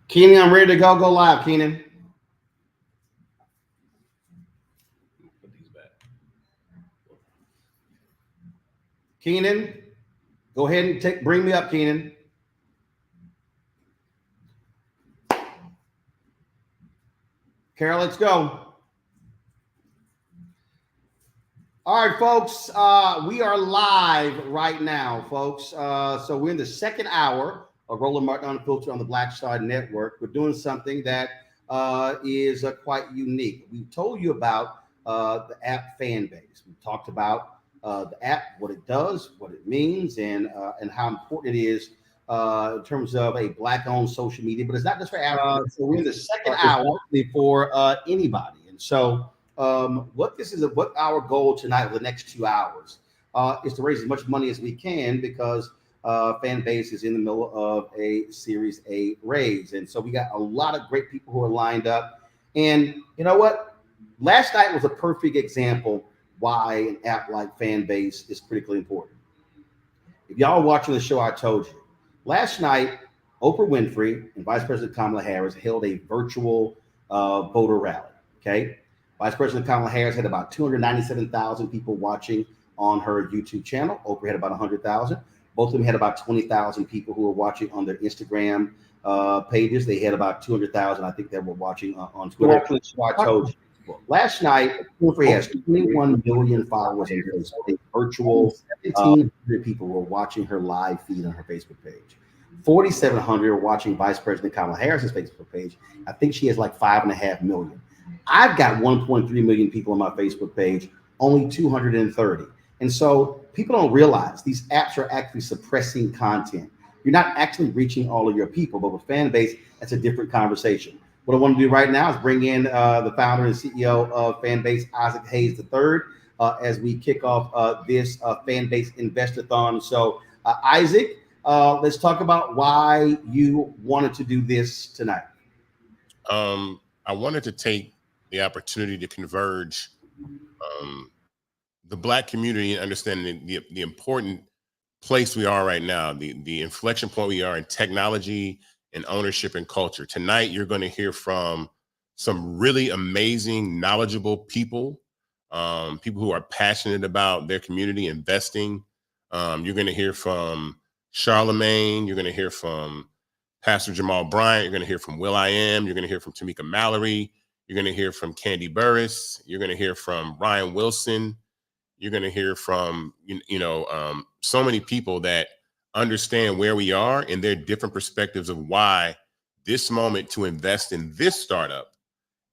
Keenan, I'm ready to go. Go live, Keenan. Put these back. Keenan, go ahead and bring me up, Keenan. Carol, let's go. All right, folks, we are live right now, folks. So we're in the second hour of Roland Martin Unfiltered on the Black Star Network. We're doing something that is quite unique. We told you about the app Fanbase. We talked about the app, what it does, what it means, and how important it is in terms of a Black-owned social media. But it's not just for Africans. So we're in the second hour for anybody. And so what our goal tonight for the next 2 hours is to raise as much money as we can, because Fanbase is in the middle of a Series A raise. And so we got a lot of great people who are lined up. And you know what? Last night was a perfect example why an app like Fanbase is critically important. If y'all are watching the show, I told you. Last night, Oprah Winfrey and Vice President Kamala Harris held a virtual voter rally, okay? Vice President Kamala Harris had about 297,000 people watching on her YouTube channel. Oprah had about 100,000. Both of them had about 20,000 people who were watching on their Instagram pages. They had about 200,000, I think, that were watching on Twitter. So I told you. Last night, Winfrey has 21 million followers on Facebook. Virtual 1,700 people were watching her live feed on her Facebook page. 4,700 are watching Vice President Kamala Harris's Facebook page. I think she has like 5.5 million. I've got 1.3 million people on my Facebook page, only 230. And so people don't realize these apps are actually suppressing content. You're not actually reaching all of your people, but with Fanbase, that's a different conversation. What I want to do right now is bring in the founder and CEO of Fanbase, Isaac Hayes III, as we kick off this Fanbase Invest-A-athon. So Isaac, let's talk about why you wanted to do this tonight. I wanted to take the opportunity to converge the Black community and understanding the important place we are right now, the inflection point we are in technology and ownership and culture. Tonight, you're going to hear from some really amazing, knowledgeable people, people who are passionate about their community, investing. You're going to hear from Charlamagne. You're going to hear from Pastor Jamal Bryant. You're going to hear from Will.I.Am. You're going to hear from Tamika Mallory. You're going to hear from Candy Burris. You're going to hear from Ryan Wilson. You're going to hear from, so many people that understand where we are and their different perspectives of why this moment to invest in this startup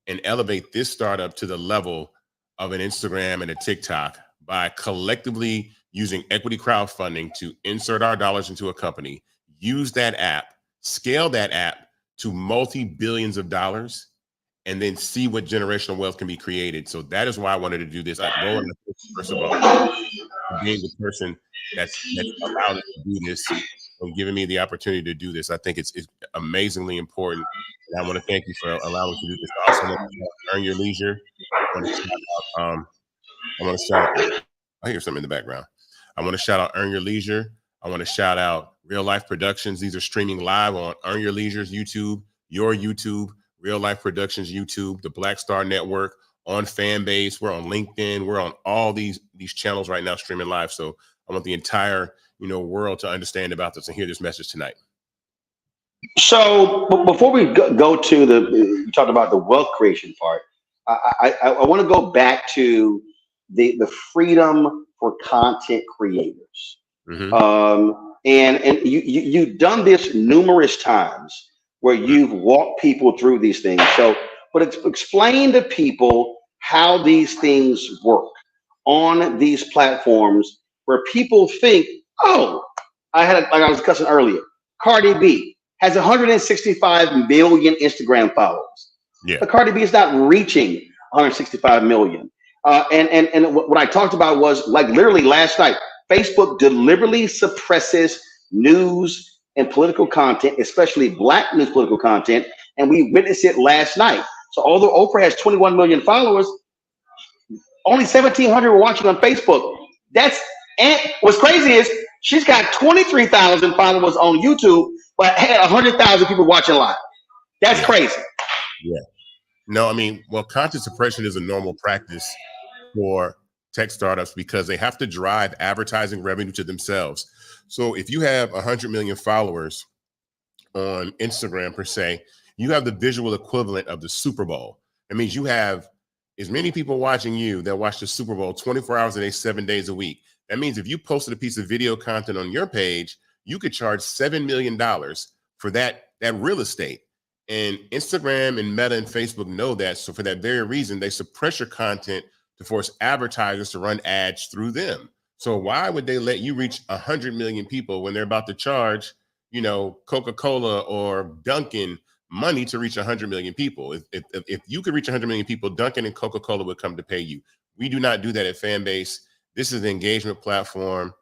and elevate this startup to the level of an Instagram and a TikTok by collectively using equity crowdfunding to insert our dollars into a company, use that app, scale that app to multi-billions of dollars, and then see what generational wealth can be created. So that is why I wanted to do this. Roland, first of all, being the person that's allowed us to do this. and giving me the opportunity to do this. I think it's amazingly important. And I want to thank you for allowing me to do this. I also want to earn your leisure. I want to shout out, I want to shout out, I hear something in the background. I want to shout out Earn Your Leisure. I want to shout out Real Life Productions. These are streaming live on Earn Your Leisure's YouTube, your YouTube, Real Life Productions YouTube, the Black Star Network, on Fanbase. We're on LinkedIn. We're on all these channels right now streaming live. So I want the entire world to understand about this and hear this message tonight. So before we go to you talked about the wealth creation part, I want to go back to the freedom for content creators. And you've done this numerous times where you've walked people through these things. So, but explain to people how these things work on these platforms where people think, oh, like I was discussing earlier, Cardi B has 165 million Instagram followers. Yeah. But Cardi B is not reaching 165 million. And what I talked about was, like, literally last night, Facebook deliberately suppresses news and political content, especially Black news political content. And we witnessed it last night. So although Oprah has 21 million followers, only 1,700 were watching on Facebook. And what's crazy is she's got 23,000 followers on YouTube, but had 100,000 people watching live. That's crazy. Yeah. No, I mean, well, content suppression is a normal practice for tech startups because they have to drive advertising revenue to themselves. So if you have 100 million followers on Instagram per se, you have the visual equivalent of the Super Bowl. That means you have as many people watching you that watch the Super Bowl 24 hours a day, 7 days a week. That means if you posted a piece of video content on your page, you could charge $7 million for that real estate. And Instagram and Meta and Facebook know that. So for that very reason, they suppress your content to force advertisers to run ads through them. So why would they let you reach 100 million people when they're about to charge, Coca-Cola or Dunkin' money to reach 100 million people? If you could reach 100 million people, Dunkin' and Coca-Cola would come to pay you. We do not do that at Fanbase. This is an engagement platform.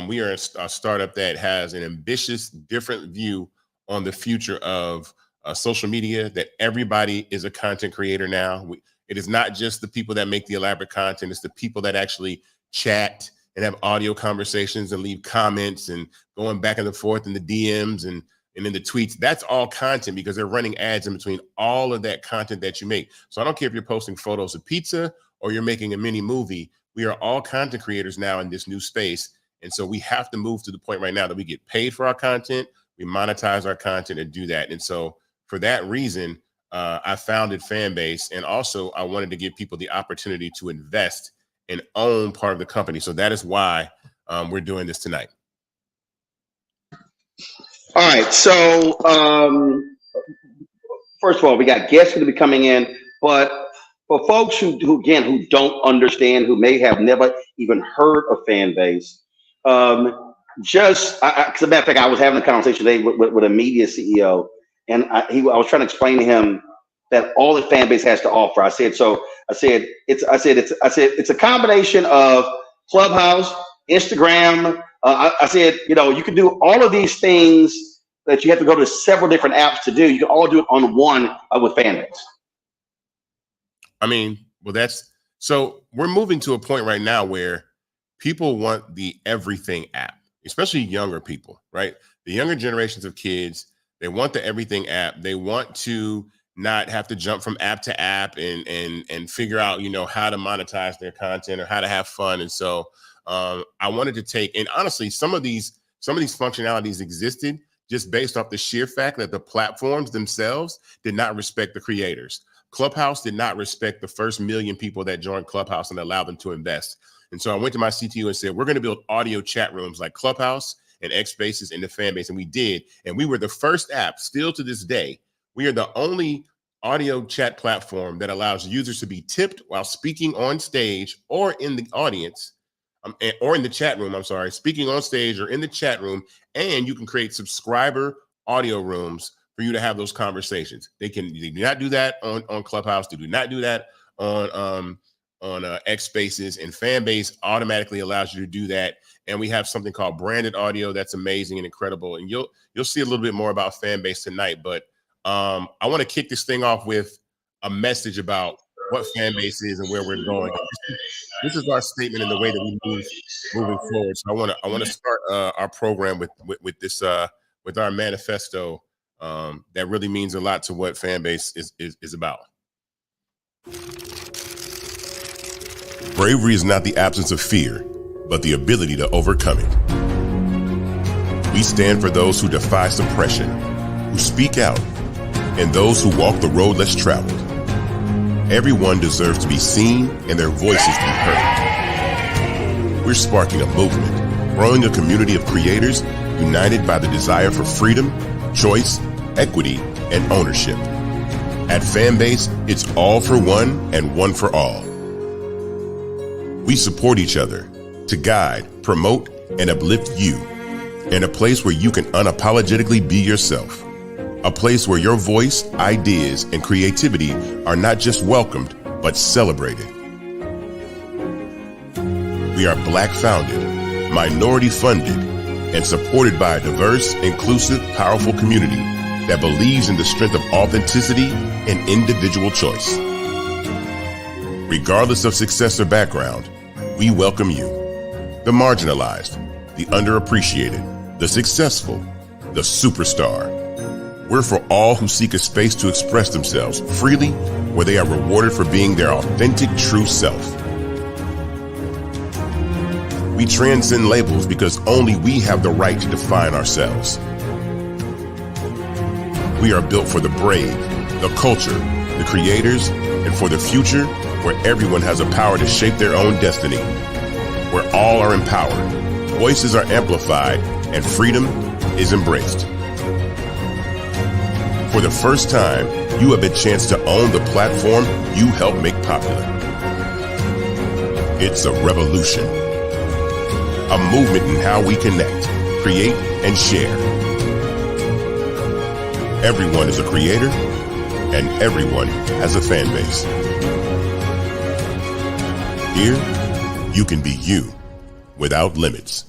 We are a startup that has an ambitious, different view on the future of social media, that everybody is a content creator now. It is not just the people that make the elaborate content. It's the people that actually chat and have audio conversations and leave comments and going back and forth in the DMs and in the tweets. That's all content because they're running ads in between all of that content that you make. So I don't care if you're posting photos of pizza or you're making a mini movie. We are all content creators now in this new space. And so we have to move to the point right now that we get paid for our content, we monetize our content and do that. And so for that reason, I founded Fanbase. And also I wanted to give people the opportunity to invest and own part of the company. So that is why we're doing this tonight. All right. So first of all, we got guests going to be coming in, but for folks who don't understand, who may have never even heard of Fanbase, as a matter of fact, I was having a conversation today with a media CEO, and I was trying to explain to him that all that Fanbase has to offer. I said it's a combination of Clubhouse, Instagram. I said, you can do all of these things that you have to go to several different apps to do. You can all do it on one with Fanbase. I mean, well, so we're moving to a point right now where people want the everything app, especially younger people, right? The younger generations of kids, they want the everything app. They want to not have to jump from app to app and figure out, how to monetize their content or how to have fun. And so I wanted to take, and honestly, some of these functionalities existed just based off the sheer fact that the platforms themselves did not respect the creators. Clubhouse did not respect the first million people that joined Clubhouse and allowed them to invest. And so I went to my CTO and said, we're going to build audio chat rooms like Clubhouse and X Spaces in the Fanbase. And we did. And we were the first app, still to this day. We are the only audio chat platform that allows users to be tipped while speaking on stage or in the audience, or in the chat room, speaking on stage or in the chat room. And you can create subscriber audio rooms for you to have those conversations. They do not do that on Clubhouse. They do not do that on X Spaces, and Fanbase automatically allows you to do that. And we have something called branded audio that's amazing and incredible. And you'll see a little bit more about Fanbase tonight. But I want to kick this thing off with a message about what Fanbase is and where we're going. This is our statement in the way that we move moving forward. So I want to start our program with this with our manifesto that really means a lot to what Fanbase is about. Bravery is not the absence of fear, but the ability to overcome it. We stand for those who defy suppression, who speak out, and those who walk the road less traveled. Everyone deserves to be seen and their voices be heard. We're sparking a movement, growing a community of creators united by the desire for freedom, choice, equity, and ownership. At Fanbase, it's all for one and one for all. We support each other to guide, promote, and uplift you in a place where you can unapologetically be yourself. A place where your voice, ideas, and creativity are not just welcomed, but celebrated. We are Black founded, minority funded, and supported by a diverse, inclusive, powerful community that believes in the strength of authenticity and individual choice. Regardless of success or background, we welcome you, the marginalized, the underappreciated, the successful, the superstar. We're for all who seek a space to express themselves freely, where they are rewarded for being their authentic, true self. We transcend labels because only we have the right to define ourselves. We are built for the brave, the culture, the creators, and for the future where everyone has the power to shape their own destiny, where all are empowered, voices are amplified, and freedom is embraced. For the first time, you have a chance to own the platform you helped make popular. It's a revolution, a movement in how we connect, create, and share. Everyone is a creator, and everyone has a fan base. Here, you can be you without limits.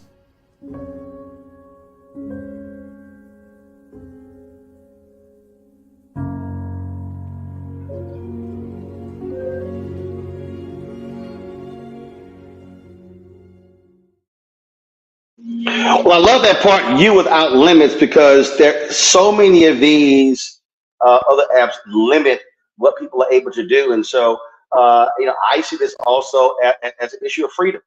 Well, I love that part, you without limits, because there so many of these other apps limit what people are able to do. And so, I see this also as an issue of freedom.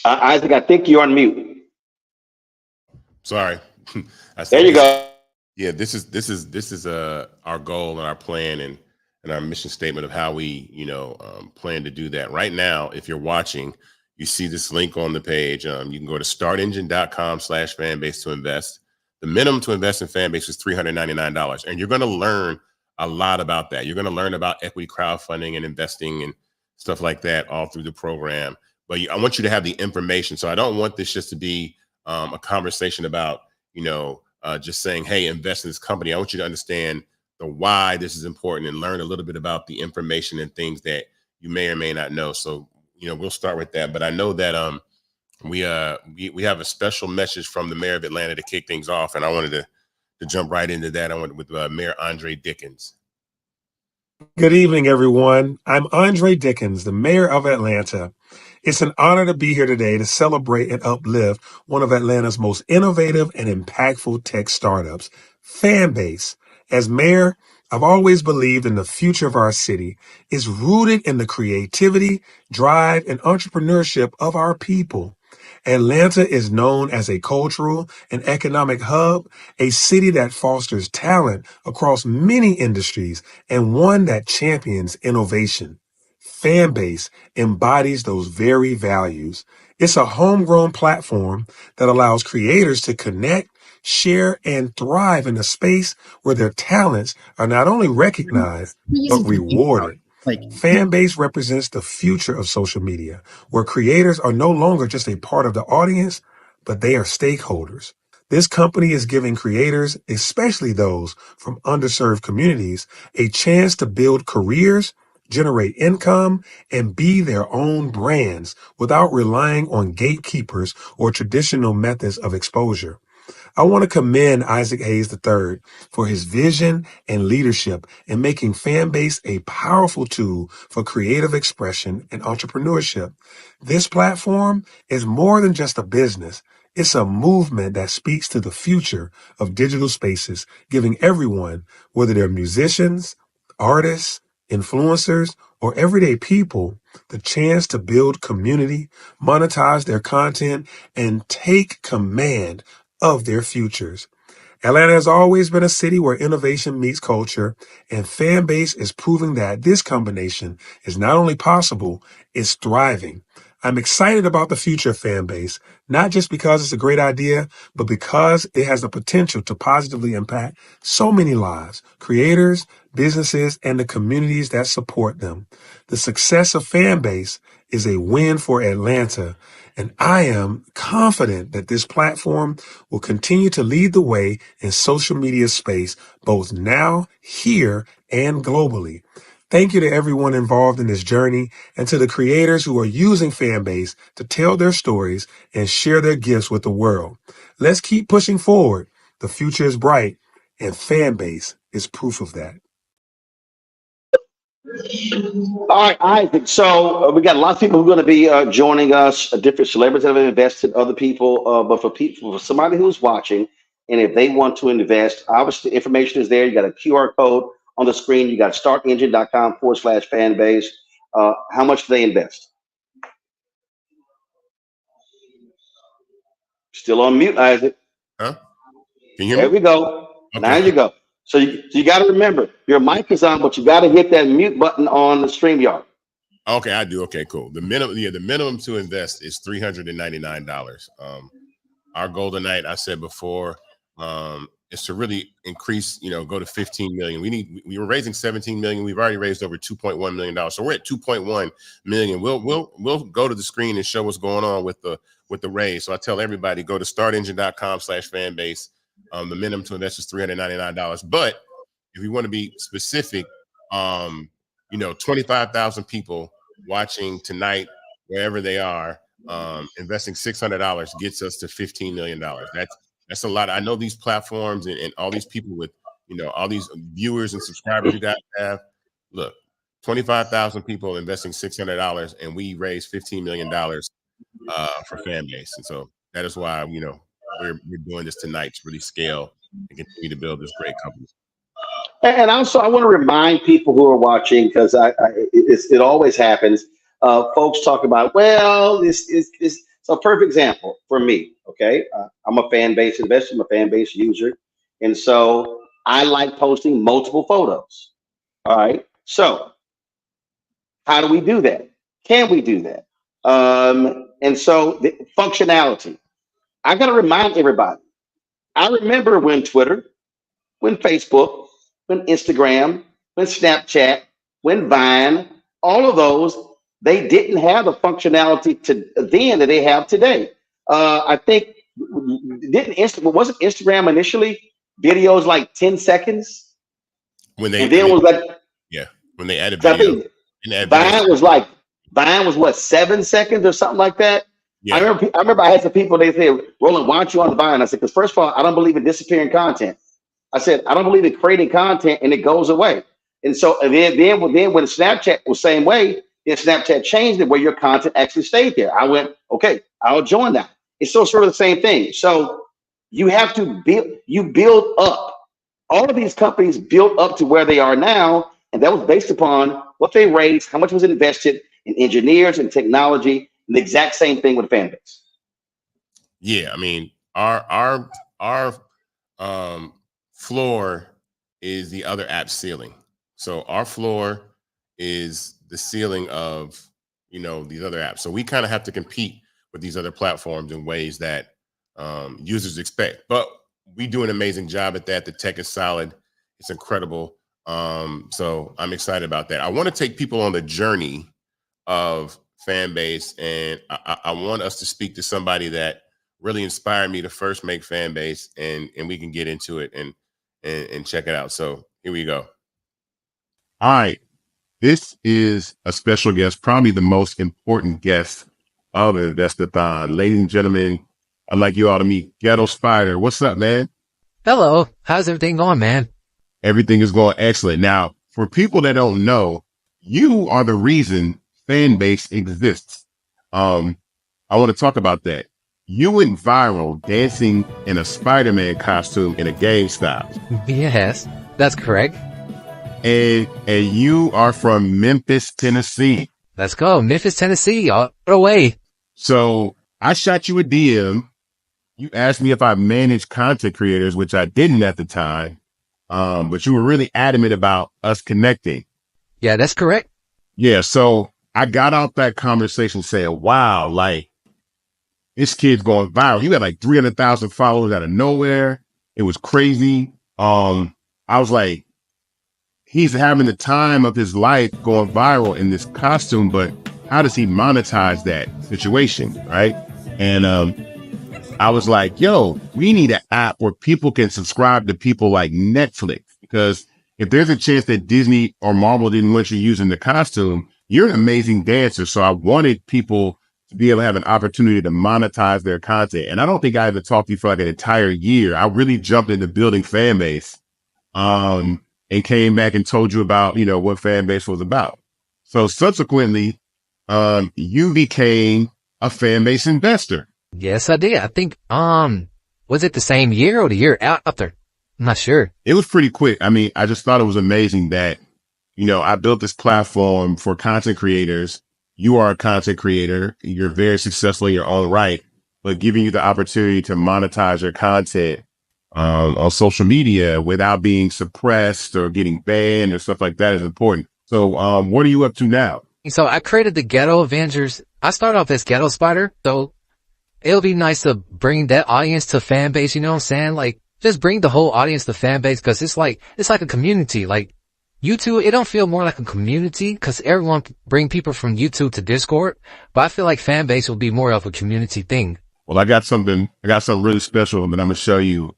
Isaac, I think you're on mute. Sorry. There you go. Yeah, this is our goal and our plan and our mission statement of how we plan to do that. Right now, if you're watching, you see this link on the page. You can go to startengine.com/fanbase to invest. The minimum to invest in Fanbase is $399, and you're going to learn a lot about that. You're going to learn about equity crowdfunding and investing and stuff like that all through the program. But I want you to have the information. So I don't want this just to be a conversation about just saying, hey, invest in this company. I want you to understand the why this is important and learn a little bit about the information and things that you may or may not know. So, we'll start with that. But I know that we have a special message from the mayor of Atlanta to kick things off. And I wanted to jump right into that. I went with Mayor Andre Dickens. Good evening, everyone. I'm Andre Dickens, the mayor of Atlanta. It's an honor to be here today to celebrate and uplift one of Atlanta's most innovative and impactful tech startups, Fanbase. As mayor, I've always believed in the future of our city is rooted in the creativity, drive, and entrepreneurship of our people. Atlanta is known as a cultural and economic hub, a city that fosters talent across many industries, and one that champions innovation. Fanbase embodies those very values. It's a homegrown platform that allows creators to connect, share, and thrive in a space where their talents are not only recognized, but rewarded. Fanbase represents the future of social media, where creators are no longer just a part of the audience, but they are stakeholders. This company is giving creators, especially those from underserved communities, a chance to build careers, generate income, and be their own brands without relying on gatekeepers or traditional methods of exposure. I want to commend Isaac Hayes III for his vision and leadership in making Fanbase a powerful tool for creative expression and entrepreneurship. This platform is more than just a business. It's a movement that speaks to the future of digital spaces, giving everyone, whether they're musicians, artists, influencers, or everyday people, the chance to build community, monetize their content, and take command of their futures. Atlanta has always been a city where innovation meets culture, and Fanbase is proving that this combination is not only possible, it's thriving. I'm excited about the future of Fanbase, not just because it's a great idea, but because it has the potential to positively impact so many lives, creators, businesses, and the communities that support them. The success of Fanbase is a win for Atlanta, and I am confident that this platform will continue to lead the way in social media space, both now, here, and globally. Thank you to everyone involved in this journey and to the creators who are using Fanbase to tell their stories and share their gifts with the world. Let's keep pushing forward. The future is bright, and Fanbase is proof of that. All right, Isaac. So we got a lot of people who are going to be joining us, different celebrities that have invested, other people. But for people, for somebody who's watching, and if they want to invest, obviously information is there. You got a QR code on the screen. You got startengine.com/fanbase. How much do they invest? Still on mute, Isaac. Huh? Can you hear There me? we go. Okay. Now you go. So you got to remember, your mic is on, but you got to hit that mute button on the StreamYard. Okay, I do. Okay, cool. The minimum to invest is $399. Our goal tonight, I said before, is to really increase, go to 15 million. We were raising 17 million. We've already raised over $2.1 million. So we're at 2.1 million. We'll go to the screen and show what's going on with the raise. So I tell everybody, go to startengine.com/fanbase. The minimum to invest is $399. But if you want to be specific, 25,000 people watching tonight, wherever they are, investing $600 gets us to $15 million. That's a lot. I know these platforms and all these people with, all these viewers and subscribers you guys have. Look, 25,000 people investing $600, and we raised $15 million for Fanbase. And so that is why, we're doing this tonight to really scale and continue to build this great company. And also, I want to remind people who are watching, because it always happens. Folks talk about, well, this is so a perfect example for me. Okay, I'm a Fanbase investor, I'm a Fanbase user, and so I like posting multiple photos. All right, so how do we do that? Can we do that? And so the functionality. I got to remind everybody. I remember when Twitter, when Facebook, when Instagram, when Snapchat, when Vine, all of those, they didn't have the functionality to then that they have today. I think wasn't Instagram initially videos like 10 seconds? When then was like, yeah, when they added I video. think Vine was what, 7 seconds or something like that? Yeah. I remember I had some people, they said, Roland, why aren't you on Vine? I said, because first of all, I don't believe in disappearing content. I said, I don't believe in creating content and it goes away. And so then when Snapchat was the same way, then Snapchat changed it where your content actually stayed there. I went, okay, I'll join that. It's still sort of the same thing. So you have to build up. All of these companies built up to where they are now, and that was based upon what they raised, how much was invested in engineers and technology, and the exact same thing with Fanbase. Yeah, I mean, our floor is the other app's ceiling. So our floor is the ceiling of, these other apps. So we kind of have to compete with these other platforms in ways that users expect. But we do an amazing job at that. The tech is solid. It's incredible. So I'm excited about that. I want to take people on the journey of Fanbase, and I want us to speak to somebody that really inspired me to first make Fanbase, and we can get into it and check it out. So here we go. All right. This is a special guest, probably the most important guest of Invest-A-athon. Ladies and gentlemen, I'd like you all to meet Ghetto Spider. What's up, man? Hello. How's everything going, man? Everything is going excellent. Now, for people that don't know, you are the reason Fanbase exists. I want to talk about that. You went viral dancing in a Spider-Man costume in a GameStop. Yes, that's correct. And you are from Memphis, Tennessee. Let's go. Memphis, Tennessee, all the way. So I shot you a DM. You asked me if I managed content creators, which I didn't at the time. But you were really adamant about us connecting. Yeah, that's correct. Yeah. So I got out that conversation saying, wow, like this kid's going viral. He had like 300,000 followers out of nowhere. It was crazy. I was like, he's having the time of his life going viral in this costume, but how does he monetize that situation? Right. And, I was like, yo, we need an app where people can subscribe to people like Netflix, because if there's a chance that Disney or Marvel didn't want you using the costume, you're an amazing dancer. So I wanted people to be able to have an opportunity to monetize their content. And I don't think I had to talk to you for like an entire year. I really jumped into building Fanbase, and came back and told you about, you know, what Fanbase was about. So subsequently, you became a Fanbase investor. Yes, I did. I think, was it the same year or the year after? I'm not sure. It was pretty quick. I mean, I just thought it was amazing that, you know, I built this platform for content creators. You are a content creator. You're very successful in your own right, but giving you the opportunity to monetize your content on social media without being suppressed or getting banned or stuff like that is important. So what are you up to now? So I created the Ghetto Avengers. I started off as Ghetto Spider, so it'll be nice to bring that audience to Fanbase, you know what I'm saying? Like, just bring the whole audience to Fanbase, because it's like a community. Like, YouTube, it don't feel more like a community, because everyone bring people from YouTube to Discord, but I feel like Fanbase will be more of a community thing. Well, I got something really special that I'm going to show you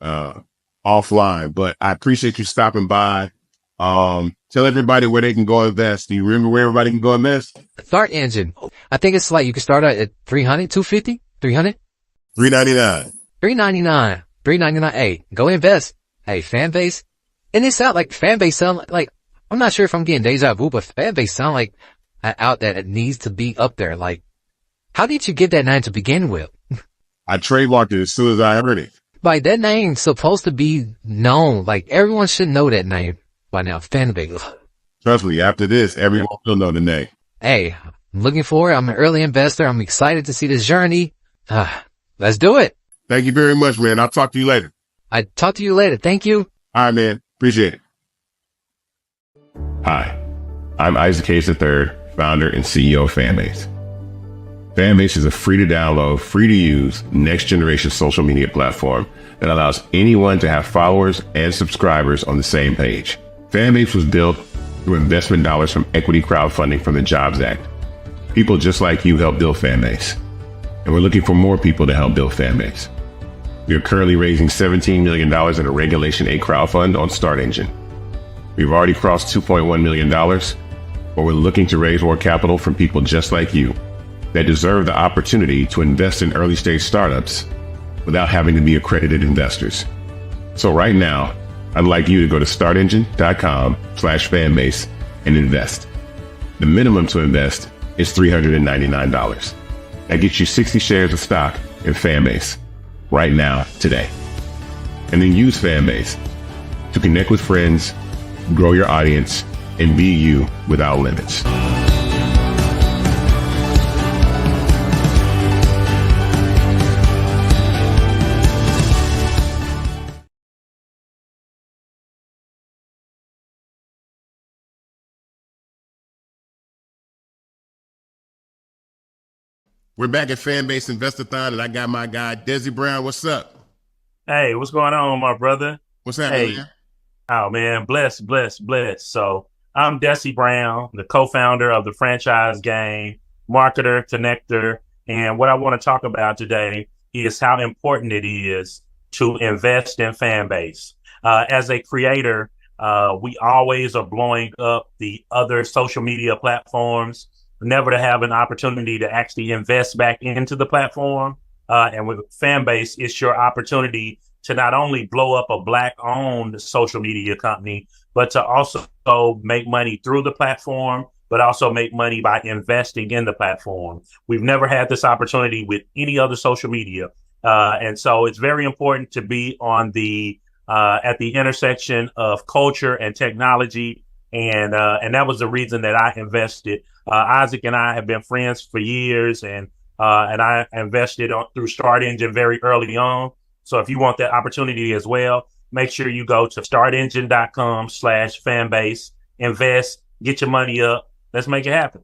offline, but I appreciate you stopping by. Tell everybody where they can go invest. Do you remember where everybody can go invest? Start Engine. I think it's like you can start out at 300, 250, 300? $3.99. $3.99. $3.99. Hey, go invest. Hey, Fanbase. And it sound like Fanbase sound like, I'm not sure if I'm getting deja vu, but Fanbase sound like an out that it needs to be up there. Like, how did you get that name to begin with? I trademarked it as soon as I heard it. Like, that name's supposed to be known. Like, everyone should know that name by now. Fanbase. Trust me, after this, everyone will know the name. Hey, I'm looking forward. I'm an early investor. I'm excited to see this journey. Let's do it. Thank you very much, man. I'll talk to you later. I talk to you later. Thank you. All right, man. Appreciate it. Hi, I'm Isaac Hayes III, founder and CEO of Fanbase. Fanbase is a free to download, free to use, next generation social media platform that allows anyone to have followers and subscribers on the same page. Fanbase was built through investment dollars from equity crowdfunding from the Jobs Act. People just like you help build Fanbase, and we're looking for more people to help build Fanbase. We are currently raising $17 million in a Regulation A crowdfund on Start Engine. We've already crossed $2.1 million, but we're looking to raise more capital from people just like you that deserve the opportunity to invest in early stage startups without having to be accredited investors. So right now, I'd like you to go to startengine.com/fanbase and invest. The minimum to invest is $399. That gets you 60 shares of stock in Fanbase right now, today. And then use Fanbase to connect with friends, grow your audience, and be you without limits. We're back at Fanbase Invest-A-athon, and I got my guy, Desi Brown. What's up? Hey, what's going on, my brother? What's happening, Hey, man? oh man, bless. So I'm Desi Brown, the co-founder of the franchise game, marketer, connector. And what I want to talk about today is how important it is to invest in Fanbase. As a creator, we always are blowing up the other social media platforms, never to have an opportunity to actually invest back into the platform. And with Fanbase, it's your opportunity to not only blow up a Black-owned social media company, but to also make money through the platform, but also make money by investing in the platform. We've never had this opportunity with any other social media. And so it's very important to be on the at the intersection of culture and technology. And that was the reason that I invested. Isaac and I have been friends for years, and I invested through Start Engine very early on. So if you want that opportunity as well, make sure you go to startengine.com/fanbase, invest, get your money up. Let's make it happen.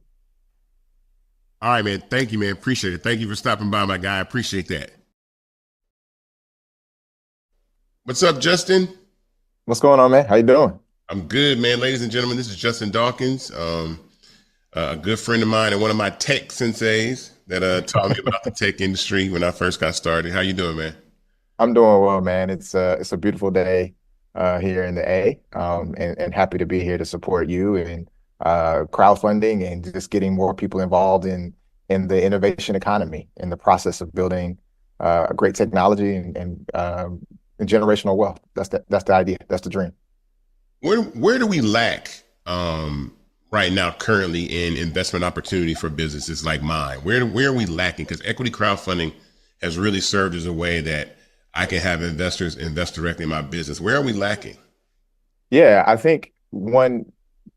All right, man. Thank you, man. Appreciate it. Thank you for stopping by, my guy. I appreciate that. What's up, Justin? What's going on, man? How you doing? I'm good, man. Ladies and gentlemen, this is Justin Dawkins, a good friend of mine and one of my tech senseis that taught me about the tech industry when I first got started. How you doing, man? I'm doing well, man. It's a beautiful day here in the A, and happy to be here to support you and crowdfunding and just getting more people involved in the innovation economy, in the process of building a great technology and generational wealth. That's the idea. That's the dream. Where do we lack right now currently in investment opportunity for businesses like mine? Where are we lacking? Because equity crowdfunding has really served as a way that I can have investors invest directly in my business. Where are we lacking? Yeah, I think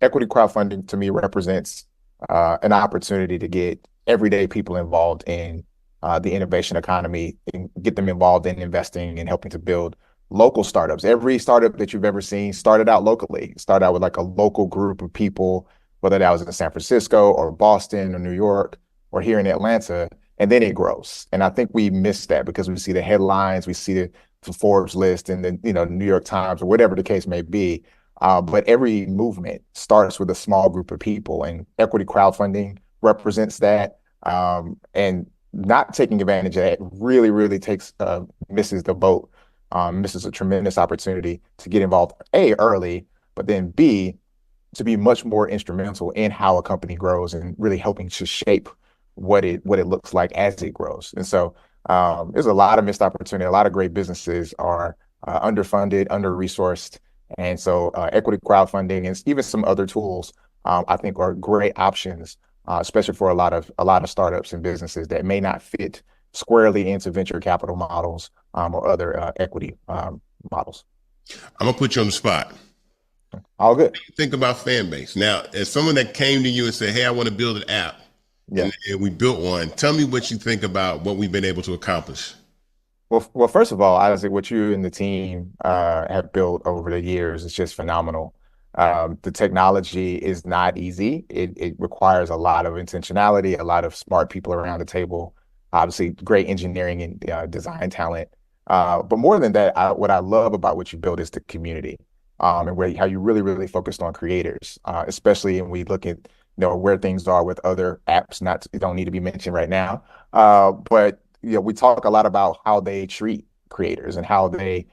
equity crowdfunding to me represents an opportunity to get everyday people involved in the innovation economy and get them involved in investing and helping to build local startups. Every startup that you've ever seen started out locally, started out with like a local group of people, whether that was in San Francisco or Boston or New York or here in Atlanta, and then it grows. And I think we miss that because we see the headlines, we see the Forbes list and the New York Times or whatever the case may be. But every movement starts with a small group of people, and equity crowdfunding represents that. And not taking advantage of that really, really misses the boat, misses a tremendous opportunity to get involved, A, early, but then B, to be much more instrumental in how a company grows and really helping to shape what it looks like as it grows. And so there's a lot of missed opportunity. A lot of great businesses are underfunded, under-resourced. And so equity crowdfunding and even some other tools I think are great options, especially for a lot of startups and businesses that may not fit squarely into venture capital models or other equity models. I'm gonna put you on the spot. All good. Think about Fanbase. Now, as someone that came to you and said, hey, I want to build an app, and we built one, tell me what you think about what we've been able to accomplish. Well, first of all, I would say what you and the team have built over the years is just phenomenal. The technology is not easy. It requires a lot of intentionality, a lot of smart people around the table, obviously great engineering and design talent. But more than that, what I love about what you built is the community, and how you really, really focused on creators, especially when we look at where things are with other apps. Don't need to be mentioned right now, but we talk a lot about how they treat creators and how they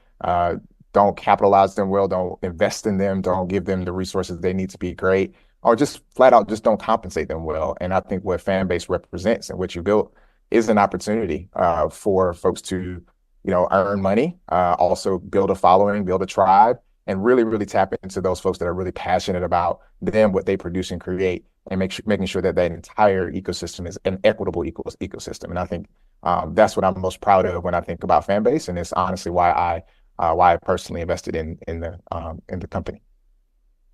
don't capitalize them well, don't invest in them, don't give them the resources they need to be great, or just flat out just don't compensate them well. And I think what Fanbase represents and what you built is an opportunity for folks to earn money, also build a following, build a tribe, and really, really tap into those folks that are really passionate about them, what they produce and create, and making sure that entire ecosystem is an equitable ecosystem. And I think that's what I'm most proud of when I think about Fanbase, and it's honestly why I personally invested in the company.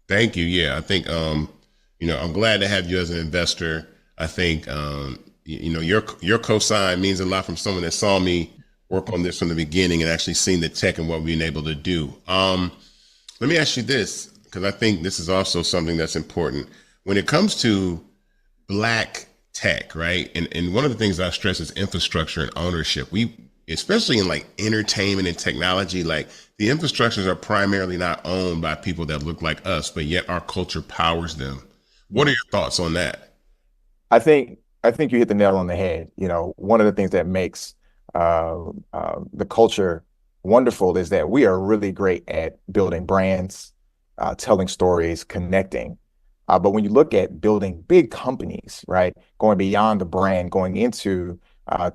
Thank you. Yeah, I think I'm glad to have you as an investor. I think your cosign means a lot from someone that saw me work on this from the beginning and actually seen the tech and what we've been able to do. Let me ask you this, because I think this is also something that's important when it comes to Black tech, right? And one of the things I stress is infrastructure and ownership. Especially in like entertainment and technology, like the infrastructures are primarily not owned by people that look like us, but yet our culture powers them. What are your thoughts on that? I think you hit the nail on the head. One of the things that makes the culture wonderful is that we are really great at building brands, telling stories, connecting. But when you look at building big companies, right, going beyond the brand, going into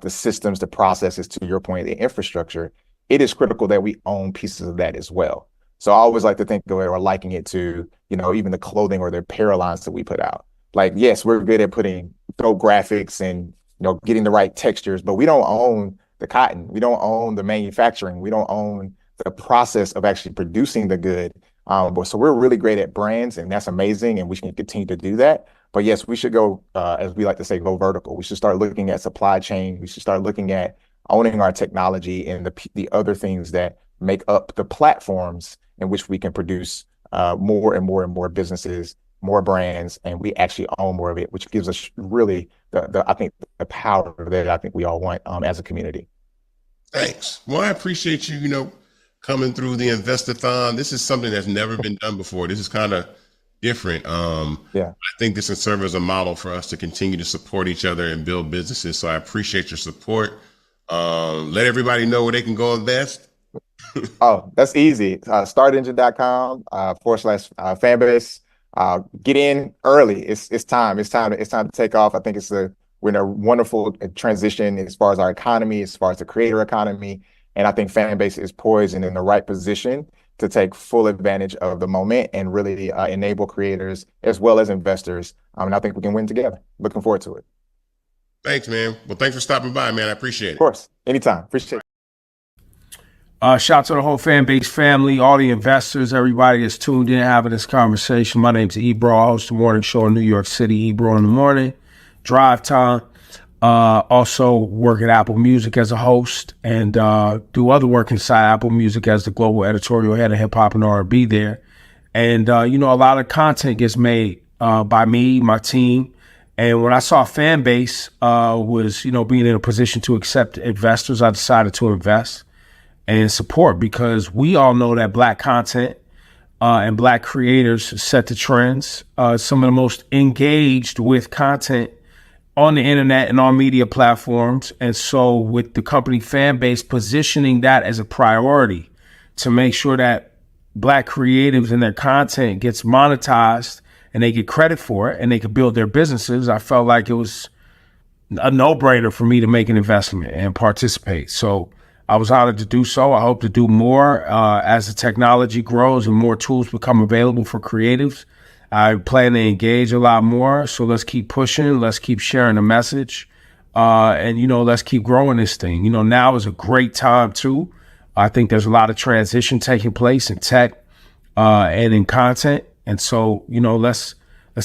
the systems, the processes, to your point, the infrastructure, it is critical that we own pieces of that as well. So I always like to think of it or liken it to, even the clothing or the apparel lines that we put out. Like, yes, we're good at putting dope graphics and, getting the right textures, but we don't own the cotton. We don't own the manufacturing. We don't own the process of actually producing the good. So we're really great at brands, and that's amazing, and we can continue to do that. But yes, we should go, as we like to say, go vertical. We should start looking at supply chain. We should start looking at owning our technology and the other things that make up the platforms in which we can produce more and more and more businesses, more brands, and we actually own more of it, which gives us really I think the power that I think we all want as a community. Thanks. Well, I appreciate you, coming through the Invest-A-athon. This is something that's never been done before. This is kind of different. I think this can serve as a model for us to continue to support each other and build businesses. So I appreciate your support. Let everybody know where they can go invest. Oh, that's easy. Startengine.com /Fanbase. Get in early. It's time. It's time to take off. I think we're in a wonderful transition as far as our economy, as far as the creator economy. And I think Fanbase is poised and in the right position to take full advantage of the moment and really enable creators as well as investors. And I think we can win together. Looking forward to it. Thanks, man. Well, thanks for stopping by, man. I appreciate it. Of course. Anytime. Appreciate it. Shout out to the whole Fanbase family, all the investors, everybody that's tuned in having this conversation. My name's Ebro. I host the morning show in New York City, Ebro in the morning, drive time. Also work at Apple Music as a host and do other work inside Apple Music as the global editorial head of hip hop and R&B there. And, a lot of content gets made by me, my team. And when I saw Fanbase was, being in a position to accept investors, I decided to invest and support, because we all know that Black content and Black creators set the trends. Some of the most engaged with content on the internet and on media platforms. And so with the company Fanbase positioning that as a priority to make sure that Black creatives and their content gets monetized and they get credit for it and they can build their businesses, I felt like it was a no-brainer for me to make an investment and participate. So I was honored to do so. I hope to do more as the technology grows and more tools become available for creatives. I plan to engage a lot more. So let's keep pushing. Let's keep sharing the message. And let's keep growing this thing. Now is a great time too. I think there's a lot of transition taking place in tech and in content. And so, let's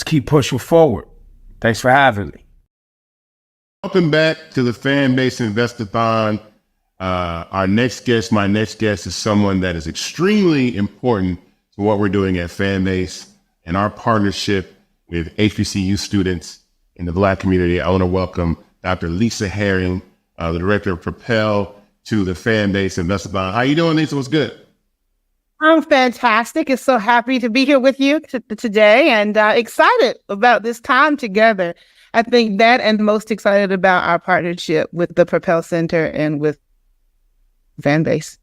keep pushing forward. Thanks for having me. Welcome back to the Fanbase Invest-A-athon. My next guest is someone that is extremely important to what we're doing at Fanbase and our partnership with HBCU students in the Black community. I want to welcome Dr. Lisa Herring, the director of Propel, to the Fanbase Invest-A-athon. How you doing, Lisa? What's good? I'm fantastic. It's so happy to be here with you today and excited about this time together. I think that and most excited about our partnership with the Propel Center and with Fanbase.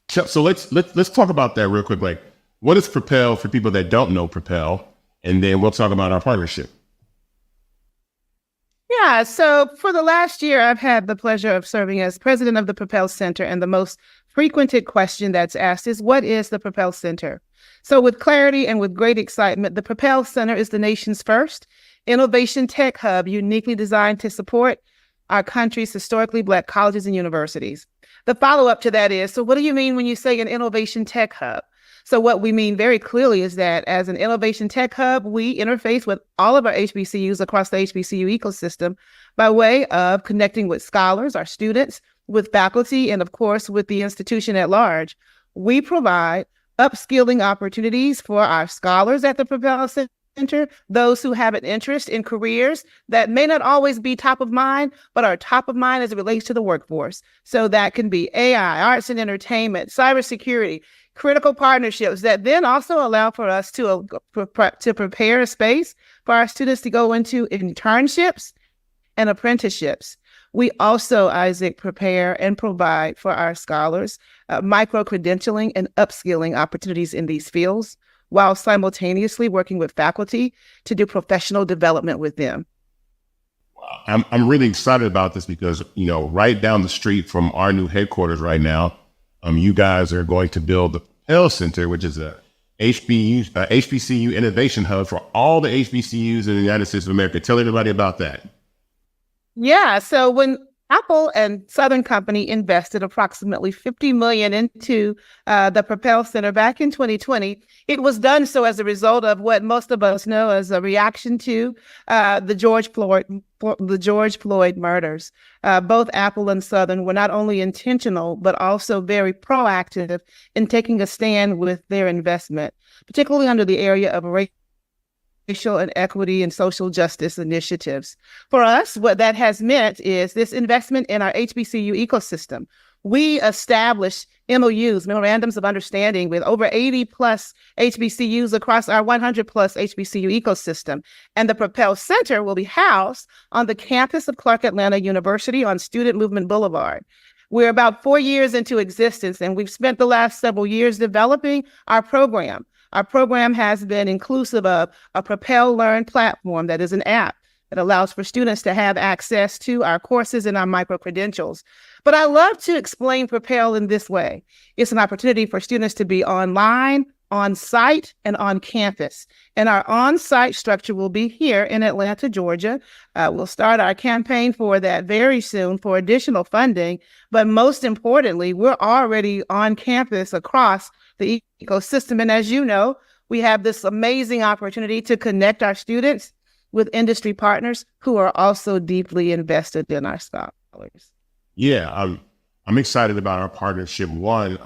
So let's talk about that real quick. Like, what is Propel for people that don't know Propel? And then we'll talk about our partnership. Yeah, so for the last year, I've had the pleasure of serving as president of the Propel Center, and the most frequented question that's asked is, what is the Propel Center? So with clarity and with great excitement, the Propel Center is the nation's first innovation tech hub uniquely designed to support our country's historically Black colleges and universities. The follow-up to that is, so what do you mean when you say an innovation tech hub? So what we mean very clearly is that as an innovation tech hub, we interface with all of our HBCUs across the HBCU ecosystem by way of connecting with scholars, our students, with faculty, and of course, with the institution at large. We provide upskilling opportunities for our scholars at the Propel Center, those who have an interest in careers that may not always be top of mind, but are top of mind as it relates to the workforce. So that can be AI, arts and entertainment, cybersecurity, critical partnerships that then also allow for us to prepare a space for our students to go into internships and apprenticeships. We also, Isaac, prepare and provide for our scholars micro-credentialing and upskilling opportunities in these fields, while simultaneously working with faculty to do professional development with them. I'm really excited about this because, right down the street from our new headquarters right now, you guys are going to build the Propel Center, which is a HBCU innovation hub for all the HBCUs in the United States of America. Tell everybody about that. Yeah, so when Apple and Southern Company invested approximately $50 million into the Propel Center back in 2020, it was done so as a result of what most of us know as a reaction to the George Floyd murders. Both Apple and Southern were not only intentional, but also very proactive in taking a stand with their investment, particularly under the area of racial and equity and social justice initiatives. For us, what that has meant is this investment in our HBCU ecosystem. We established MOUs, memorandums of understanding, with over 80 plus HBCUs across our 100 plus HBCU ecosystem. And the Propel Center will be housed on the campus of Clark Atlanta University on Student Movement Boulevard. We're about 4 years into existence, and we've spent the last several years developing our program. Our program has been inclusive of a Propel Learn platform that is an app that allows for students to have access to our courses and our micro-credentials. But I love to explain Propel in this way. It's an opportunity for students to be online, on-site, and on campus. And our on-site structure will be here in Atlanta, Georgia. We'll start our campaign for that very soon for additional funding. But most importantly, we're already on campus across the ecosystem. And as you know, we have this amazing opportunity to connect our students with industry partners who are also deeply invested in our scholars. Yeah, I'm excited about our partnership. One,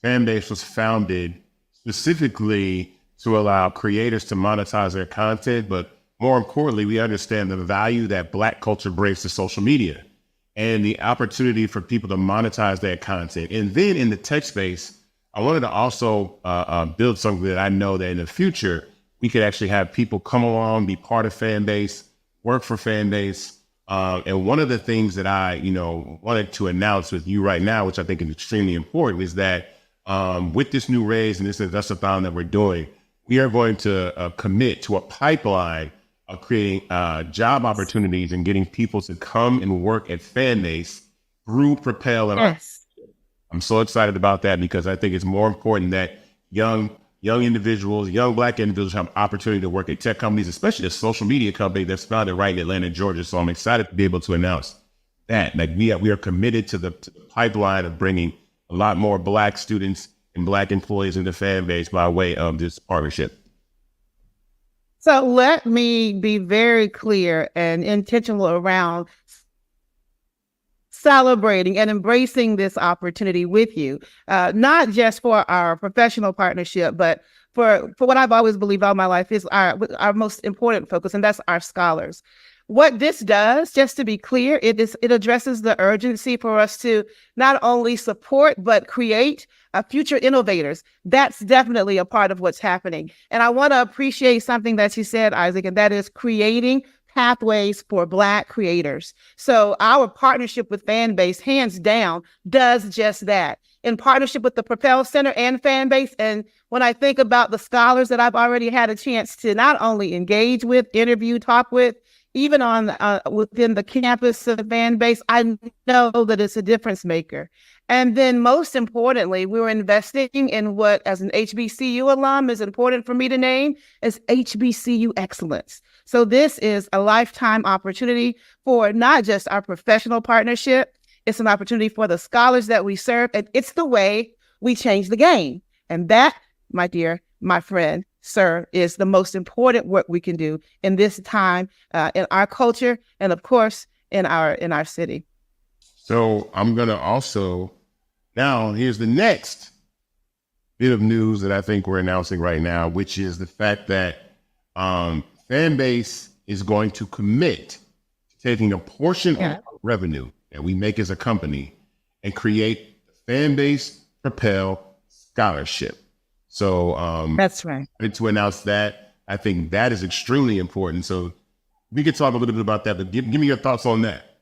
Fanbase was founded specifically to allow creators to monetize their content, but more importantly, we understand the value that Black culture brings to social media and the opportunity for people to monetize their content. And then in the tech space, I wanted to also build something that I know that in the future, we could actually have people come along, be part of Fanbase, work for Fanbase. And one of the things that I, wanted to announce with you right now, which I think is extremely important, is that with this new raise and this Invest-A-athon that we're doing, we are going to commit to a pipeline of creating job opportunities and getting people to come and work at Fanbase through Propel. And yes. I'm so excited about that because I think it's more important that young individuals, young Black individuals have opportunity to work at tech companies, especially a social media company that's founded right in Atlanta, Georgia. So I'm excited to be able to announce that. Like we are committed to the pipeline of bringing a lot more Black students and Black employees into Fanbase by way of this partnership. So let me be very clear and intentional around celebrating and embracing this opportunity with you, not just for our professional partnership, but for what I've always believed all my life is our most important focus, and that's our scholars. What this does, just to be clear, it addresses the urgency for us to not only support, but create future innovators. That's definitely a part of what's happening. And I want to appreciate something that you said, Isaac, and that is creating pathways for Black creators. So our partnership with Fanbase, hands down, does just that. In partnership with the Propel Center and Fanbase, and when I think about the scholars that I've already had a chance to not only engage with, interview, talk with, even on within the campus of Fanbase, I know that it's a difference maker. And then most importantly, we're investing in what, as an HBCU alum, is important for me to name as HBCU excellence. So this is a lifetime opportunity for not just our professional partnership, it's an opportunity for the scholars that we serve, and it's the way we change the game. And that, my dear, my friend, sir, is the most important work we can do in this time, in our culture, and of course, in our city. So I'm going to also, now here's the next bit of news that I think we're announcing right now, which is the fact that Fanbase is going to commit to taking a portion of our revenue that we make as a company and create the Fanbase Propel Scholarship. So that's right. To announce that, I think that is extremely important. So we could talk a little bit about that, but give me your thoughts on that.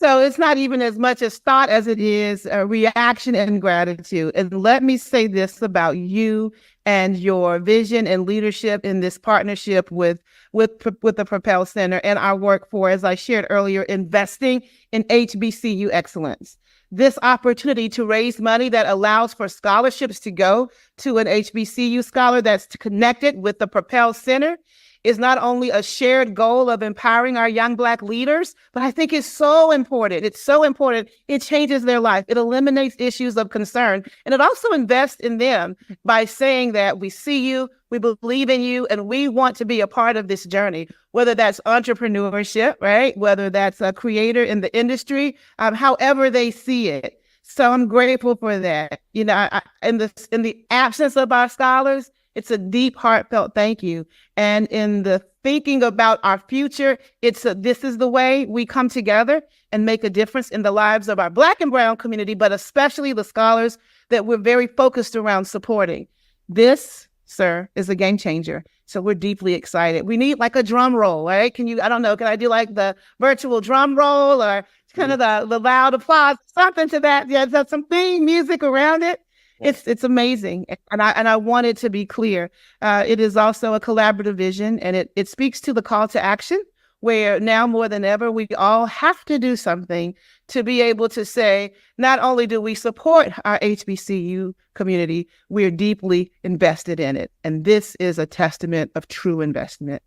So it's not even as much as thought as it is a reaction and gratitude. And let me say this about you and your vision and leadership in this partnership with the Propel Center and our work for, as I shared earlier, investing in HBCU excellence. This opportunity to raise money that allows for scholarships to go to an HBCU scholar that's connected with the Propel Center is not only a shared goal of empowering our young Black leaders, but I think it's so important. It's so important. It changes their life. It eliminates issues of concern. And it also invests in them by saying that we see you, we believe in you, and we want to be a part of this journey, whether that's entrepreneurship, right? Whether that's a creator in the industry, however they see it. So I'm grateful for that. You know, in the absence of our scholars, it's a deep, heartfelt thank you. And in the thinking about our future, this is the way we come together and make a difference in the lives of our Black and brown community, but especially the scholars that we're very focused around supporting. This, sir, is a game changer. So we're deeply excited. We need like a drum roll, right? Can I do like the virtual drum roll or kind of the loud applause, something to that? Yeah, some theme music around it. It's amazing. And I want it to be clear. It is also a collaborative vision, and it speaks to the call to action, where now more than ever, we all have to do something to be able to say, not only do we support our HBCU community, we're deeply invested in it. And this is a testament of true investment.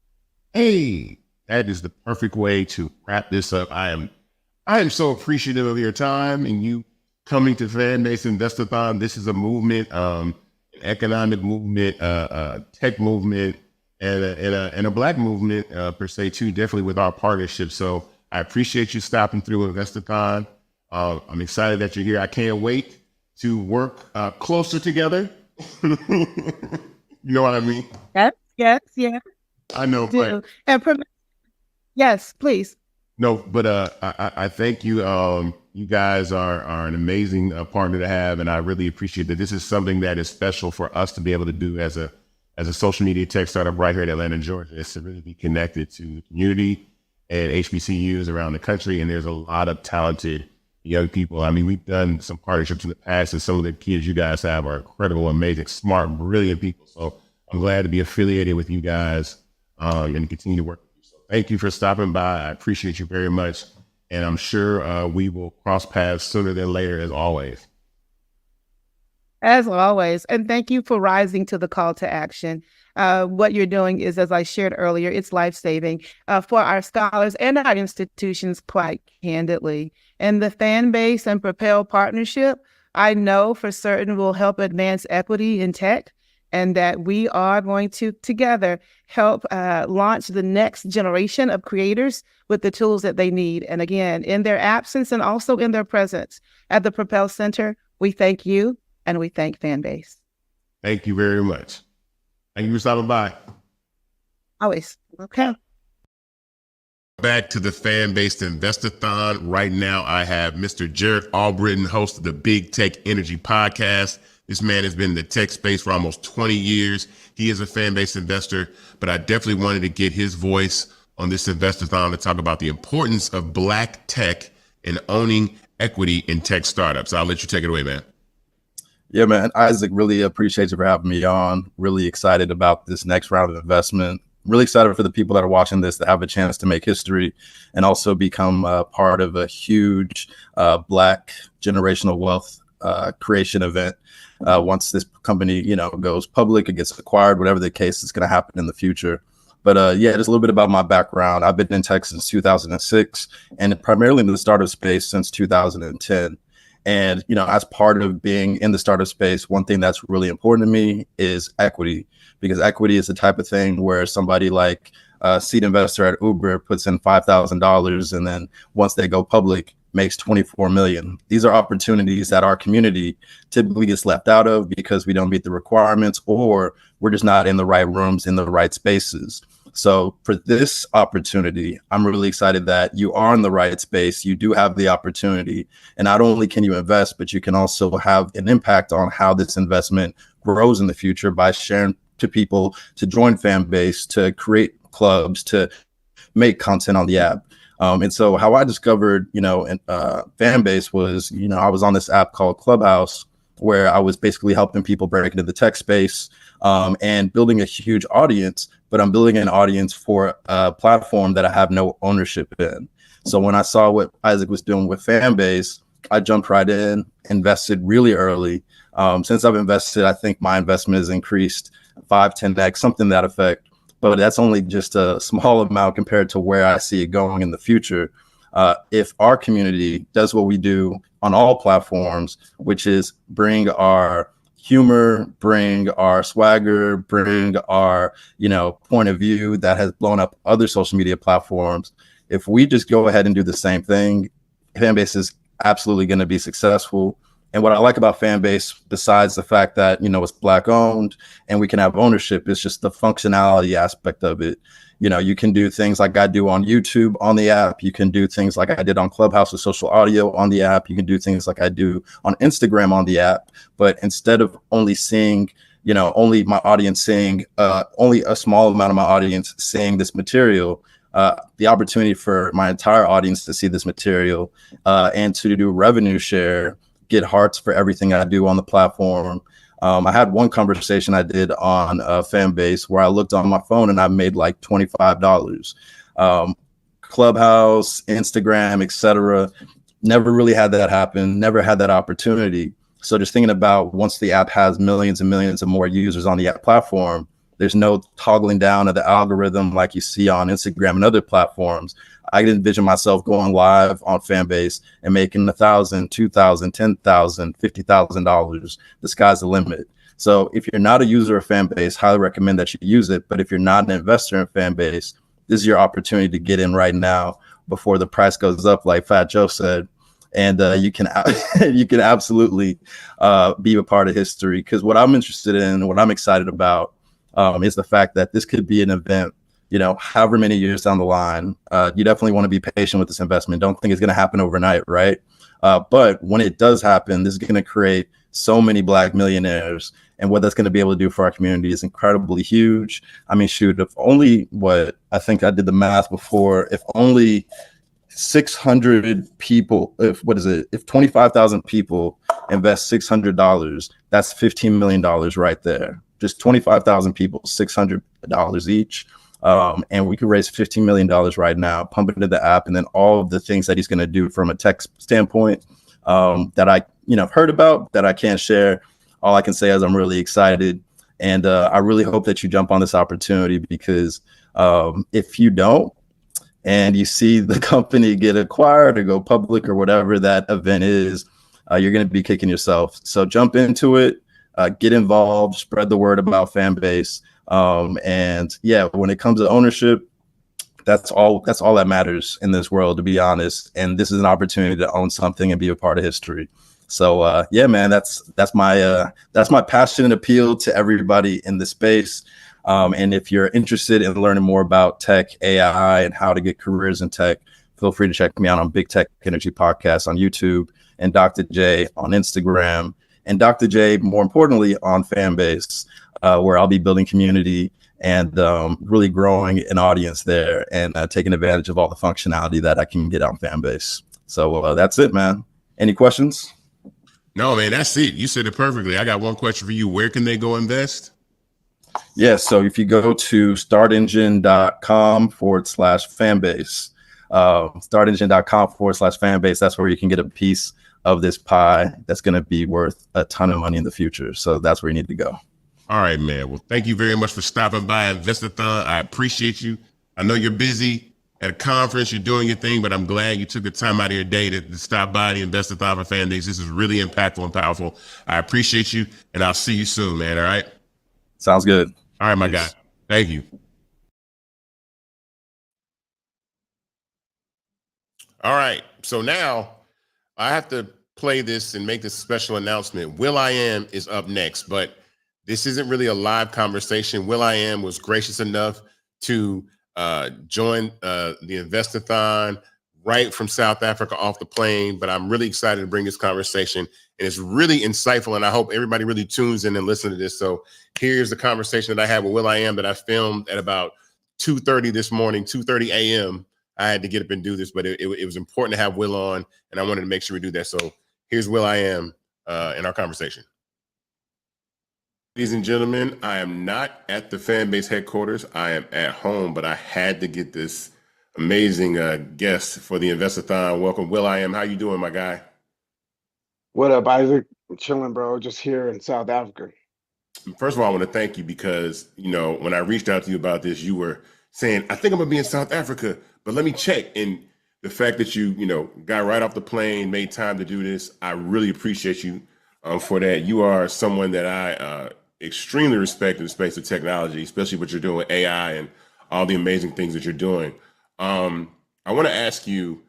Hey, that is the perfect way to wrap this up. I am so appreciative of your time and you coming to Fanbase Invest-A-athon. This is a movement, an economic movement, tech movement, and a Black movement per se too, definitely with our partnership. So I appreciate you stopping through Invest-A-athon. I'm excited that you're here. I can't wait to work closer together. You know what I mean? Yes. I know. But, yes, please. No, but I thank you. You guys are an amazing partner to have, and I really appreciate that. This is something that is special for us to be able to do as a social media tech startup right here in Atlanta, Georgia. It's to really be connected to the community and HBCUs around the country, and there's a lot of talented young people. I mean, we've done some partnerships in the past, and some of the kids you guys have are incredible, amazing, smart, brilliant people. So I'm glad to be affiliated with you guys and continue to work with you. So thank you for stopping by. I appreciate you very much. And I'm sure we will cross paths sooner than later, as always. As always. And thank you for rising to the call to action. What you're doing is, as I shared earlier, it's life-saving for our scholars and our institutions, quite candidly. And the Fanbase and Propel partnership, I know for certain will help advance equity in tech, and that we are going to together help launch the next generation of creators with the tools that they need. And again, in their absence and also in their presence at the Propel Center, we thank you and we thank Fanbase. Thank you very much. Thank you for stopping by. Always. Okay. Back to the Fanbase Invest-A-athon. Right now, I have Mr. Jared Albritton, host of the Big Tech Energy Podcast. This man has been in the tech space for almost 20 years. He is a Fanbase investor, but I definitely wanted to get his voice on this Invest-A-athon to talk about the importance of Black tech and owning equity in tech startups. I'll let you take it away, man. Yeah, man. Isaac, really appreciate you for having me on. Really excited about this next round of investment. Really excited for the people that are watching this to have a chance to make history and also become part of a huge Black generational wealth creation event. Once this company, goes public, it gets acquired, whatever the case is going to happen in the future. But just a little bit about my background. I've been in tech since 2006 and primarily in the startup space since 2010. And, as part of being in the startup space, one thing that's really important to me is equity, because equity is the type of thing where somebody like a seed investor at Uber puts in $5,000 and then once they go public, makes 24 million. These are opportunities that our community typically gets left out of because we don't meet the requirements or we're just not in the right rooms, in the right spaces. So for this opportunity, I'm really excited that you are in the right space. You do have the opportunity. And not only can you invest, but you can also have an impact on how this investment grows in the future by sharing to people to join Fanbase, to create clubs, to make content on the app. And so how I discovered, Fanbase was, I was on this app called Clubhouse, where I was basically helping people break into the tech space and building a huge audience, but I'm building an audience for a platform that I have no ownership in. So when I saw what Isaac was doing with Fanbase, I jumped right in, invested really early. Since I've invested, I think my investment has increased 5-10x, something to that effect. But that's only just a small amount compared to where I see it going in the future. If our community does what we do on all platforms, which is bring our humor, bring our swagger, bring our, point of view that has blown up other social media platforms. If we just go ahead and do the same thing, Fanbase is absolutely going to be successful. And what I like about Fanbase, besides the fact that, it's Black owned and we can have ownership, is just the functionality aspect of it. You can do things like I do on YouTube on the app. You can do things like I did on Clubhouse with social audio on the app. You can do things like I do on Instagram on the app. But instead of only seeing, only my audience seeing, only a small amount of my audience seeing this material, the opportunity for my entire audience to see this material and to do revenue share, get hearts for everything I do on the platform. I had one conversation I did on Fanbase where I looked on my phone and I made like $25. Clubhouse, Instagram, etc. Never really had that happen. Never had that opportunity. So just thinking about once the app has millions and millions of more users on the app platform, there's no toggling down of the algorithm like you see on Instagram and other platforms. I can envision myself going live on Fanbase and making $1,000, $2,000, $10,000, $50,000. The sky's the limit. So if you're not a user of Fanbase, highly recommend that you use it. But if you're not an investor in Fanbase, this is your opportunity to get in right now before the price goes up, like Fat Joe said. And you can absolutely be a part of history. Because what I'm interested in, what I'm excited about, is the fact that this could be an event, however many years down the line. You definitely want to be patient with this investment. Don't think it's going to happen overnight, right? But when it does happen, this is going to create so many Black millionaires. And what that's going to be able to do for our community is incredibly huge. I mean, shoot, if only I think I did the math before, if only 600 people, if 25,000 people invest $600, that's $15 million right there. Just 25,000 people, $600 each. And we could raise $15 million right now, pump it into the app, and then all of the things that he's going to do from a tech standpoint that I heard about that I can't share. All I can say is I'm really excited. And I really hope that you jump on this opportunity, because if you don't, and you see the company get acquired or go public or whatever that event is, you're going to be kicking yourself. So jump into it, get involved, spread the word about Fanbase. And yeah, when it comes to ownership, that's all that matters in this world, to be honest. And this is an opportunity to own something and be a part of history. So yeah, man, that's my passionate appeal to everybody in the space. And if you're interested in learning more about tech, AI, and how to get careers in tech, feel free to check me out on Big Tech Energy Podcast on YouTube, and Dr. J on Instagram, and Dr. J, more importantly, on Fanbase, where I'll be building community and really growing an audience there, and taking advantage of all the functionality that I can get on Fanbase. So that's it, man. Any questions? No, man, that's it. You said it perfectly. I got one question for you. Where can they go invest? Yeah, so if you go to startengine.com/Fanbase, startengine.com/Fanbase, that's where you can get a piece of this pie that's going to be worth a ton of money in the future. So that's where you need to go. All right, man. Well, thank you very much for stopping by Invest-A-athon. I appreciate you. I know you're busy at a conference, you're doing your thing, but I'm glad you took the time out of your day to stop by the Invest-A-athon for Fanbase. This is really impactful and powerful. I appreciate you, and I'll see you soon, man. All right? Sounds good. All right, my guy. Thank you. All right. So now I have to play this and make this special announcement. Will.I.Am is up next, but this isn't really a live conversation. Will.I.Am was gracious enough to join the Invest-A-athon right from South Africa off the plane, but I'm really excited to bring this conversation, and it's really insightful, and I hope everybody really tunes in and listen to this. So here's the conversation that I had with Will.I.Am that I filmed at about 2:30 this morning, 2:30 a.m. I had to get up and do this, but it was important to have Will on, and I wanted to make sure we do that. So here's Will.I.Am in our conversation. Ladies and gentlemen, I am not at the Fanbase headquarters. I am at home, but I had to get this amazing guest for the Invest-A-athon. Welcome, Will.I.Am. How you doing, my guy? What up, Isaac? I'm chilling, bro. Just here in South Africa. First of all, I want to thank you because, when I reached out to you about this, you were saying, I think I'm going to be in South Africa, but let me check. And the fact that you got right off the plane, made time to do this, I really appreciate you for that. You are someone that I extremely respect in the space of technology, especially what you're doing with AI and all the amazing things that you're doing. I want to ask you,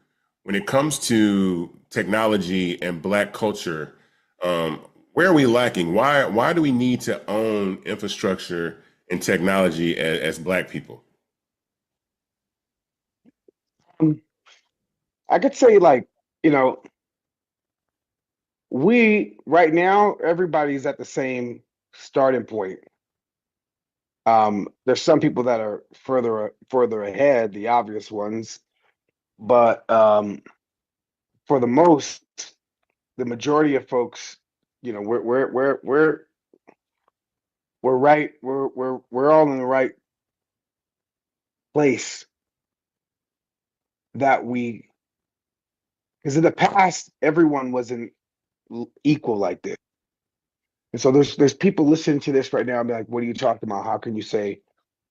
when it comes to technology and Black culture, where are we lacking? Why do we need to own infrastructure and technology as Black people? I could say, we right now, everybody's at the same starting point. There's some people that are further ahead, the obvious ones, but for the majority of folks, we're right, we're all in the right place because in the past, everyone wasn't equal like this. And so there's people listening to this right now and be like, what are you talking about? How can you say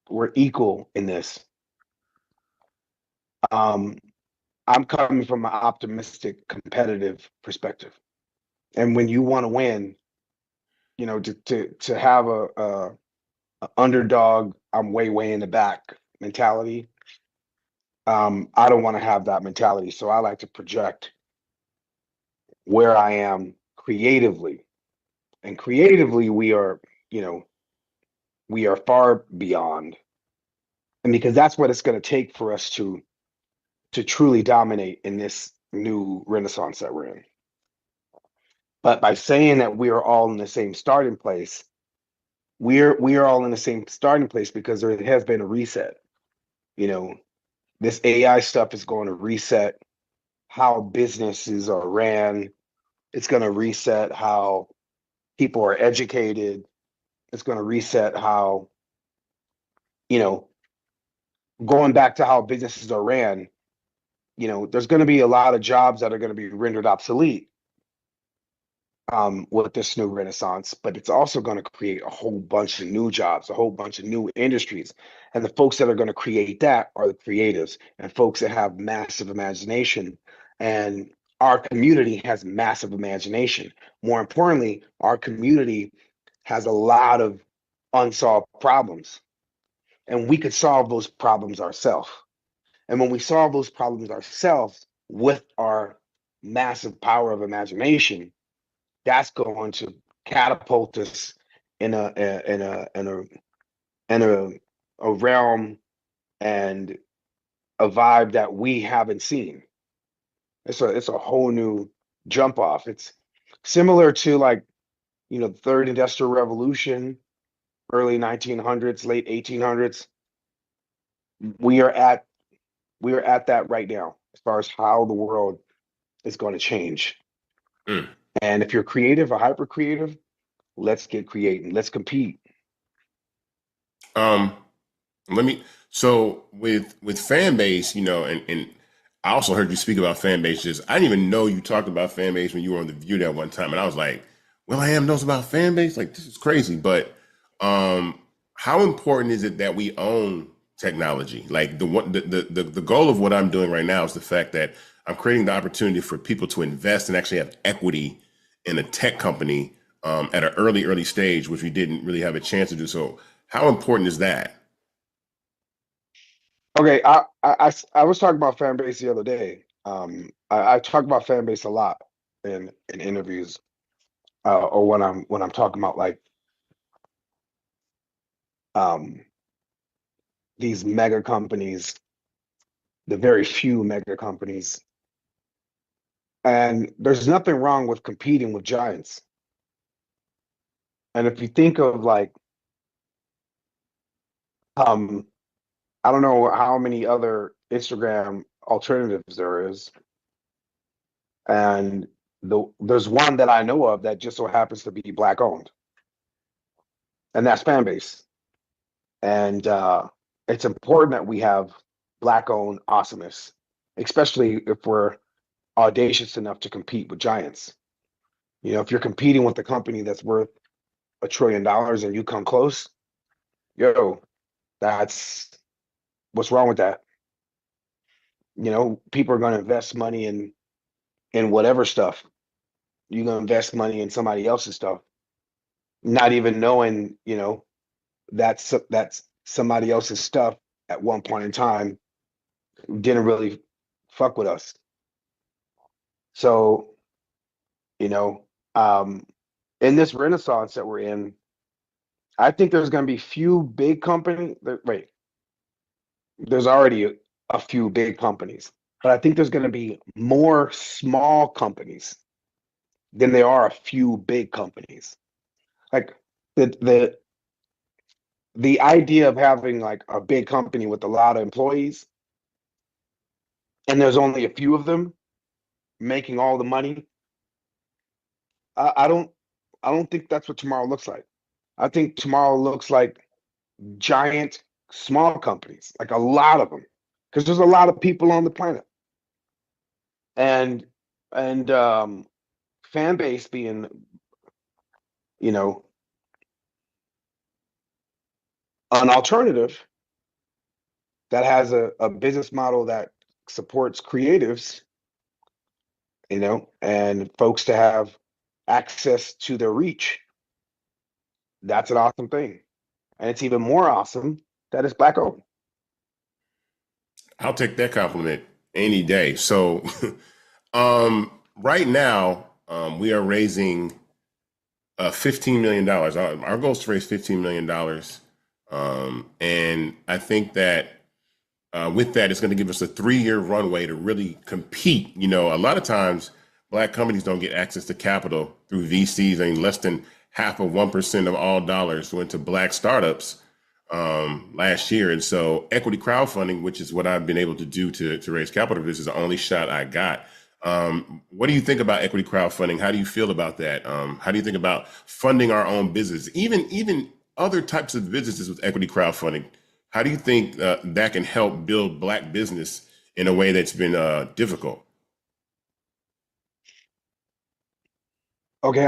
we're equal in this? I'm coming from an optimistic, competitive perspective. And when you want to win, to have a underdog, I'm way in the back mentality. I don't want to have that mentality. So I like to project where I am creatively. And creatively, we are far beyond. And because that's what it's going to take for us to truly dominate in this new renaissance that we're in. But by saying that we are all in the same starting place, we are all in the same starting place because there has been a reset. This AI stuff is going to reset how businesses are ran. It's going to reset how people are educated. It's going to reset how, going back to how businesses are ran, there's going to be a lot of jobs that are going to be rendered obsolete with this new renaissance, but it's also going to create a whole bunch of new jobs, a whole bunch of new industries. And the folks that are going to create that are the creatives and folks that have massive imagination. And our community has massive imagination. More importantly, our community has a lot of unsolved problems, and we could solve those problems ourselves. And when we solve those problems ourselves with our massive power of imagination, that's going to catapult us in a realm and a vibe that we haven't seen. It's a whole new jump off. It's similar to the third industrial revolution, early 1900s, late 1800s. We are at that right now as far as how the world is going to change. And if you're creative or hyper creative, let's get creative. Let's compete. So with Fanbase, and I also heard you speak about Fanbase. I didn't even know you talked about Fanbase when you were on The View that one time, and I was like, Will.I.Am knows about Fanbase? Like, this is crazy. But how important is it that we own technology? Like the goal of what I'm doing right now is the fact that I'm creating the opportunity for people to invest and actually have equity in a tech company at an early stage, which we didn't really have a chance to do. So how important is that? Okay, I was talking about Fanbase the other day. I talk about Fanbase a lot in interviews, or when I'm talking about these mega companies, the very few mega companies. And there's nothing wrong with competing with giants. And if you think of I don't know how many other Instagram alternatives there is. And there's one that I know of that just so happens to be Black owned, and that's Fanbase. And it's important that we have Black owned awesomeness, especially if we're audacious enough to compete with giants. You know, if you're competing with a company that's worth $1 trillion and you come close, yo, that's what's wrong with that. You know, people are going to invest money in whatever stuff. You're going to invest money in somebody else's stuff, not even knowing, you know, that's somebody else's stuff at one point in time didn't really fuck with us. So, you know, in this renaissance that we're in, I think there's going to be few big companies. Wait, there's already a few big companies, but I think there's going to be more small companies than there are a few big companies. Like the idea of having like a big company with a lot of employees and there's only a few of them making all the money. I don't think that's what tomorrow looks like. I think tomorrow looks like giant small companies, like a lot of them, because there's a lot of people on the planet. And Fanbase being, you know, an alternative that has a business model that supports creatives, you know, and folks to have access to their reach. That's an awesome thing. And it's even more awesome that it's Black owned. I'll take that compliment any day. So right now, we are raising $15 million. Our goal is to raise $15 million. And I think that with that, it's going to give us a 3-year runway to really compete. You know, a lot of times Black companies don't get access to capital through VCs. I mean, less than 0.5% of all dollars went to Black startups last year. And so equity crowdfunding, which is what I've been able to do to raise capital, this is the only shot I got. What do you think about equity crowdfunding? How do you feel about that? How do you think about funding our own business, even other types of businesses with equity crowdfunding? How do you think that can help build Black business in a way that's been difficult? Okay,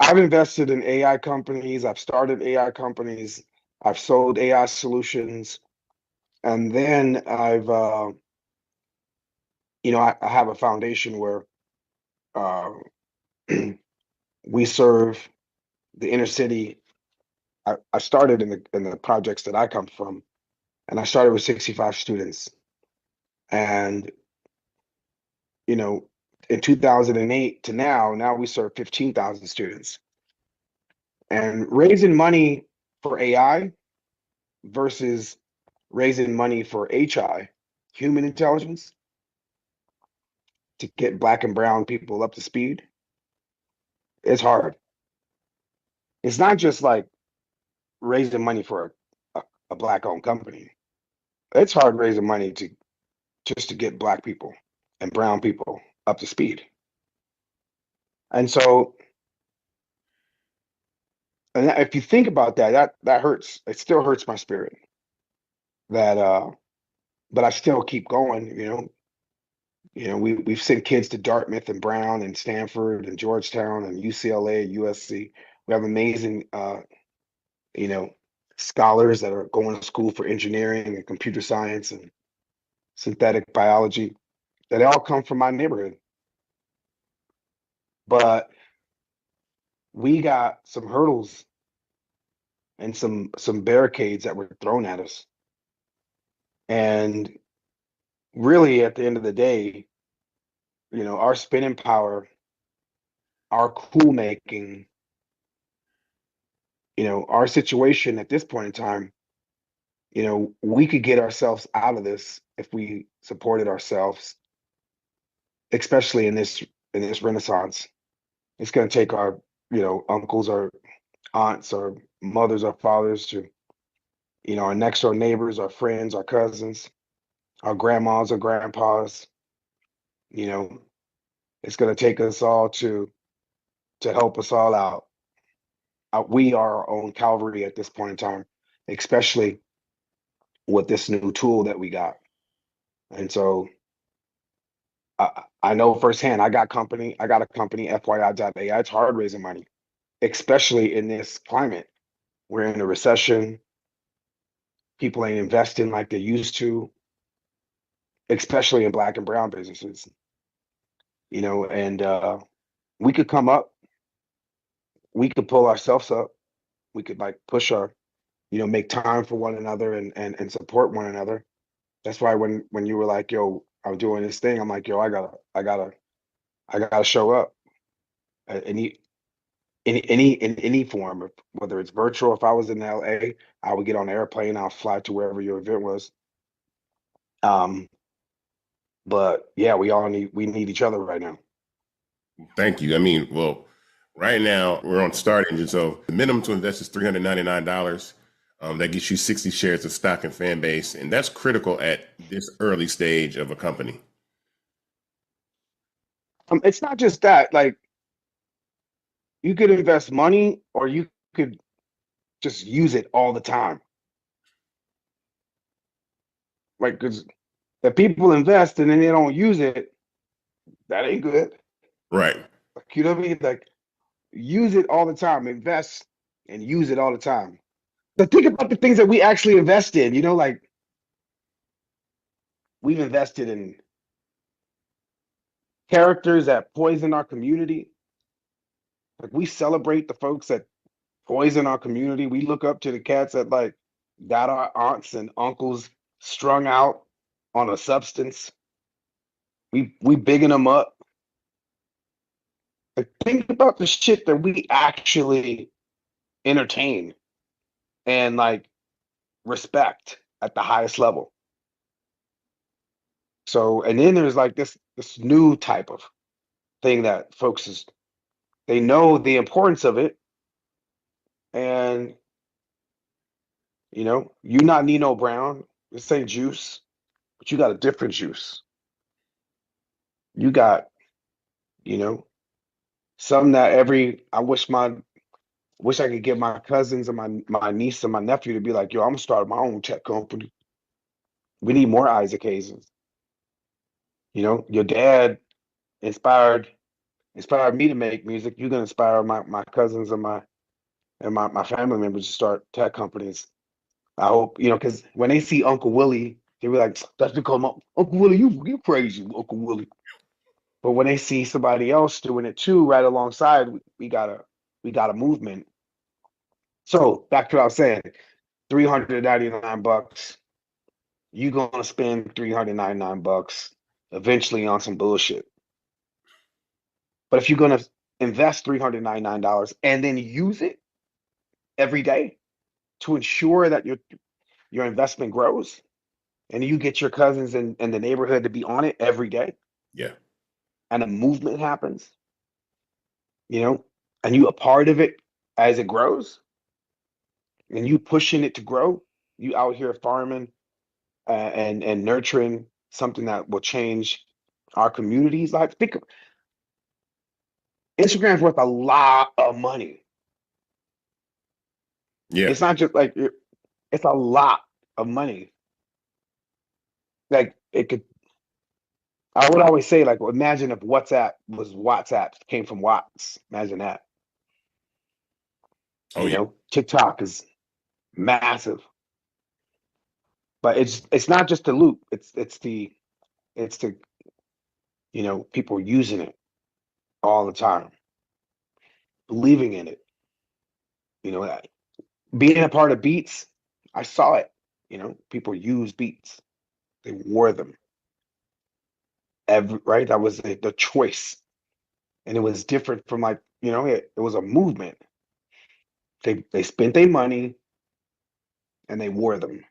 I've invested in AI companies. I've started AI companies. I've sold AI solutions. And then I've, you know, I have a foundation where we serve the inner city. I started in the projects that I come from, and I started with 65 students. And, you know, in 2008 to now we serve 15,000 students. And raising money for AI versus raising money for HI, human intelligence, to get Black and brown people up to speed, it's hard. It's not just like raising money for a Black-owned company. It's hard raising money just to get Black people and brown people up to speed. And so, and if you think about that hurts. It still hurts my spirit. That, but I still keep going. You know, we've sent kids to Dartmouth and Brown and Stanford and Georgetown and UCLA and USC. We have amazing, you know, scholars that are going to school for engineering and computer science and synthetic biology. That all come from my neighborhood. But we got some hurdles and some barricades that were thrown at us. And really, at the end of the day, you know, our spinning power, our cool making, you know, our situation at this point in time, you know, we could get ourselves out of this if we supported ourselves, especially in this renaissance. It's going to take our, you know, uncles, our aunts, our mothers, our fathers to, you know, our next door neighbors, our friends, our cousins, our grandmas, our grandpas. You know, it's going to take us all to help us all out. We are our own cavalry at this point in time, especially with this new tool that we got. And so I know firsthand, I got a company, FYI.ai. It's hard raising money, especially in this climate. We're in a recession. People ain't investing like they used to, especially in Black and brown businesses. You know, and we could come up, we could pull ourselves up, we could like push our, you know, make time for one another and support one another. That's why when you were like, yo, I'm doing this thing, I'm like, yo, I gotta show up. Any in any form, whether it's virtual. If I was in LA, I would get on an airplane, I'll fly to wherever your event was. But yeah, we need each other right now. Thank you. I mean, well, right now we're on start engine, so the minimum to invest is $399. That gets you 60 shares of stock in Fanbase, and that's critical at this early stage of a company. It's not just that. Like, you could invest money, or you could just use it all the time. Like, because if people invest and then they don't use it, that ain't good. Right. Like, you know what I mean? Like, use it all the time. Invest and use it all the time. But think about the things that we actually invest in. You know, like, we've invested in characters that poison our community. Like, we celebrate the folks that poison our community. We look up to the cats that like got our aunts and uncles strung out on a substance. We bigging them up. Like, think about the shit that we actually entertain and like respect at the highest level. So, and then there's like this new type of thing that folks they know the importance of it, and you know, you not Nino Brown, this ain't juice, but you got a different juice. You got, you know, something that I wish I could get my cousins and my niece and my nephew to be like, yo, I'm gonna start my own tech company. We need more Isaac Hazens. You know, your dad inspired me to make music. You're gonna inspire my cousins and my family members to start tech companies. I hope, you know, because when they see Uncle Willie, they be like, that's because Uncle Willie, you crazy, Uncle Willie. But when they see somebody else doing it too, right alongside, we got a movement. So back to what I was saying, $399. You gonna spend $399 eventually on some bullshit. But if you're gonna invest $399 and then use it every day to ensure that your investment grows, and you get your cousins in the neighborhood to be on it every day, Yeah. and a movement happens, you know, and you a part of it as it grows, and you pushing it to grow, you out here farming and nurturing something that will change our communities. Like, think of Instagram's worth a lot of money. Yeah. It's not just like it's a lot of money. Like, it could. I would always say, like, imagine if WhatsApp came from Watts. Imagine that. Oh, You yeah. know, TikTok is massive, but it's not just the loop. It's the you know, people using it all the time, believing in it. You know, being a part of Beats, I saw it. You know, people use Beats. They wore them. Right? That was the choice. And it was different from, like, you know, it was a movement. They spent their money and they wore them.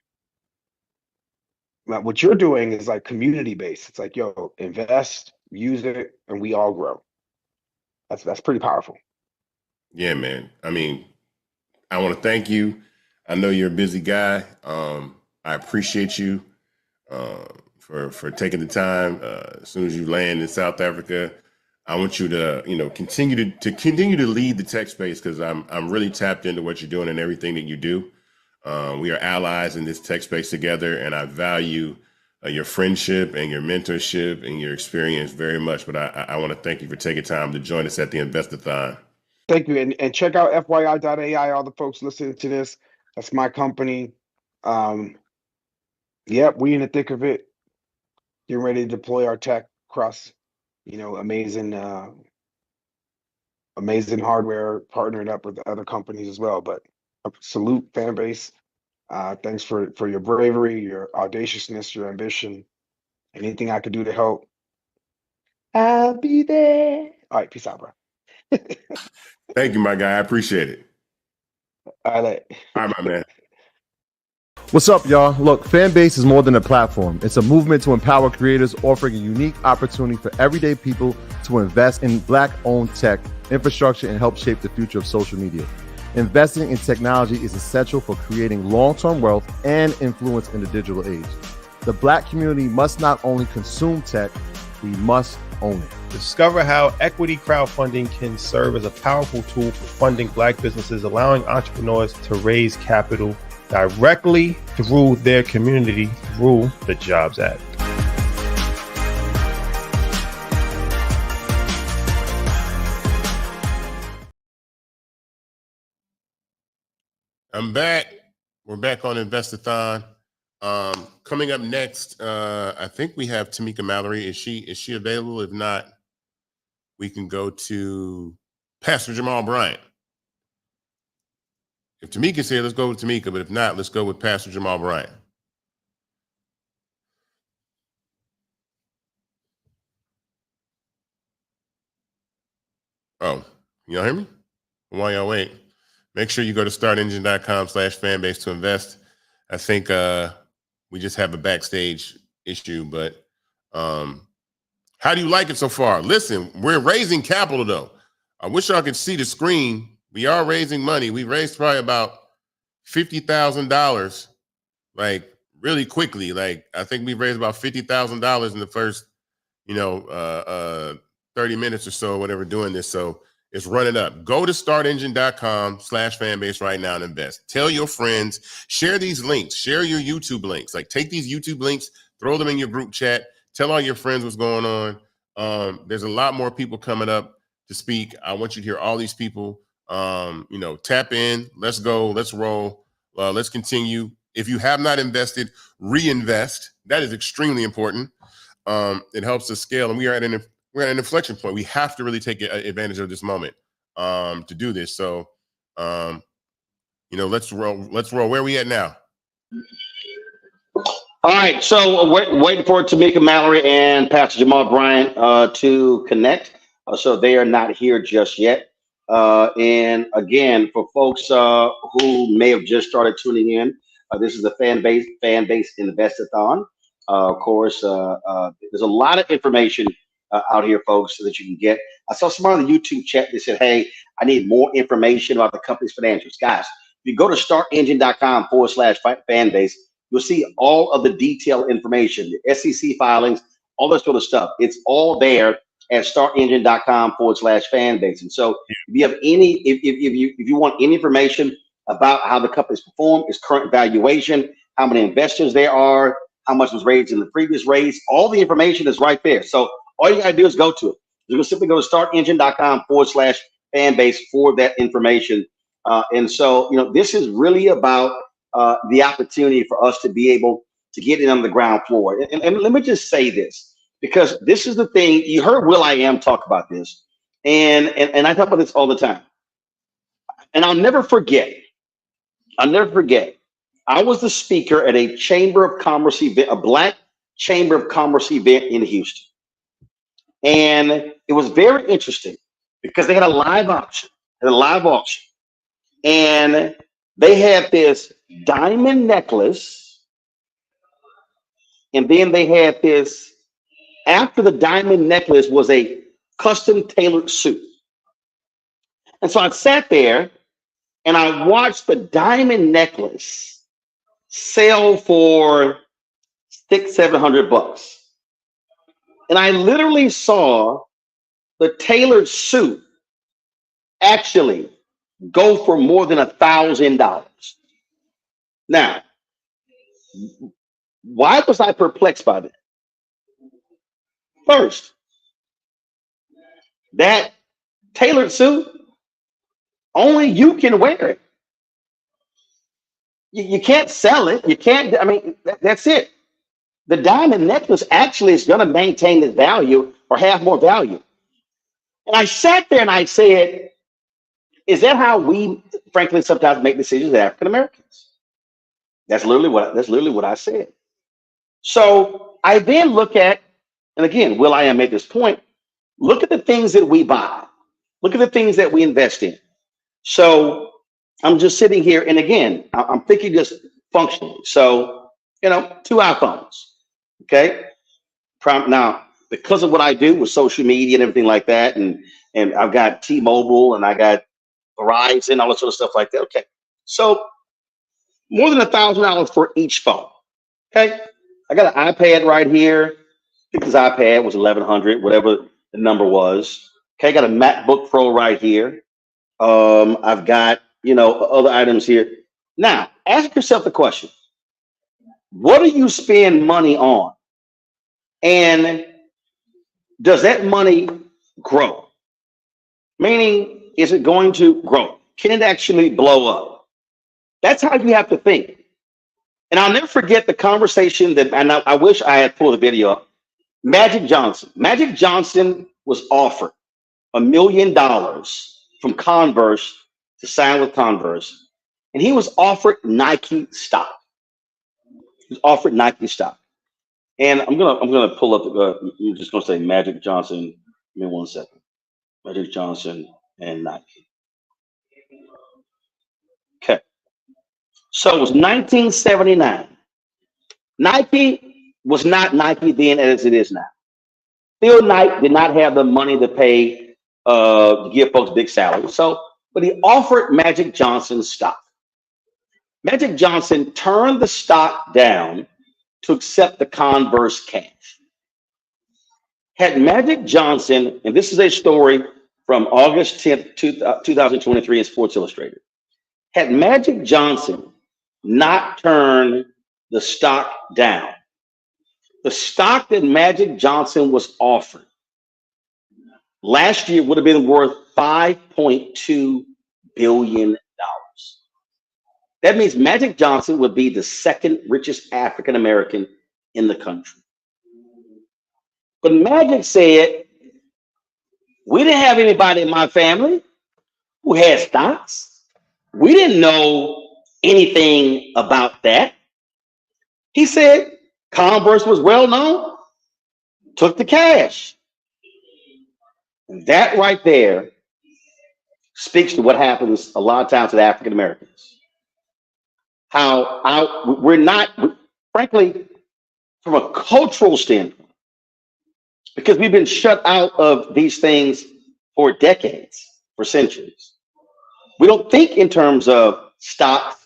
Now, what you're doing is like community based. It's like, yo, invest, use it, and we all grow. That's pretty powerful. Yeah, man. I mean, I want to thank you. I know you're a busy guy. I appreciate you for taking the time. As soon as you land in South Africa, I want you to continue to lead the tech space, because I'm really tapped into what you're doing and everything that you do. We are allies in this tech space together, and I value your friendship and your mentorship and your experience very much. But I want to thank you for taking time to join us at the Invest-A-athon. Thank you. And check out FYI.ai, all the folks listening to this. That's my company. Yep, we in the thick of it. Getting ready to deploy our tech across, amazing hardware, partnering up with other companies as well. But salute Fanbase. Thanks for your bravery, your audaciousness, your ambition. Anything I could do to help, I'll be there. All right, peace out, bro. Thank you, my guy. I appreciate it. All right, my man. What's up, y'all? Look, Fanbase is more than a platform. It's a movement to empower creators, offering a unique opportunity for everyday people to invest in Black-owned tech, infrastructure, and help shape the future of social media. Investing in technology is essential for creating long-term wealth and influence in the digital age. The Black community must not only consume tech, we must own it. Discover how equity crowdfunding can serve as a powerful tool for funding Black businesses, allowing entrepreneurs to raise capital directly through their community through the Jobs Act. I'm back. We're back on Invest-A-thon. Coming up next, I think we have Tamika Mallory. Is she available? If not, we can go to Pastor Jamal Bryant. If Tamika's here, let's go with Tamika. But if not, let's go with Pastor Jamal Bryant. Oh, y'all hear me? While y'all wait, make sure you go to startengine.com/fanbase to invest. I think we just have a backstage issue, but how do you like it so far? Listen, we're raising capital though. I wish y'all could see the screen. We are raising money. We raised probably about $50,000, like really quickly. Like I think we raised about $50,000 in the first, 30 minutes or so, whatever, doing this. So it's running up. Go to startengine.com/fanbase right now and invest. Tell your friends, share these links, share your YouTube links. Like take these YouTube links, throw them in your group chat, tell all your friends what's going on. There's a lot more people coming up to speak. I want you to hear all these people. Tap in, let's go, let's roll, let's continue. If you have not invested, reinvest. That is extremely important. It helps us scale, and we're at an inflection point. We have to really take advantage of this moment to do this. So, let's roll. Where are we at now? All right, so waiting for Tamika Mallory and Pastor Jamal Bryant to connect. So they are not here just yet. And again, for folks who may have just started tuning in, this is the Fanbase Invest-A-thon. Of course, there's a lot of information out here, folks, so that you can get. I saw someone on the YouTube chat that said, hey, I need more information about the company's financials. Guys, if you go to startengine.com/fanbase, you'll see all of the detailed information, the SEC filings, all that sort of stuff. It's all there at startengine.com/fanbase. And so if you have if you want any information about how the company's performed, its current valuation, how many investors there are, how much was raised in the previous raise, all the information is right there. So all you gotta do is go to it. You're gonna simply go to startengine.com/fanbase for that information. And so, this is really about the opportunity for us to be able to get in on the ground floor. And let me just say this, because this is the thing. You heard Will.I.Am talk about this, and I talk about this all the time. And I'll never forget. I was the speaker at a Chamber of Commerce event, a Black Chamber of Commerce event in Houston. And it was very interesting because they had a live auction. And they had this diamond necklace. And then they had this, after the diamond necklace was a custom tailored suit. And so I sat there and I watched the diamond necklace sell for $600-700. And I literally saw the tailored suit actually go for more than $1,000. Now, why was I perplexed by that? First, that tailored suit, only you can wear it. You can't sell it. You can't, I mean, that's it. The diamond necklace actually is going to maintain its value or have more value. And I sat there and I said, is that how we, frankly, sometimes make decisions as African Americans? That's literally what I said. So I then look at, and again, Will.I.Am made this point, look at the things that we buy. Look at the things that we invest in. So I'm just sitting here, and again, I'm thinking just functionally. So, 2 iPhones, okay? Now, because of what I do with social media and everything like that, and I've got T-Mobile and I got Verizon, all that sort of stuff like that. Okay, so more than $1,000 for each phone. Okay, I got an iPad right here. I think this iPad was $1,100, whatever the number was. Okay, I got a MacBook Pro right here. I've got other items here. Now, ask yourself the question: what do you spend money on, and does that money grow? Meaning, is it going to grow? Can it actually blow up? That's how you have to think. And I'll never forget the conversation that, and I wish I had pulled the video up. Magic Johnson. Magic Johnson was offered $1 million from Converse to sign with Converse, and he was offered Nike stock. He was offered Nike stock. And I'm gonna pull up. I'm just gonna say Magic Johnson. Give me 1 second. Magic Johnson and Nike. Okay. So it was 1979. Nike was not Nike then as it is now. Still, Nike did not have the money to pay to give folks big salaries. But he offered Magic Johnson stock. Magic Johnson turned the stock down to accept the Converse cash. Had Magic Johnson, and this is a story from August 10th, 2023 in Sports Illustrated. Had Magic Johnson not turned the stock down, the stock that Magic Johnson was offered last year would have been worth $5.2 billion. That means Magic Johnson would be the second richest African American in the country. But Magic said, we didn't have anybody in my family who had stocks. We didn't know anything about that. He said Converse was well known, took the cash. And that right there speaks to what happens a lot of times with African Americans. How we're not, frankly, from a cultural standpoint, because we've been shut out of these things for decades, for centuries. We don't think in terms of stocks,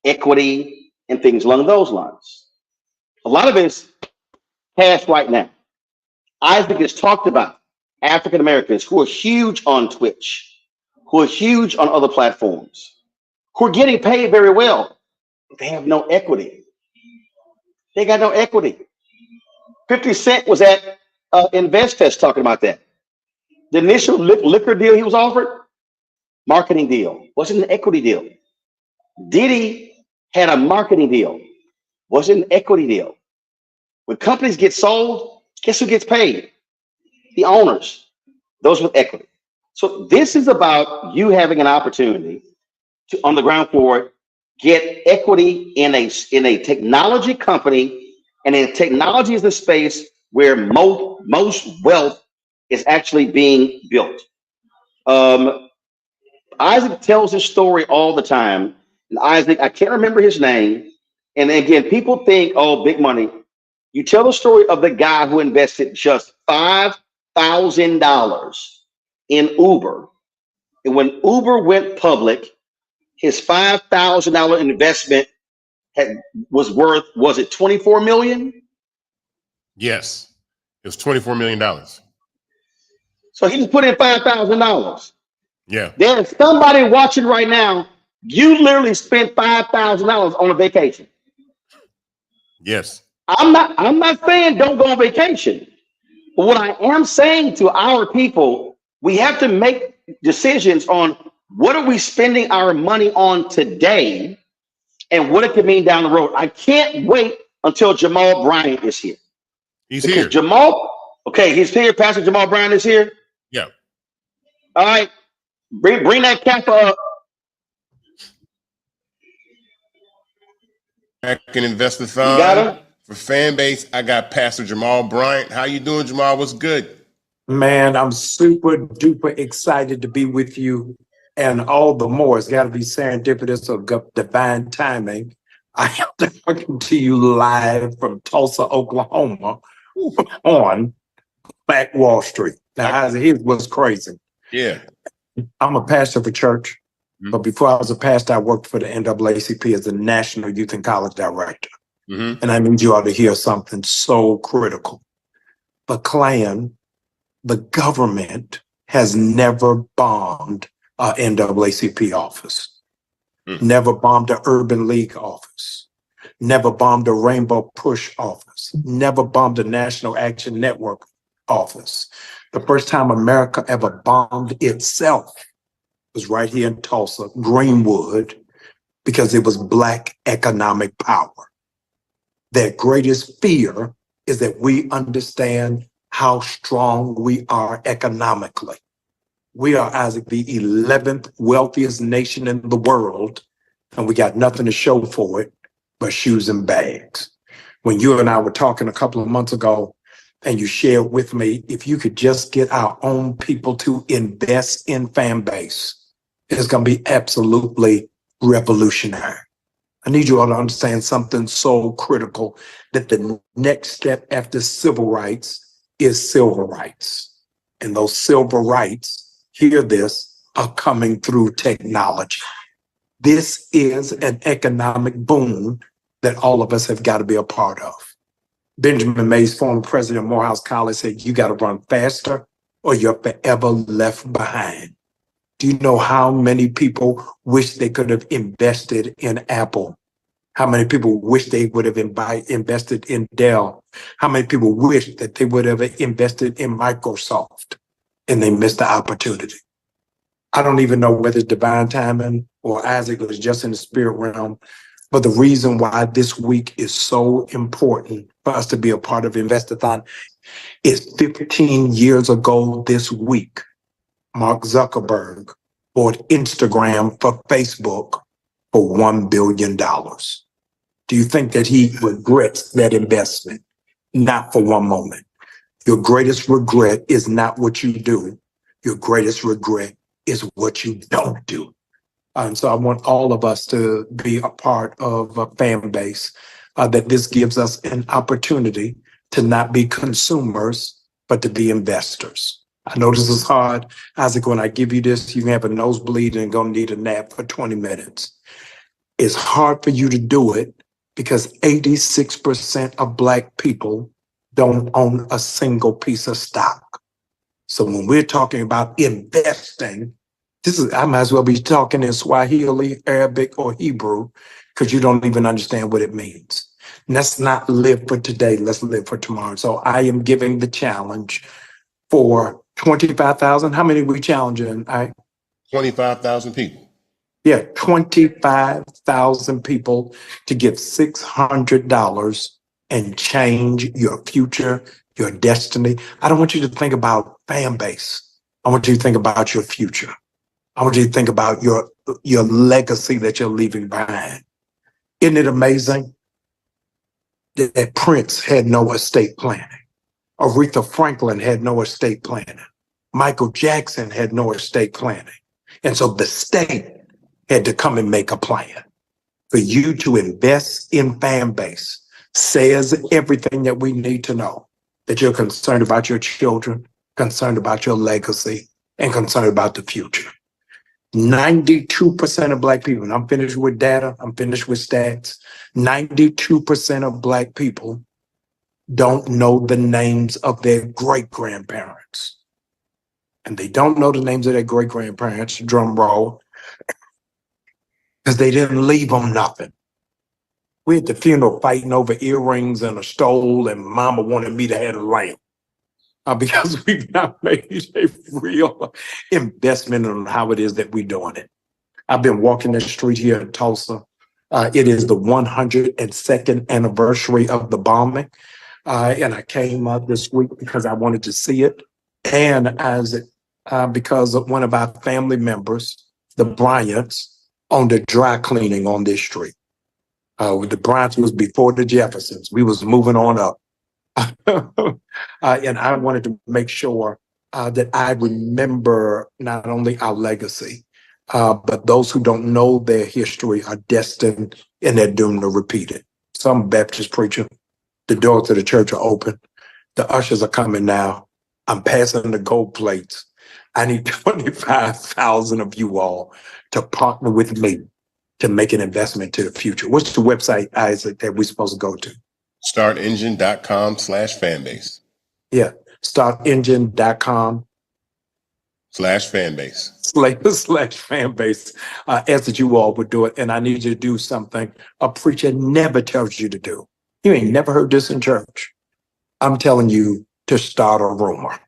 equity, and things along those lines. A lot of it's cash right now. Isaac has talked about African Americans who are huge on Twitch, who are huge on other platforms, who are getting paid very well, but they have no equity. They got no equity. 50 Cent was at Invest-A talking about that. The initial liquor deal he was offered, marketing deal, wasn't an equity deal. Diddy had a marketing deal, wasn't an equity deal. When companies get sold, guess who gets paid? The owners, those with equity. So this is about you having an opportunity to, on the ground floor, get equity in a technology company, and in technology is the space where most wealth is actually being built. Isaac tells his story all the time, and Isaac, I can't remember his name. And again, people think, oh, big money. You tell the story of the guy who invested just $5,000 in Uber, and when Uber went public, his $5,000 investment was it 24 million? Yes, it was $24 million. So he just put in $5,000. Yeah. There's somebody watching right now. You literally spent $5,000 on a vacation. Yes. I'm not saying don't go on vacation. But what I am saying to our people, we have to make decisions on what are we spending our money on today and what it could mean down the road. I can't wait until Jamal Bryant is here. He's here. He's here. Pastor Jamal Bryant is here. Yeah. All right. Bring that cap up. Back in Invest-A-athon. You got him? For Fanbase, I got Pastor Jamal Bryant. How you doing, Jamal? What's good? Man, I'm super duper excited to be with you, and all the more. It's got to be serendipitous or divine timing. I am talking to you live from Tulsa, Oklahoma, on Black Wall Street. Now, here's what's crazy. Yeah. I'm a pastor of a church, but before I was a pastor, I worked for the NAACP as the National Youth and College Director. And I need you all to hear something so critical. The Klan, the government, has never bombed an NAACP office, never bombed an Urban League office, never bombed a Rainbow Push office, never bombed a National Action Network office. The first time America ever bombed itself was right here in Tulsa, Greenwood, because it was Black economic power. Their greatest fear is that we understand how strong we are economically. We are, Isaac, the 11th wealthiest nation in the world, and we got nothing to show for it but shoes and bags. When you and I were talking a couple of months ago, and you shared with me, if you could just get our own people to invest in Fanbase, it's going to be absolutely revolutionary. I need you all to understand something so critical, that the next step after civil rights is civil rights. And those civil rights, hear this, are coming through technology. This is an economic boom that all of us have got to be a part of. Benjamin Mays, former president of Morehouse College, said, you got to run faster or you're forever left behind. Do you know how many people wish they could have invested in Apple? How many people wish they would have invested in Dell? How many people wish that they would have invested in Microsoft and they missed the opportunity? I don't even know whether it's divine timing or Isaac was just in the spirit realm. But the reason why this week is so important for us to be a part of Invest-A-athon is 15 years ago this week, Mark Zuckerberg bought Instagram for Facebook for $1 billion. Do you think that he regrets that investment? Not for one moment. Your greatest regret is not what you do. Your greatest regret is what you don't do. And so I want all of us to be a part of a fan base, that this gives us an opportunity to not be consumers, but to be investors. I know this is hard. Isaac, when I give you this, you can have a nosebleed and gonna need a nap for 20 minutes. It's hard for you to do it because 86% of Black people don't own a single piece of stock. So when we're talking about investing, I might as well be talking in Swahili, Arabic, or Hebrew, because you don't even understand what it means. Let's not live for today. Let's live for tomorrow. So I am giving the challenge for 25,000. How many are we challenging? 25,000 people. Yeah, 25,000 people to give $600 and change your future, your destiny. I don't want you to think about Fanbase. I want you to think about your future. I want you to think about your legacy that you're leaving behind. Isn't it amazing that Prince had no estate planning? Aretha Franklin had no estate planning. Michael Jackson had no estate planning. And so the state had to come and make a plan. For you to invest in Fanbase says everything that we need to know, that you're concerned about your children, concerned about your legacy, and concerned about the future. 92% of Black people, and I'm finished with data, I'm finished with stats, 92% of Black people don't know the names of their great-grandparents. And they don't know the names of their great-grandparents, drum roll, because they didn't leave them nothing. We at the funeral fighting over earrings and a stole, and mama wanted me to have a lamp. Because we've not made a real investment on how it is that we're doing it. I've been walking the street here in Tulsa. It is the 102nd anniversary of the bombing. And I came up this week because I wanted to see it. And because of one of our family members, the Bryants, owned a dry cleaning on this street. The Bryants was before the Jeffersons. We was moving on up. And I wanted to make sure that I remember not only our legacy, but those who don't know their history are destined and they're doomed to repeat it. Some Baptist preacher, the doors to the church are open. The ushers are coming now. I'm passing the gold plates. I need 25,000 of you all to partner with me to make an investment to the future. What's the website, Isaac, that we're supposed to go to? Startengine.com/fanbase. Yeah, startengine.com/fanbase. /fanbase. Ask that you all would do it. And I need you to do something a preacher never tells you to do. You ain't never heard this in church. I'm telling you to start a rumor.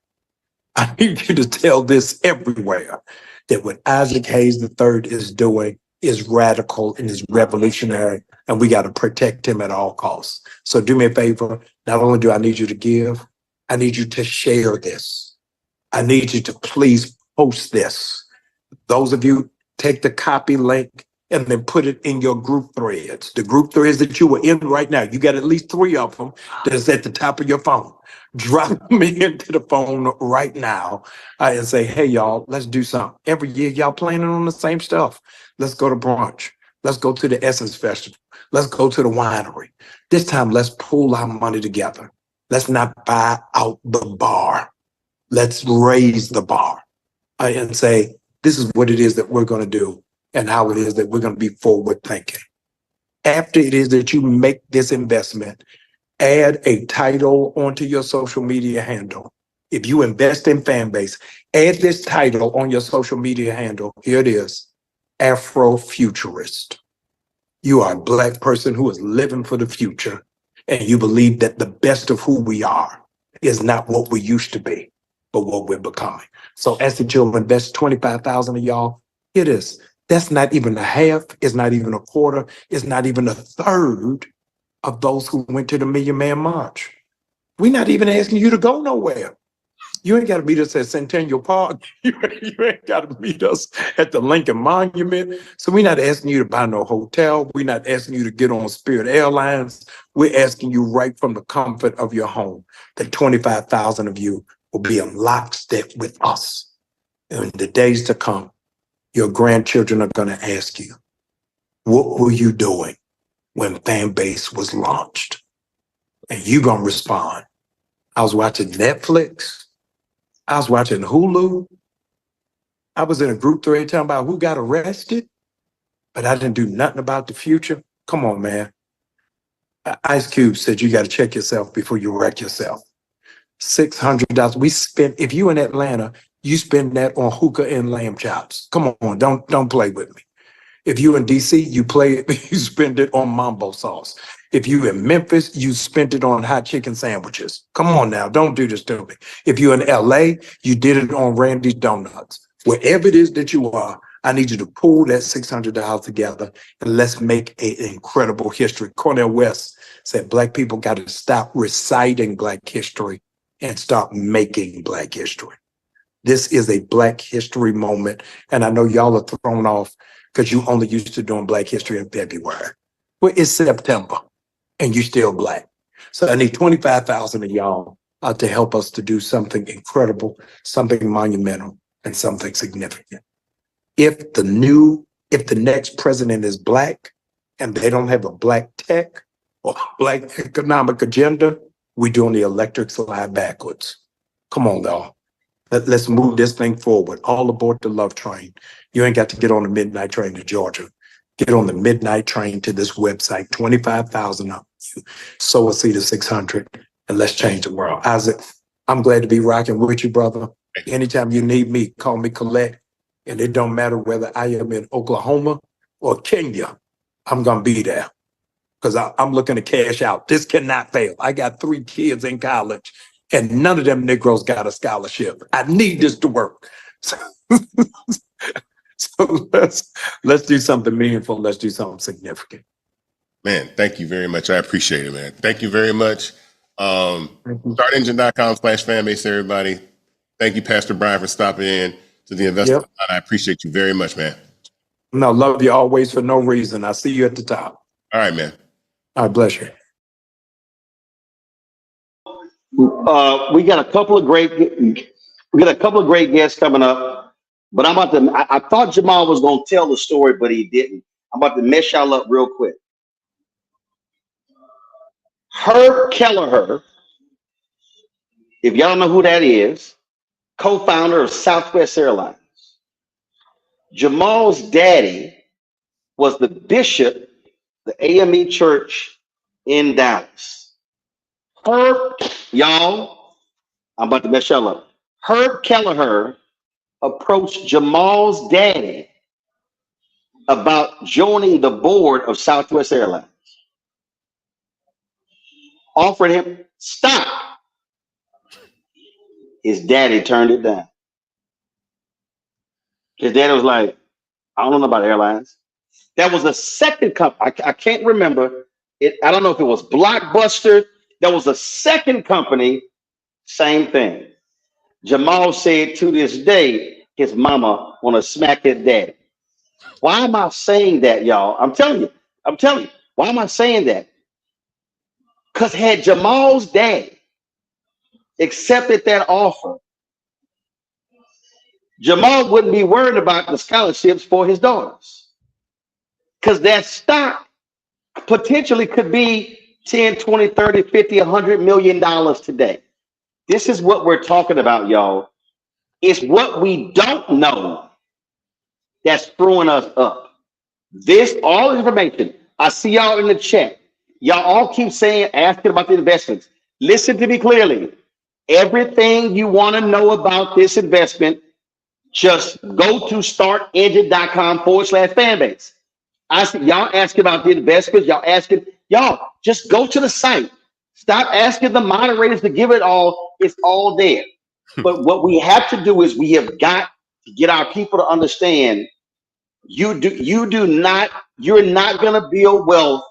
I need you to tell this everywhere, that what Isaac Hayes III is doing is radical and is revolutionary, and we got to protect him at all costs. So do me a favor. Not only do I need you to give, I need you to share this. I need you to please post this. Those of you, take the copy link and then put it in your group threads. The group threads that you are in right now, you got at least 3 of them that's at the top of your phone. Drop me into the phone right now and say, hey, y'all, let's do something. Every year, y'all planning on the same stuff. Let's go to brunch. Let's go to the Essence Festival. Let's go to the winery. This time, let's pool our money together. Let's not buy out the bar. Let's raise the bar and say, this is what it is that we're going to do and how it is that we're going to be forward thinking. After it is that you make this investment, add a title onto your social media handle. If you invest in Fanbase, add this title on your social media handle. Here it is, Afrofuturist. You are a Black person who is living for the future, and you believe that the best of who we are is not what we used to be, but what we're becoming. So as the children invest 25,000 of y'all, here it is. That's not even a half, it's not even a quarter, it's not even a third of those who went to the Million Man March. We're not even asking you to go nowhere. You ain't got to meet us at Centennial Park. You ain't got to meet us at the Lincoln Monument. So we're not asking you to buy no hotel. We're not asking you to get on Spirit Airlines. We're asking you right from the comfort of your home that 25,000 of you will be in lockstep with us. And in the days to come, your grandchildren are going to ask you, what were you doing when Fanbase was launched? And you're going to respond, I was watching Netflix. I was watching Hulu. I was in a group thread talking about who got arrested, but I didn't do nothing about the future. Come on, man. Ice Cube said you got to check yourself before you wreck yourself. $600. We spent, if you in Atlanta, you spend that on hookah and lamb chops. Come on, don't play with me. If you in DC, you spend it on mambo sauce. If you in Memphis, you spent it on hot chicken sandwiches. Come on now, don't do this to me. If you in LA, you did it on Randy's Donuts. Wherever it is that you are, I need you to pull that $600 together and let's make an incredible history. Cornel West said Black people got to stop reciting Black history and start making Black history. This is a Black history moment, and I know y'all are thrown off because you only used to doing Black history in February. Well, it's September, and you still Black. So I need 25,000 of y'all to help us to do something incredible, something monumental, and something significant. If the next president is Black, and they don't have a Black tech or Black economic agenda, we're doing the electric slide backwards. Come on, y'all. Let's move this thing forward. All aboard the love train. You ain't got to get on the midnight train to Georgia. Get on the midnight train to this website. 25,000 of you. Sow a seed of 600, and let's change the world. Isaac, I'm glad to be rocking with you, brother. Anytime you need me, call me Colette. And it don't matter whether I am in Oklahoma or Kenya. I'm gonna be there because I'm looking to cash out. This cannot fail. I got 3 kids in college, and none of them Negroes got a scholarship. I need this to work. So let's do something meaningful. Let's do something significant. Man, thank you very much. I appreciate it, man. Thank you very much. StartEngine.com/fanbase, everybody. Thank you, Pastor Brian, for stopping in to the Invest-A-athon. I appreciate you very much, man. No, love you always for no reason. I see you at the top. All right, man. God bless you. We got a couple of great guests coming up, but I thought Jamal was gonna tell the story, but he didn't. I'm about to mess y'all up real quick. Herb Kelleher, if y'all don't know who that is, co-founder of Southwest Airlines. Jamal's daddy was the bishop, the AME Church in Dallas. Herb, y'all, I'm about to mess y'all up. Herb Kelleher approached Jamal's daddy about joining the board of Southwest Airlines. Offered him stock. His daddy turned it down. His daddy was like, I don't know about airlines. That was a second company. I can't remember it. I don't know if it was Blockbuster. There was a second company, same thing. Jamal said to this day, his mama want to smack his daddy. Why am I saying that, y'all? I'm telling you. Why am I saying that? Because had Jamal's daddy accepted that offer, Jamal wouldn't be worried about the scholarships for his daughters. Because that stock potentially could be 10, 20, 30, 50, $100 million today. This is what we're talking about, y'all. It's what we don't know that's throwing us up. This, all information, I see y'all in the chat. Y'all all keep saying, asking about the investments. Listen to me clearly. Everything you want to know about this investment, just go to startengine.com/fanbase. I see y'all asking about the investments. Y'all just go to the site. Stop asking the moderators to give it all. It's all there. But what we have to do is we have got to get our people to understand you're not gonna build wealth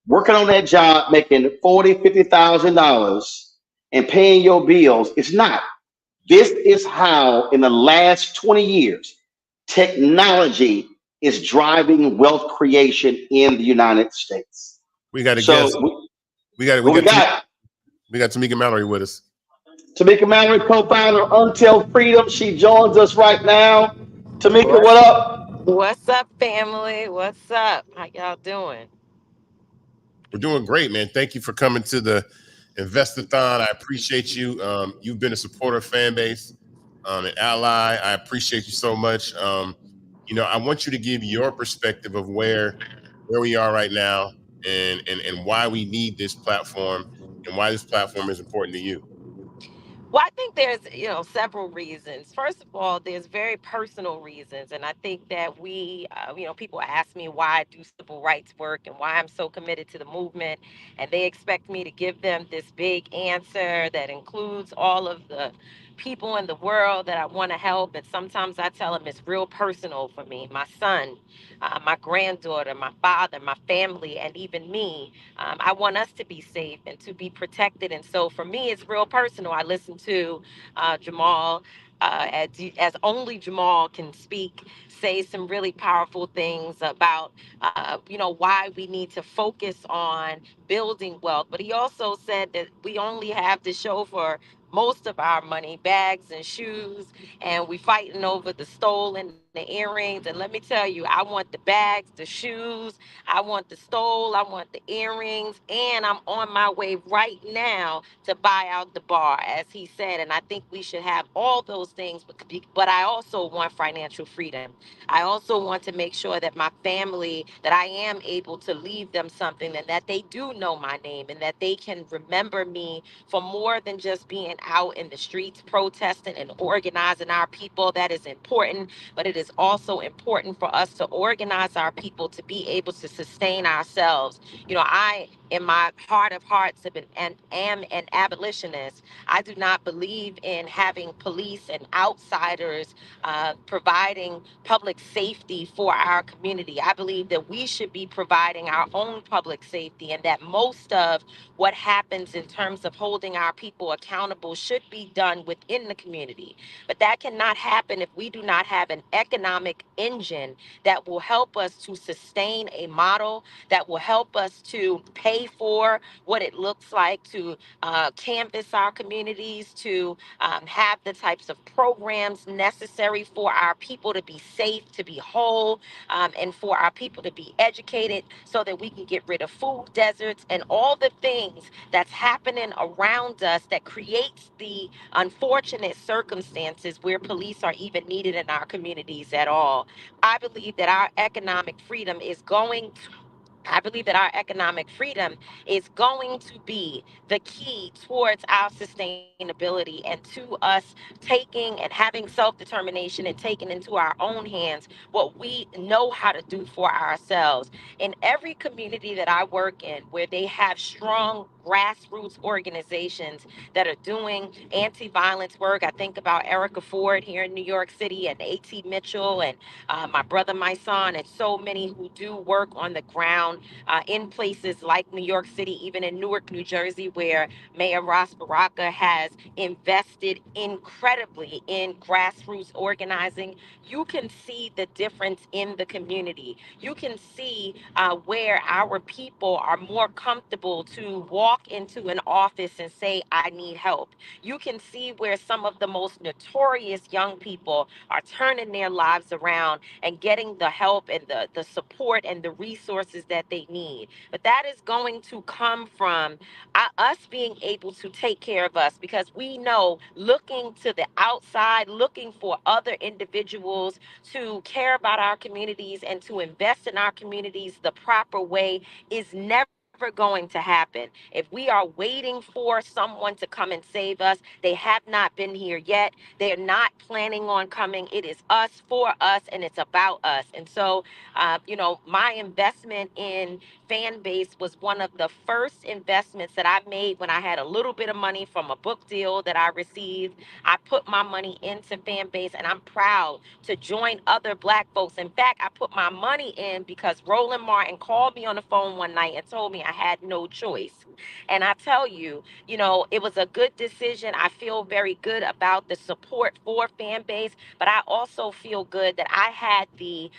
working on that job, making $40,000, $50,000 and paying your bills. It's not. This is how, in the last 20 years, technology is driving wealth creation in the United States. We got a guest. We got Tamika Mallory with us. Tamika Mallory, co-founder of Until Freedom. She joins us right now. Tamika, what up? What's up, family? What's up? How y'all doing? We're doing great, man. Thank you for coming to the Invest-A-athon. I appreciate you. You've been a supporter of Fanbase, an ally. I appreciate you so much. I want you to give your perspective of where we are right now and why we need this platform and why this platform is important to you. Well, I think there's, several reasons. First of all, there's very personal reasons. And I think that people ask me why I do civil rights work and why I'm so committed to the movement. And they expect me to give them this big answer that includes all of the people in the world that I want to help. And sometimes I tell them it's real personal for me, my son, my granddaughter, my father, my family, and even me. I want us to be safe and to be protected. And so for me, it's real personal. I listen to Jamal, as only Jamal can speak, say some really powerful things about, why we need to focus on building wealth. But he also said that we only have to show for most of our money, bags and shoes, and we fighting over the stolen, the earrings. And let me tell you, I want the bags, the shoes, I want the stole, I want the earrings, and I'm on my way right now to buy out the bar, as he said. And I think we should have all those things, but I also want financial freedom. I also want to make sure that my family, that I am able to leave them something, and that they do know my name, and that they can remember me for more than just being out in the streets protesting and organizing our people. That is important, but it is also important for us to organize our people to be able to sustain ourselves. You know, I, in my heart of hearts, am an abolitionist. I do not believe in having police and outsiders providing public safety for our community. I believe that we should be providing our own public safety, and that most of what happens in terms of holding our people accountable should be done within the community. But that cannot happen if we do not have an economic engine that will help us to sustain a model, that will help us to pay for what it looks like to canvass our communities, to have the types of programs necessary for our people to be safe, to be whole, and for our people to be educated so that we can get rid of food deserts and all the things that's happening around us that creates the unfortunate circumstances where police are even needed in our communities at all. I believe that our economic freedom is going I believe that our economic freedom is going to be the key towards our sustainability and to us taking and having self-determination and taking into our own hands what we know how to do for ourselves. In every community that I work in, where they have strong grassroots organizations that are doing anti-violence work, I think about Erica Ford here in New York City, and A.T. Mitchell, and my brother, my son, and so many who do work on the ground in places like New York City, even in Newark, New Jersey, where Mayor Ross Baraka has invested incredibly in grassroots organizing. You can see the difference in the community. You can see where our people are more comfortable to walk into an office and say, I need help. You can see where some of the most notorious young people are turning their lives around and getting the help and the support and the resources that they need. But that is going to come from us being able to take care of us, because we know looking to the outside, looking for other individuals to care about our communities and to invest in our communities the proper way is never going to happen. If we are waiting for someone to come and save us, they have not been here yet. They're not planning on coming. It is us for us, and it's about us. And so, my investment in Fanbase was one of the first investments that I made when I had a little bit of money from a book deal that I received. I put my money into Fanbase, and I'm proud to join other Black folks. In fact, I put my money in because Roland Martin called me on the phone one night and told me I had no choice. And I tell you, it was a good decision. I feel very good about the support for Fanbase, but I also feel good that I had the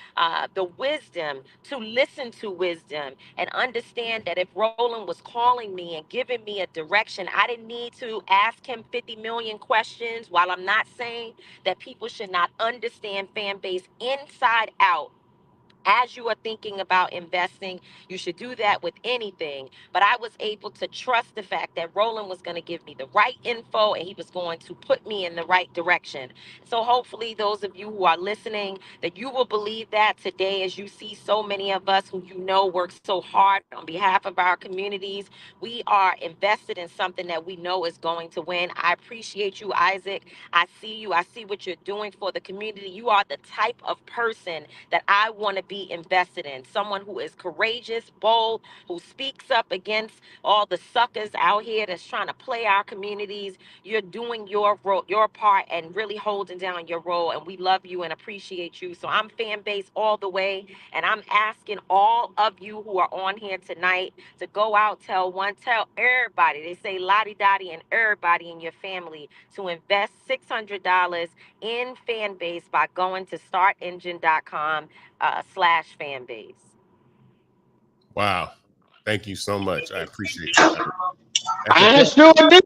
wisdom to listen to wisdom and understand that if Roland was calling me and giving me a direction, I didn't need to ask him 50 million questions. While I'm not saying that people should not understand Fanbase inside out, as you are thinking about investing, you should do that with anything. But I was able to trust the fact that Roland was going to give me the right info and he was going to put me in the right direction. So hopefully those of you who are listening, that you will believe that today, as you see so many of us who work so hard on behalf of our communities. We are invested in something that we know is going to win. I appreciate you, Isaac. I see you. I see what you're doing for the community. You are the type of person that I want to be invested in. Someone who is courageous, bold, who speaks up against all the suckers out here that's trying to play our communities. You're doing your role, your part, and really holding down your role. And we love you and appreciate you. So I'm Fanbase all the way. And I'm asking all of you who are on here tonight to go out, tell everybody. They say lottie dottie and everybody in your family to invest $600 in Fanbase by going to startengine.com/Fanbase. Wow. Thank you so much. I appreciate that. I sure did.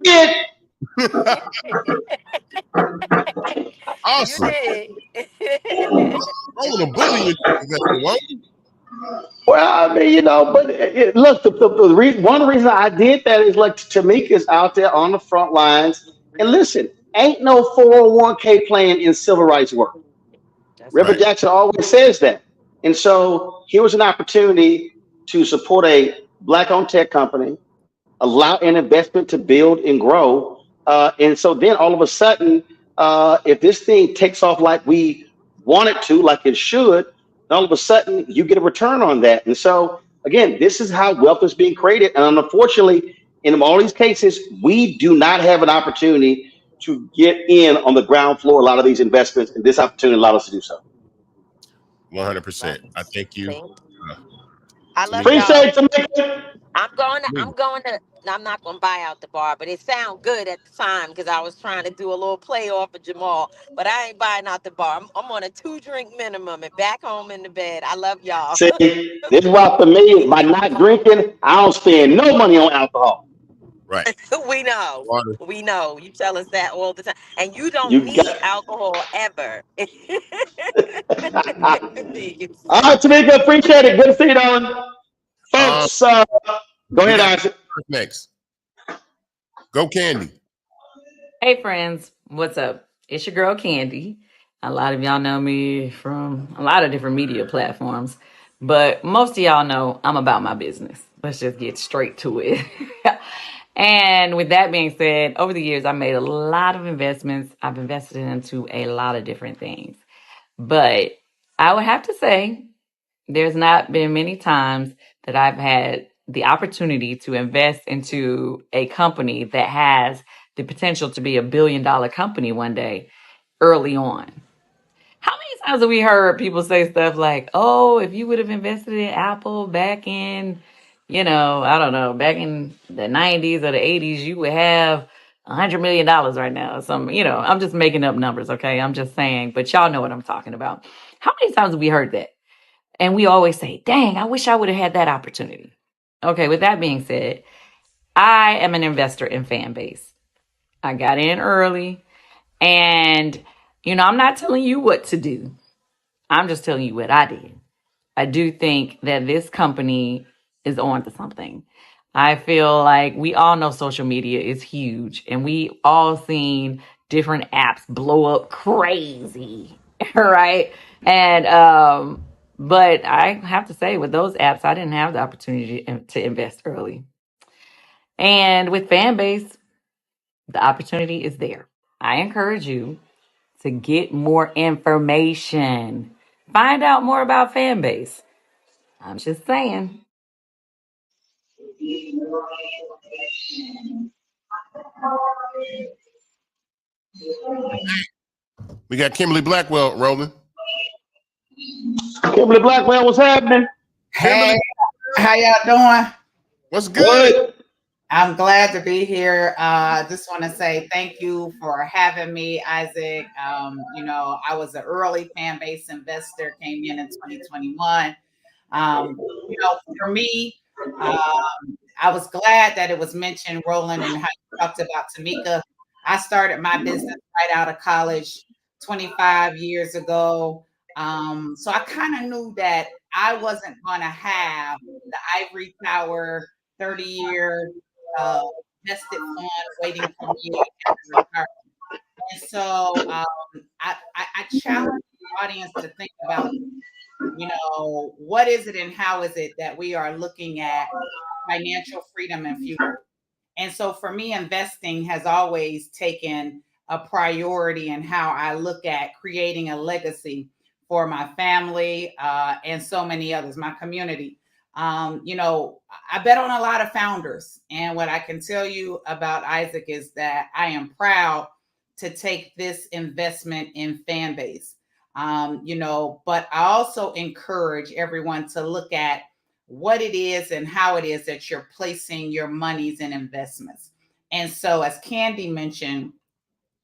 Awesome. You did. Roland, a bully in investment, won't you? Well, I mean, but look, the reason, one of the reasons I did that is like Tamika's out there on the front lines. And listen, ain't no 401k plan in civil rights work. That's Reverend Right. right. Jackson always says that. And so here was an opportunity to support a black owned tech company, allow an investment to build and grow. And so then all of a sudden, if this thing takes off like we want it to, like it should, all of a sudden you get a return on that. And so again, this is how wealth is being created. And unfortunately, in all these cases, we do not have an opportunity to get in on the ground floor, a lot of these investments, and this opportunity allowed us to do so. 100%. I thank you. Thank I love Tamika. y'all. Appreciate it, Tamika. I'm not gonna buy out the bar, but it sounded good at the time because I was trying to do a little play off of Jamal. But I ain't buying out the bar. I'm on a 2-drink minimum and back home in the bed. I love y'all. See, this is why for me, by not drinking, I don't spend no money on alcohol. Right. We know. Water. We know. You tell us that all the time. And you don't You got need alcohol ever. All right, Tamika, appreciate it. Good to see you, darling. Um, Folks, go we ahead, got Isaac. next. Go Candy. Hey friends, what's up? It's your girl Candy. A lot of y'all know me from a lot of different media platforms, but most of y'all know I'm about my business. Let's just get straight to it. And with that being said, over the years, I made a lot of investments. I've invested into a lot of different things, but I would have to say there's not been many times that I've had the opportunity to invest into a company that has the potential to be $1 billion company one day early on. How many times have we heard people say stuff like, oh, if you would have invested in Apple back in, I don't know, back in the 90s or the 80s, you would have $100 million right now. I'm just making up numbers, okay? I'm just saying, but y'all know what I'm talking about. How many times have we heard that? And we always say, dang, I wish I would have had that opportunity. Okay, with that being said, I am an investor in Fanbase. I got in early and, I'm not telling you what to do. I'm just telling you what I did. I do think that this company is on to something. I feel like we all know social media is huge and we all seen different apps blow up crazy, right? And but I have to say with those apps, I didn't have the opportunity to invest early. And with Fanbase, the opportunity is there. I encourage you to get more information. Find out more about Fanbase. I'm just saying. We got Kimberly Blackwell rolling. Kimberly Blackwell, what's happening? Kimberly, Hey, how y'all doing? what's good? Good. I'm glad to be here. Just want to say thank you for having me, Isaac. I was an early fan base investor, came in 2021. For me, I was glad that it was mentioned, Roland, and how you talked about Tamika. I started my business right out of college 25 years ago. So I kind of knew that I wasn't going to have the ivory tower 30-year vested fund waiting for me after retirement. And so I challenge the audience to think about, what is it and how is it that we are looking at financial freedom and future? And so for me, investing has always taken a priority in how I look at creating a legacy for my family and so many others, my community. I bet on a lot of founders. And what I can tell you about Isaac is that I am proud to take this investment in Fanbase. But I also encourage everyone to look at what it is and how it is that you're placing your monies and investments. And so, as Candy mentioned,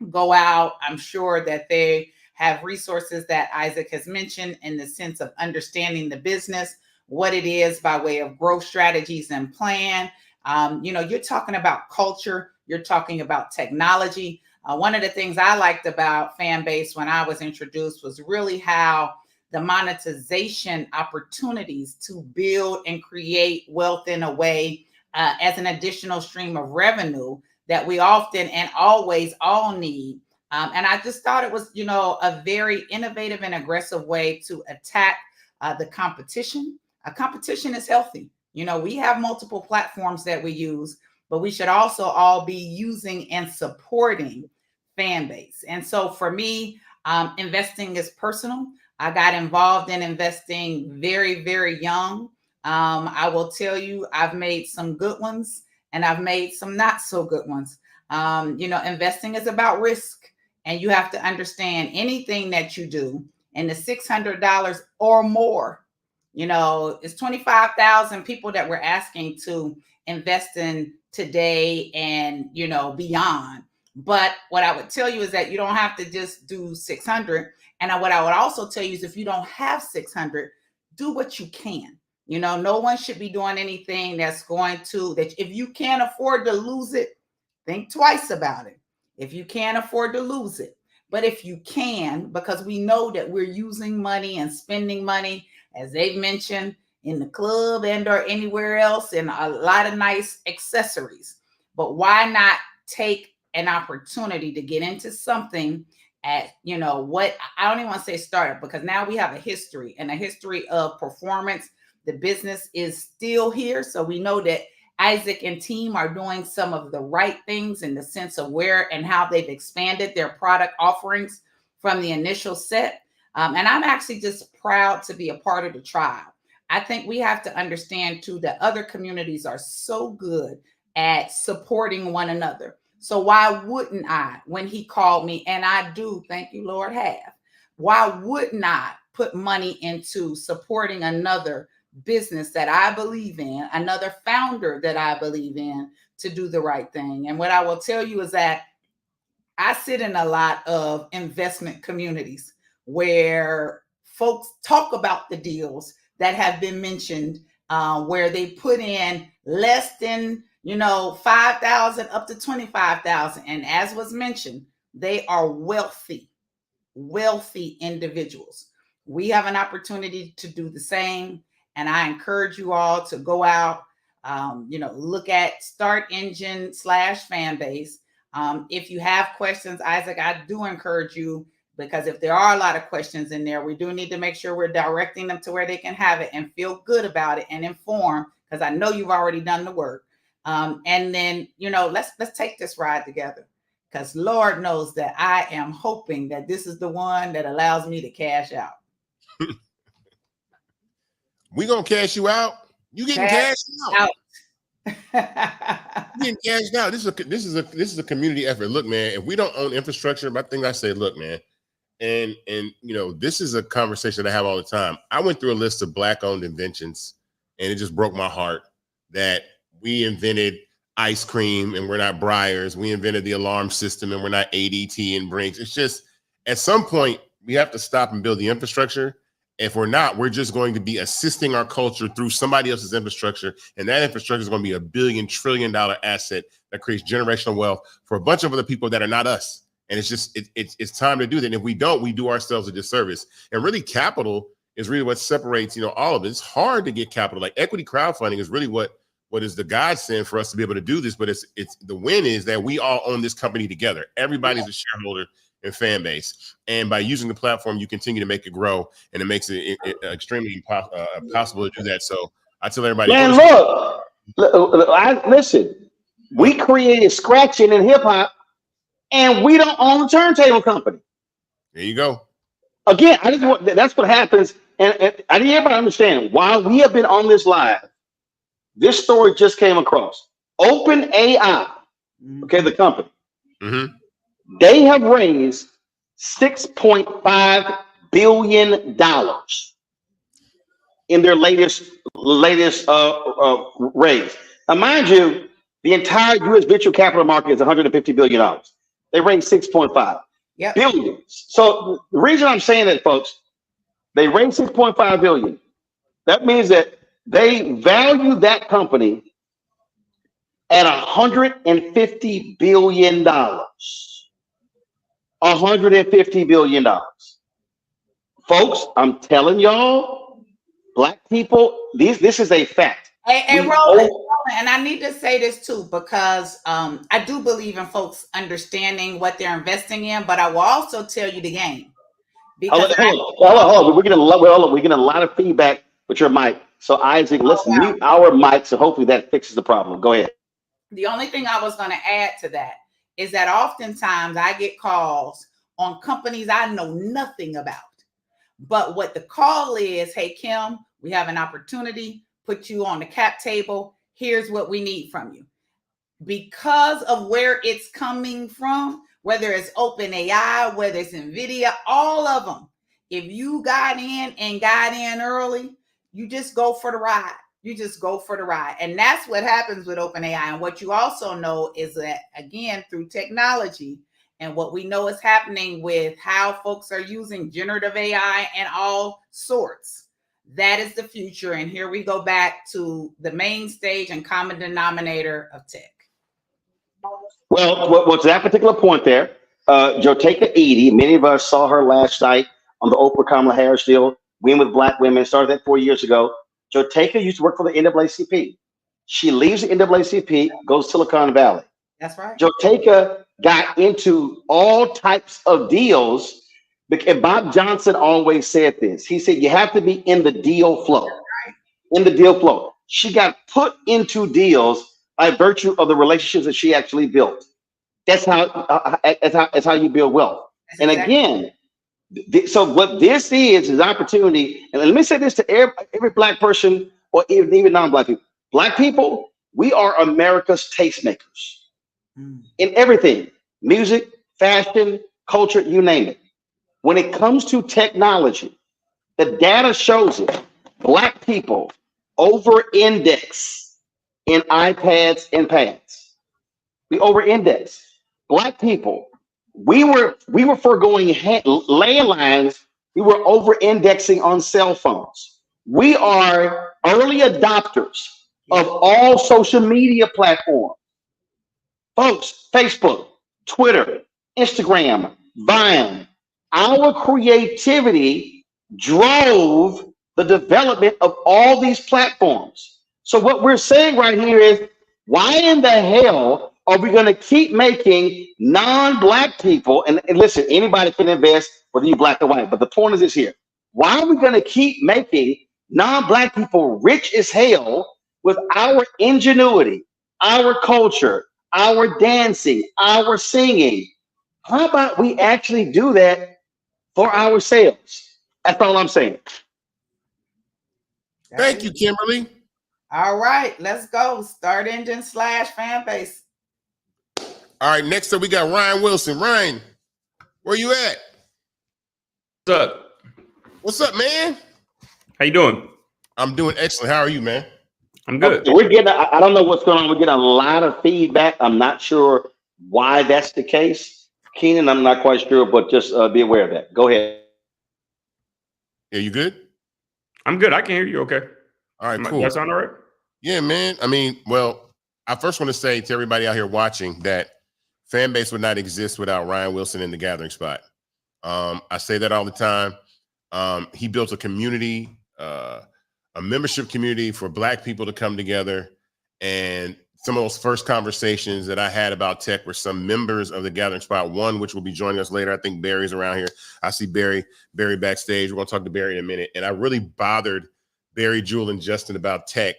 go out. I'm sure that they have resources that Isaac has mentioned in the sense of understanding the business, what it is by way of growth strategies and plan. You're talking about culture. you're talking about technology. One of the things I liked about Fanbase when I was introduced was really how the monetization opportunities to build and create wealth in a way as an additional stream of revenue that we often and always all need. And I just thought it was, a very innovative and aggressive way to attack the competition. Competition is healthy. We have multiple platforms that we use, but we should also all be using and supporting Fanbase. And so for me, investing is personal. I got involved in investing very, very young. I will tell you, I've made some good ones and I've made some not so good ones. Investing is about risk, and you have to understand anything that you do, and the $600 or more, it's 25,000 people that we're asking to invest in today and, beyond. But what I would tell you is that you don't have to just do 600. And what I would also tell you is if you don't have 600, do what you can. No one should be doing anything that if you can't afford to lose it, think twice about it. If you can't afford to lose it. But if you can, because we know that we're using money and spending money, as they've mentioned, in the club and or anywhere else, and a lot of nice accessories. But why not take an opportunity to get into something at, what I don't even want to say startup, because now we have a history of performance. The business is still here. So we know that Isaac and team are doing some of the right things in the sense of where and how they've expanded their product offerings from the initial set. And I'm actually just proud to be a part of the tribe. I think we have to understand too that other communities are so good at supporting one another. So why wouldn't I, when he called me, and I do, thank you, Lord, have, why wouldn't I put money into supporting another business that I believe in, another founder that I believe in, to do the right thing? And what I will tell you is that I sit in a lot of investment communities where folks talk about the deals that have been mentioned, where they put in less than 5,000 up to 25,000. And as was mentioned, they are wealthy individuals. We have an opportunity to do the same. And I encourage you all to go out, look at Start Engine /Fanbase. If you have questions, Isaac, I do encourage you, because if there are a lot of questions in there, we do need to make sure we're directing them to where they can have it and feel good about it and inform, because I know you've already done the work. And then, let's take this ride together, because Lord knows that I am hoping that this is the one that allows me to cash out. We gonna cash you out. You getting cashed out. You getting cashed out. This is a community effort. Look, man, if we don't own infrastructure, I think I say, look, man, and this is a conversation that I have all the time. I went through a list of Black-owned inventions, and it just broke my heart that we invented ice cream and we're not Breyers. We invented the alarm system and we're not ADT and Brinks. It's just, at some point, we have to stop and build the infrastructure. If we're not, we're just going to be assisting our culture through somebody else's infrastructure. And that infrastructure is going to be $1 billion trillion asset that creates generational wealth for a bunch of other people that are not us. And it's just, it's time to do that. And if we don't, we do ourselves a disservice. And really, capital is really what separates, all of it. It's hard to get capital. Like equity crowdfunding is really what is the godsend for us to be able to do this. But it's the win is that we all own this company together. Everybody's a shareholder in Fanbase, and by using the platform, you continue to make it grow, and it makes it extremely possible to do that. So I tell everybody, man, listen, we created scratching in hip hop, and we don't own the turntable company. There you go. Again, that's what happens, and I need everybody to understand why we have been on this live. This story just came across. OpenAI, okay, the company. Mm-hmm. They have raised $6.5 billion in their latest raise. Now, mind you, the entire U.S. venture capital market is $150 billion. They raised 6.5 billion. So the reason I'm saying that, folks, they raised 6.5 billion. That means that they value that company at $150 billion. $150 billion. Folks, I'm telling y'all, black people, this is a fact. Hey, We Roland, and I need to say this too, because I do believe in folks understanding what they're investing in, but I will also tell you the game. Because hold on. We're getting a lot of feedback with your mic. So Isaac, let's mute our mic. So hopefully that fixes the problem. Go ahead. The only thing I was going to add to that is that oftentimes I get calls on companies I know nothing about. But what the call is, hey, Kim, we have an opportunity, put you on the cap table. Here's what we need from you. Because of where it's coming from, whether it's OpenAI, whether it's NVIDIA, all of them, if you got in early, you just go for the ride. You just go for the ride. And that's what happens with OpenAI. And what you also know is that, again, through technology and what we know is happening with how folks are using generative AI and all sorts, that is the future. And here we go back to the main stage and common denominator of tech. Well, to that particular point there, Joteka Edie, many of us saw her last night on the Oprah Kamala Harris deal, Win with Black Women, started that 4 years ago. Joteka used to work for the NAACP. She leaves the NAACP, goes to Silicon Valley. That's right. Joteka got into all types of deals. And Bob Johnson always said this. He said, you have to be in the deal flow. In the deal flow. She got put into deals by virtue of the relationships that she actually built. That's how you build wealth. And again, so what this is opportunity. And let me say this to every black person, or even non-black people. Black people, we are America's tastemakers in everything: music, fashion, culture, you name it. When it comes to technology, the data shows it. Black people over-index in iPads and pads. We over-index. Black people, we were foregoing landlines. We were over-indexing on cell phones. We are early adopters of all social media platforms. Folks, Facebook, Twitter, Instagram, Vine. Our creativity drove the development of all these platforms. So what we're saying right here is, why in the hell are we going to keep making non-black people, and listen, anybody can invest, whether you're black or white, but the point is this here. Why are we going to keep making non-black people rich as hell with our ingenuity, our culture, our dancing, our singing? How about we actually do that for ourselves? That's all I'm saying. Thank you, Kimberly. All right, let's go. Start engine / Fanbase. All right, next up we got Ryan Wilson. Ryan, where you at? What's up? What's up, man? How you doing? I'm doing excellent. How are you, man? I'm good. We're getting, I don't know what's going on. We're getting a lot of feedback. I'm not sure why that's the case. Keenan, I'm not quite sure, but just be aware of that. Go ahead. Yeah, you good? I'm good. I can hear you okay. All right, cool. That sound all right? Yeah, man. I mean, well, I first want to say to everybody out here watching that Fanbase would not exist without Ryan Wilson in the gathering spot. I say that all the time. He built a community, a membership community for black people to come together. And some of those first conversations that I had about tech were some members of the gathering spot, one which will be joining us later. I think Barry's around here. I see Barry backstage. We're going to talk to Barry in a minute. And I really bothered Barry, Jewel, and Justin about tech,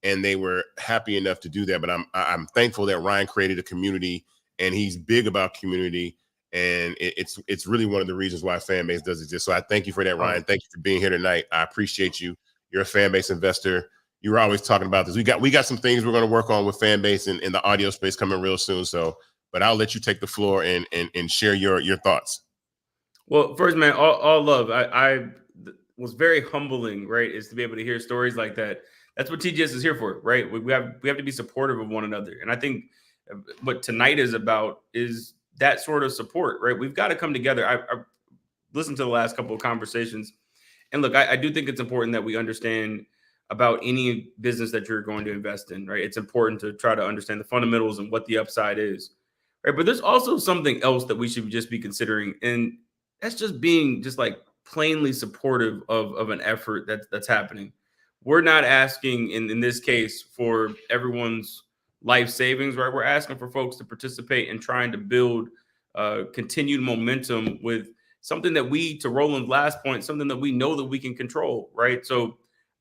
and they were happy enough to do that. But I'm thankful that Ryan created a community, and he's big about community. And it's really one of the reasons why Fanbase does exist. So I thank you for that, Ryan. Thank you for being here tonight. I appreciate you. You're a Fanbase investor. You were always talking about this. We got some things we're going to work on with Fanbase and in the audio space coming real soon. So, but I'll let you take the floor and share your thoughts. Well, first, man, all love. I was very humbling, right? Is to be able to hear stories like that. That's what TGS is here for, right? We have to be supportive of one another. And I think what tonight is about is that sort of support, right? We've got to come together. I listened to the last couple of conversations, and look, I do think it's important that we understand about any business that you're going to invest in, right? It's important to try to understand the fundamentals and what the upside is, right? But there's also something else that we should just be considering, and that's just being just like plainly supportive of an effort that's happening. We're not asking in this case for everyone's life savings, right? We're asking for folks to participate in trying to build continued momentum with something that we, to Roland's last point, something that we know that we can control, right? So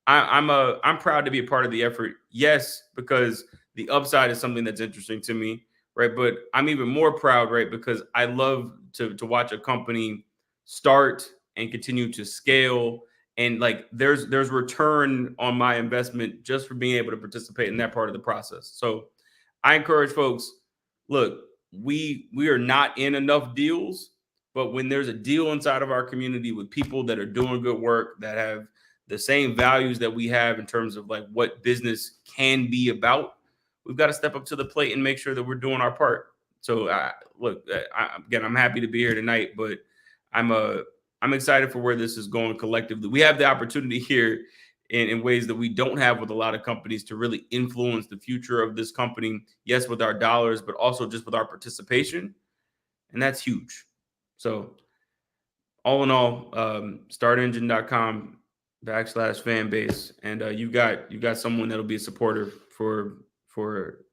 I'm proud to be a part of the effort. Yes, because the upside is something that's interesting to me, right? But I'm even more proud, right? Because I love to watch a company start and continue to scale, and like there's return on my investment just for being able to participate in that part of the process. So I encourage folks, look, we are not in enough deals, but when there's a deal inside of our community with people that are doing good work, that have the same values that we have in terms of like what business can be about, we've got to step up to the plate and make sure that we're doing our part. So again, I'm happy to be here tonight, but I'm excited for where this is going collectively. We have the opportunity here in ways that we don't have with a lot of companies to really influence the future of this company. Yes, with our dollars, but also just with our participation. And that's huge. So all in all, startengine.com/fanbase. And you got someone that'll be a supporter for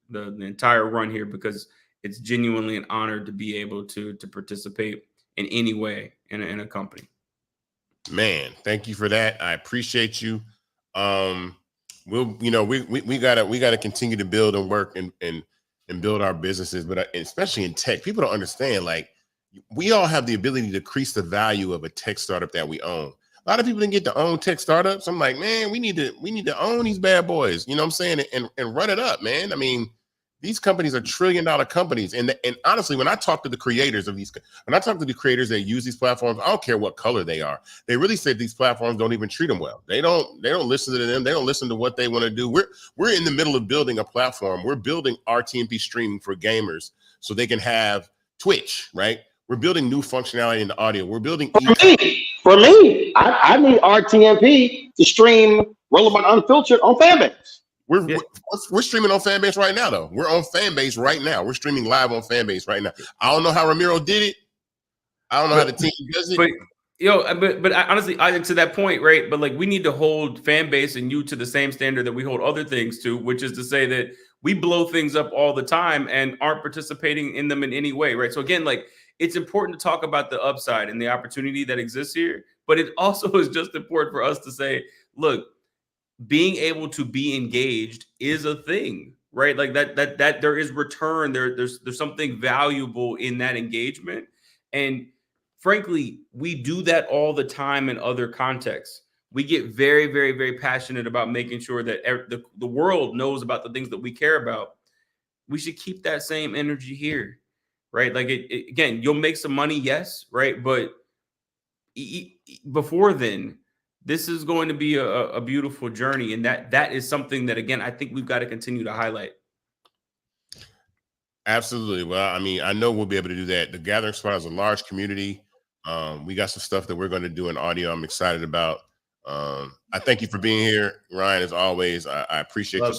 the entire run here, because it's genuinely an honor to be able to participate in any way in a company. Man, thank you for that. I appreciate you. We gotta continue to build and work and build our businesses, but especially in tech, people don't understand, like, we all have the ability to increase the value of a tech startup that we own. A lot of people didn't get to own tech startups. I'm like, man, we need to own these bad boys. You know what I'm saying? And run it up, man. I mean, these companies are $1 trillion companies. And honestly, when I talk to the creators of when I talk to the creators that use these platforms, I don't care what color they are. They really say these platforms don't even treat them well. They don't listen to them. They don't listen to what they want to do. We're in the middle of building a platform. We're building RTMP streaming for gamers so they can have Twitch, right? We're building new functionality in the audio. We're building For me, I need RTMP to stream Roland Unfiltered on Fanbase. We're streaming on Fanbase right now, though. We're on Fanbase right now. We're streaming live on Fanbase right now. I don't know how Ramiro did it. I don't know how the team does it. But honestly, I think to that point, right? But like, we need to hold Fanbase and you to the same standard that we hold other things to, which is to say that we blow things up all the time and aren't participating in them in any way, right? So again, like, it's important to talk about the upside and the opportunity that exists here, but it also is just important for us to say, look, being able to be engaged is a thing, right? Like that there is return. There's something valuable in that engagement. And frankly, we do that all the time in other contexts. We get very, very, very passionate about making sure that the world knows about the things that we care about. We should keep that same energy here, right? Like, again, you'll make some money, yes, right? But before then, this is going to be a beautiful journey. And that is something that, again, I think we've got to continue to highlight. Absolutely. Well, I mean, I know we'll be able to do that. The Gathering Spot is a large community. We got some stuff that we're going to do in audio I'm excited about. I thank you for being here, Ryan, as always. I appreciate you.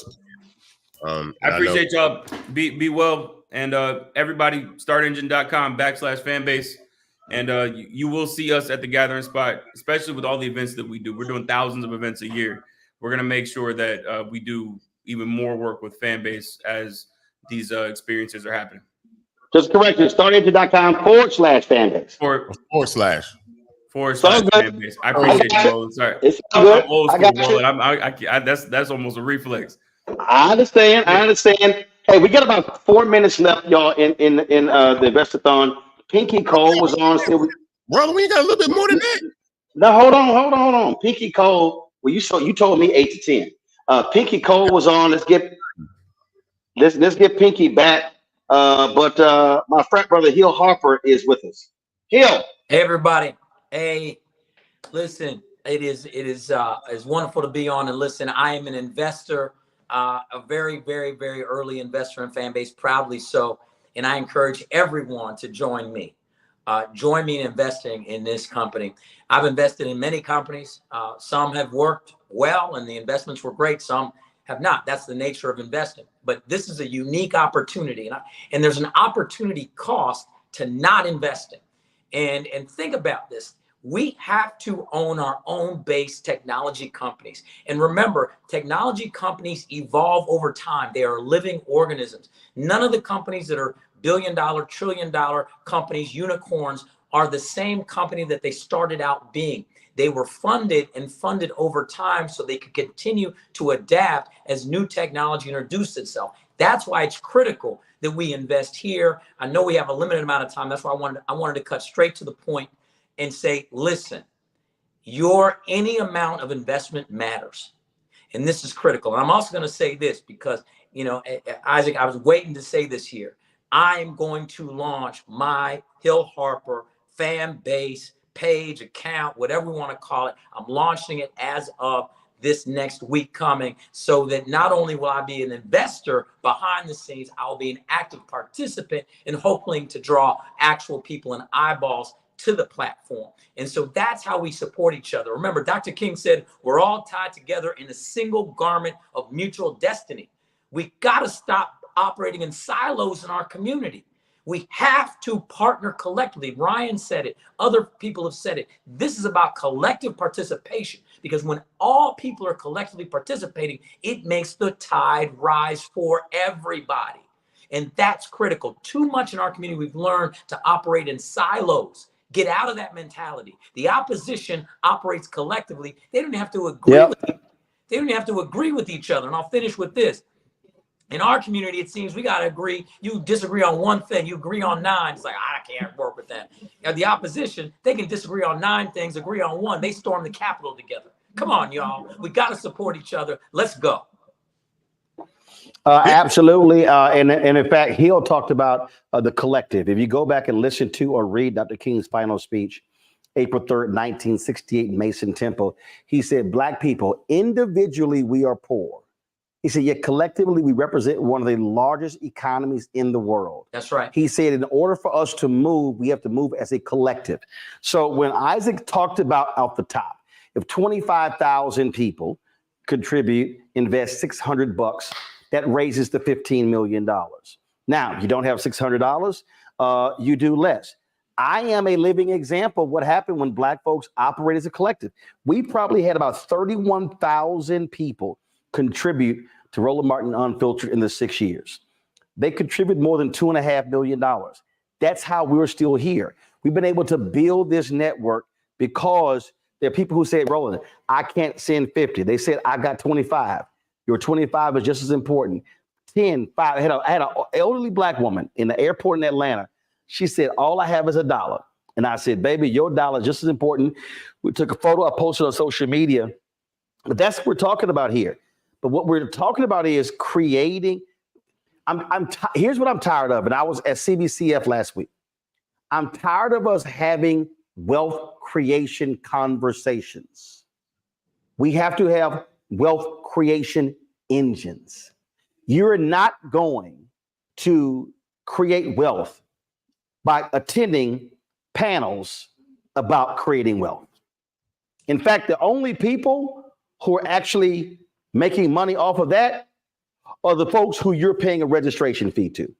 I appreciate y'all. Be well. And everybody, startengine.com/fanbase. And you will see us at the Gathering Spot, especially with all the events that we do. We're doing thousands of events a year. We're going to make sure that we do even more work with Fanbase as these experiences are happening. Just correct it. Startengine.com/fanbase. /Fanbase. I appreciate you, Roland. Sorry. It's good. I'm old I school, got you. Roland. That's almost a reflex. I understand. Hey, we got about 4 minutes left, y'all, in the Invest-A-athon. Pinky Cole was on. Roland, we got a little bit more than that. No, hold on. Pinky Cole. Well, you told me 8 to 10. Pinky Cole was on. Let's get Pinky back. But my frat brother Hill Harper is with us. Hill. Hey everybody. Hey, listen. It is wonderful to be on and listen. I am an investor, a very, very, very early investor in Fanbase, proudly so. And I encourage everyone to join me. join me in investing in this company. I've invested in many companies. Some have worked well and the investments were great. Some have not. That's the nature of investing. But this is a unique opportunity. And there's an opportunity cost to not investing. And think about this. We have to own our own base technology companies. And remember, technology companies evolve over time. They are living organisms. None of the companies that are billion-dollar, trillion-dollar companies, unicorns, are the same company that they started out being. They were funded over time so they could continue to adapt as new technology introduced itself. That's why it's critical that we invest here. I know we have a limited amount of time. That's why I wanted to cut straight to the point and say, listen, any amount of investment matters. And this is critical. And I'm also going to say this because, Isaac, I was waiting to say this here. I am going to launch my Hill Harper fan base page, account, whatever we want to call it. I'm launching it as of this next week coming, so that not only will I be an investor behind the scenes, I'll be an active participant and hoping to draw actual people and eyeballs to the platform. And so that's how we support each other. Remember, Dr. King said, we're all tied together in a single garment of mutual destiny. We got to stop operating in silos in our community. We have to partner collectively. Ryan said it. Other people have said it. This is about collective participation, because when all people are collectively participating, it makes the tide rise for everybody. And that's critical. Too much in our community, we've learned to operate in silos. Get out of that mentality. The opposition operates collectively. They don't have to agree They don't have to agree with each other. And I'll finish with this. In our community, it seems we got to agree. You disagree on one thing, you agree on 9. It's like, I can't work with that. The opposition, they can disagree on 9 things, agree on 1. They storm the Capitol together. Come on, y'all. We got to support each other. Let's go. Absolutely. And in fact, Hill talked about the collective. If you go back and listen to or read Dr. King's final speech, April 3rd, 1968, in Mason Temple, he said, Black people, individually, we are poor. He said, yet collectively, we represent one of the largest economies in the world. That's right. He said, in order for us to move, we have to move as a collective. So when Isaac talked about off the top, if 25,000 people contribute, invest $600, that raises to $15 million. Now, you don't have $600, you do less. I am a living example of what happened when Black folks operate as a collective. We probably had about 31,000 people contribute to Roland Martin Unfiltered in the 6 years. They contribute more than $2.5 million. That's how we're still here. We've been able to build this network because there are people who say, Roland, I can't send 50. They said, I got 25. Your 25 is just as important. 10, 5. I had an elderly Black woman in the airport in Atlanta. She said, all I have is $1. And I said, baby, your dollar is just as important. We took a photo, I posted on social media. But that's what we're talking about here. But what we're talking about is creating. Here's what I'm tired of. And I was at CBCF last week. I'm tired of us having wealth creation conversations. We have to have wealth creation engines. You're not going to create wealth by attending panels about creating wealth. In fact, the only people who are actually making money off of that are the folks who you're paying a registration fee to.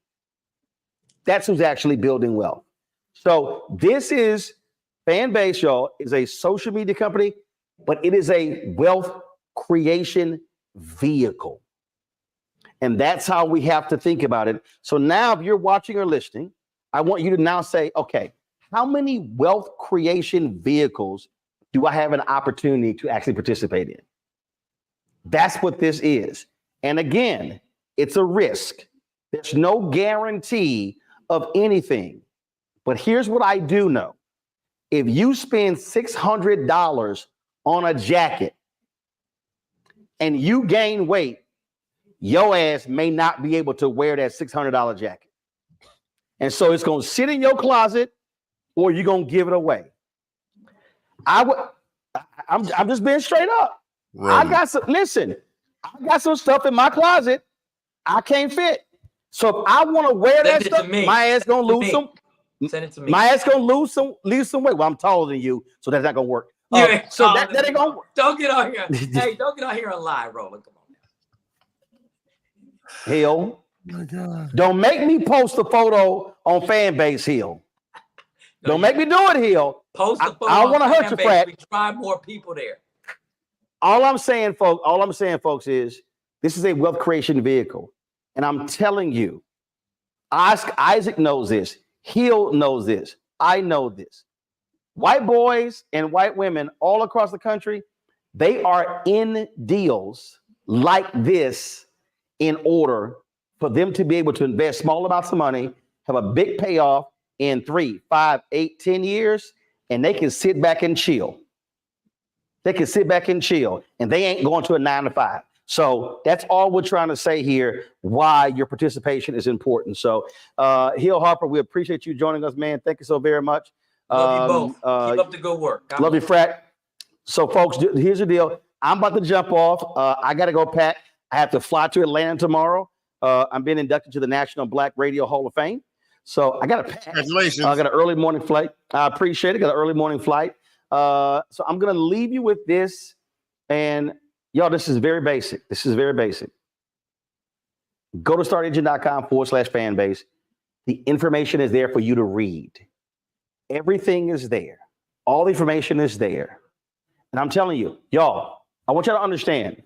That's who's actually building wealth. So this is Fanbase, y'all, is a social media company, but it is a wealth creation vehicle. And that's how we have to think about it. So now if you're watching or listening, I want you to now say, okay, how many wealth creation vehicles do I have an opportunity to actually participate in? That's what this is. And again, it's a risk. There's no guarantee of anything. But here's what I do know. If you spend $600 on a jacket and you gain weight, your ass may not be able to wear that $600 jacket. And so it's going to sit in your closet or you're going to give it away. I'm just being straight up. Right. I got some stuff in my closet I can't fit. So if I want to wear that stuff, my ass gonna lose some. Send it to me. My ass gonna lose some weight. Well, I'm taller than you, so that's not gonna work. So that ain't gonna work. Don't get on here. Hey, don't get on here and lie, Roland. Come on. Hill. Oh my God. Don't make me post a photo on Fanbase, Hill. Don't make me do it, Hill. Post a photo. I don't want to hurt your frat. We try more people there. All I'm saying, folks, is this is a wealth creation vehicle. And I'm telling you, Isaac knows this. Hill knows this. I know this. White boys and white women all across the country, they are in deals like this in order for them to be able to invest small amounts of money, have a big payoff in 3, 5, 8, 10 years, and they can sit back and chill. They can sit back and chill, and they ain't going to a 9 to 5. So that's all we're trying to say here, why your participation is important. So Hill, Harper, we appreciate you joining us, man. Thank you so very much. Love you both. Keep up the good work. God love you, bless. frat. So folks, here's the deal. I'm about to jump off. I got to go pack. I have to fly to Atlanta tomorrow. I'm being inducted to the National Black Radio Hall of Fame. So I got to pack. Congratulations. I got an early morning flight. I appreciate it. Got an early morning flight. So I'm going to leave you with this. And y'all, this is very basic. This is very basic. Go to startengine.com/fanbase. The information is there for you to read. Everything is there. All the information is there. And I'm telling you, y'all, I want y'all to understand,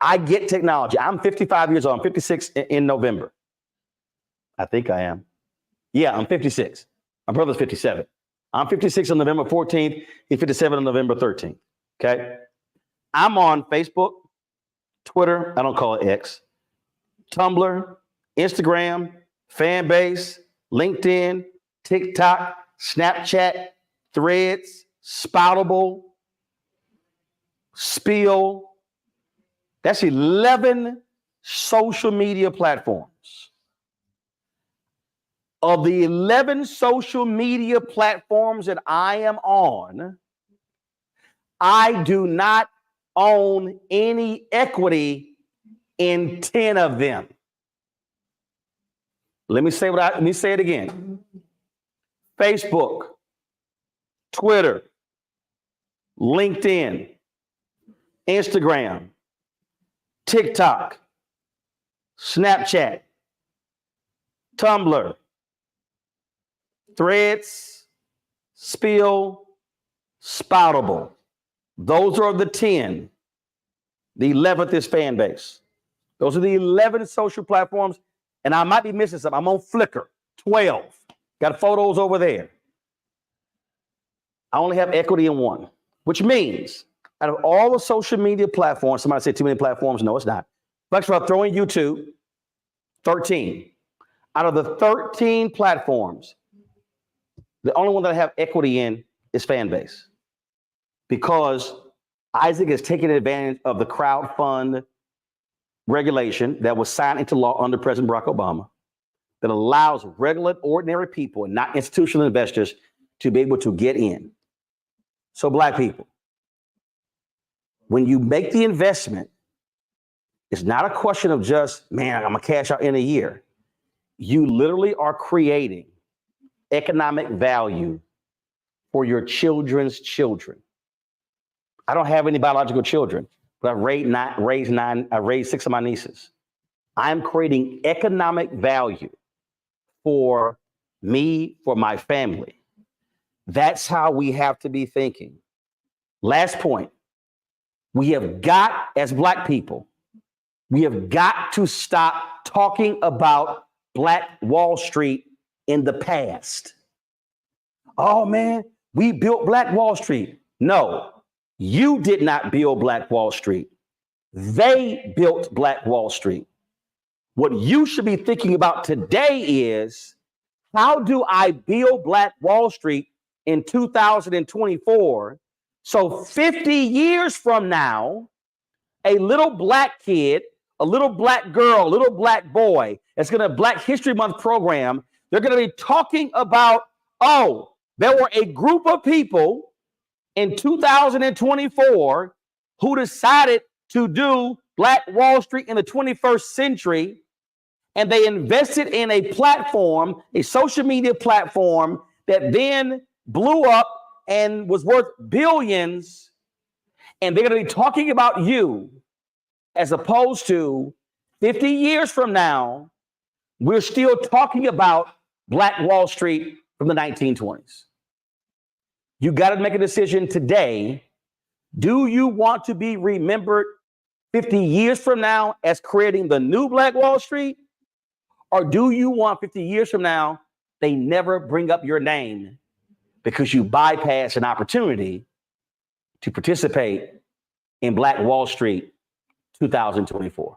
I get technology. I'm 55 years old. I'm 56 in November. I think I am. Yeah, I'm 56. My brother's 57. I'm 56 on November 14th. He's 57 on November 13th. Okay. I'm on Facebook, Twitter, I don't call it X, Tumblr, Instagram, Fanbase, LinkedIn, TikTok, Snapchat, Threads, Spoutable, Spill. That's 11 social media platforms. Of the 11 social media platforms that I am on, I do not own any equity in 10 of them. Let me say it again. Facebook, Twitter, LinkedIn, Instagram, TikTok, Snapchat, Tumblr, Threads, Spill, Spoutable. Those are the 10. The 11th is Fanbase. Those are the 11 social platforms. And I might be missing some. I'm on Flickr, 12. Got photos over there. I only have equity in one, which means out of all the social media platforms, somebody said too many platforms. No, it's not. But I'll throw in YouTube, 13. Out of the 13 platforms, the only one that I have equity in is Fanbase. Because Isaac has taken advantage of the crowd fund regulation that was signed into law under President Barack Obama that allows regular, ordinary people and not institutional investors to be able to get in. So Black people, when you make the investment, it's not a question of just, man, I'm gonna cash out in a year. You literally are creating economic value for your children's children. I don't have any biological children, but I raised 6 of my nieces. I'm creating economic value for me, for my family. That's how we have to be thinking. Last point. We have got, as Black people, we have got to stop talking about Black Wall Street in the past. Oh man, we built Black Wall Street. No, you did not build Black Wall Street. They built Black Wall Street. What you should be thinking about today is, how do I build Black Wall Street in 2024? So 50 years from now, a little Black kid, a little Black girl, a little Black boy, that's going to Black History Month program, they're going to be talking about, oh, there were a group of people in 2024 who decided to do Black Wall Street in the 21st century, and they invested in a platform, a social media platform that then blew up and was worth billions, and they're going to be talking about you, as opposed to 50 years from now, we're still talking about Black Wall Street from the 1920s. You got to make a decision today. Do you want to be remembered 50 years from now as creating the new Black Wall Street? Or do you want 50 years from now, they never bring up your name because you bypass an opportunity to participate in Black Wall Street 2024?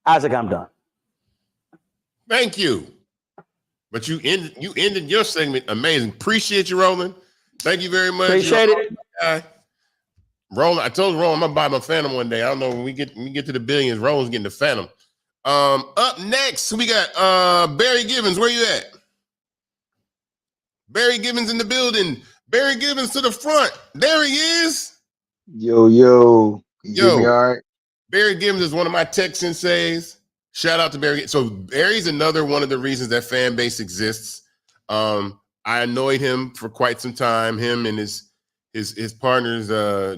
Isaac, I'm done. Thank you. But you ended your segment amazing. Appreciate you, Roland. Thank you very much. Appreciate it. Roland, I told Roland I'm gonna buy my Phantom one day. I don't know when we get to the billions. Roland's getting the Phantom. Up next, we got Barry Gibbons. Where you at? Barry Gibbons in the building. Barry Gibbons to the front. There he is. Yo. You hear me all right? Barry Gibbons is one of my tech senseis. Shout out to Barry. So Barry's another one of the reasons that Fanbase exists. I annoyed him for quite some time. Him and his partners,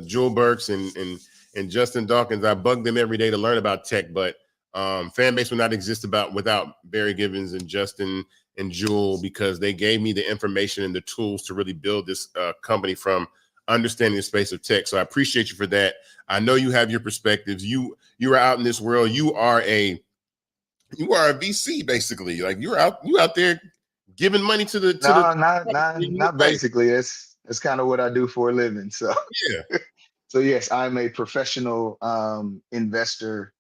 Jewel Burks and Justin Dawkins. I bugged them every day to learn about tech, but Fanbase would not exist without Barry Gibbons and Justin and Jewel, because they gave me the information and the tools to really build this company from understanding the space of tech. So I appreciate you for that. I know you have your perspectives. You are out in this world. You are a VC, basically. Like you're out there giving money to the not basically. That's kind of what I do for a living. So yeah. So yes, I'm a professional investor.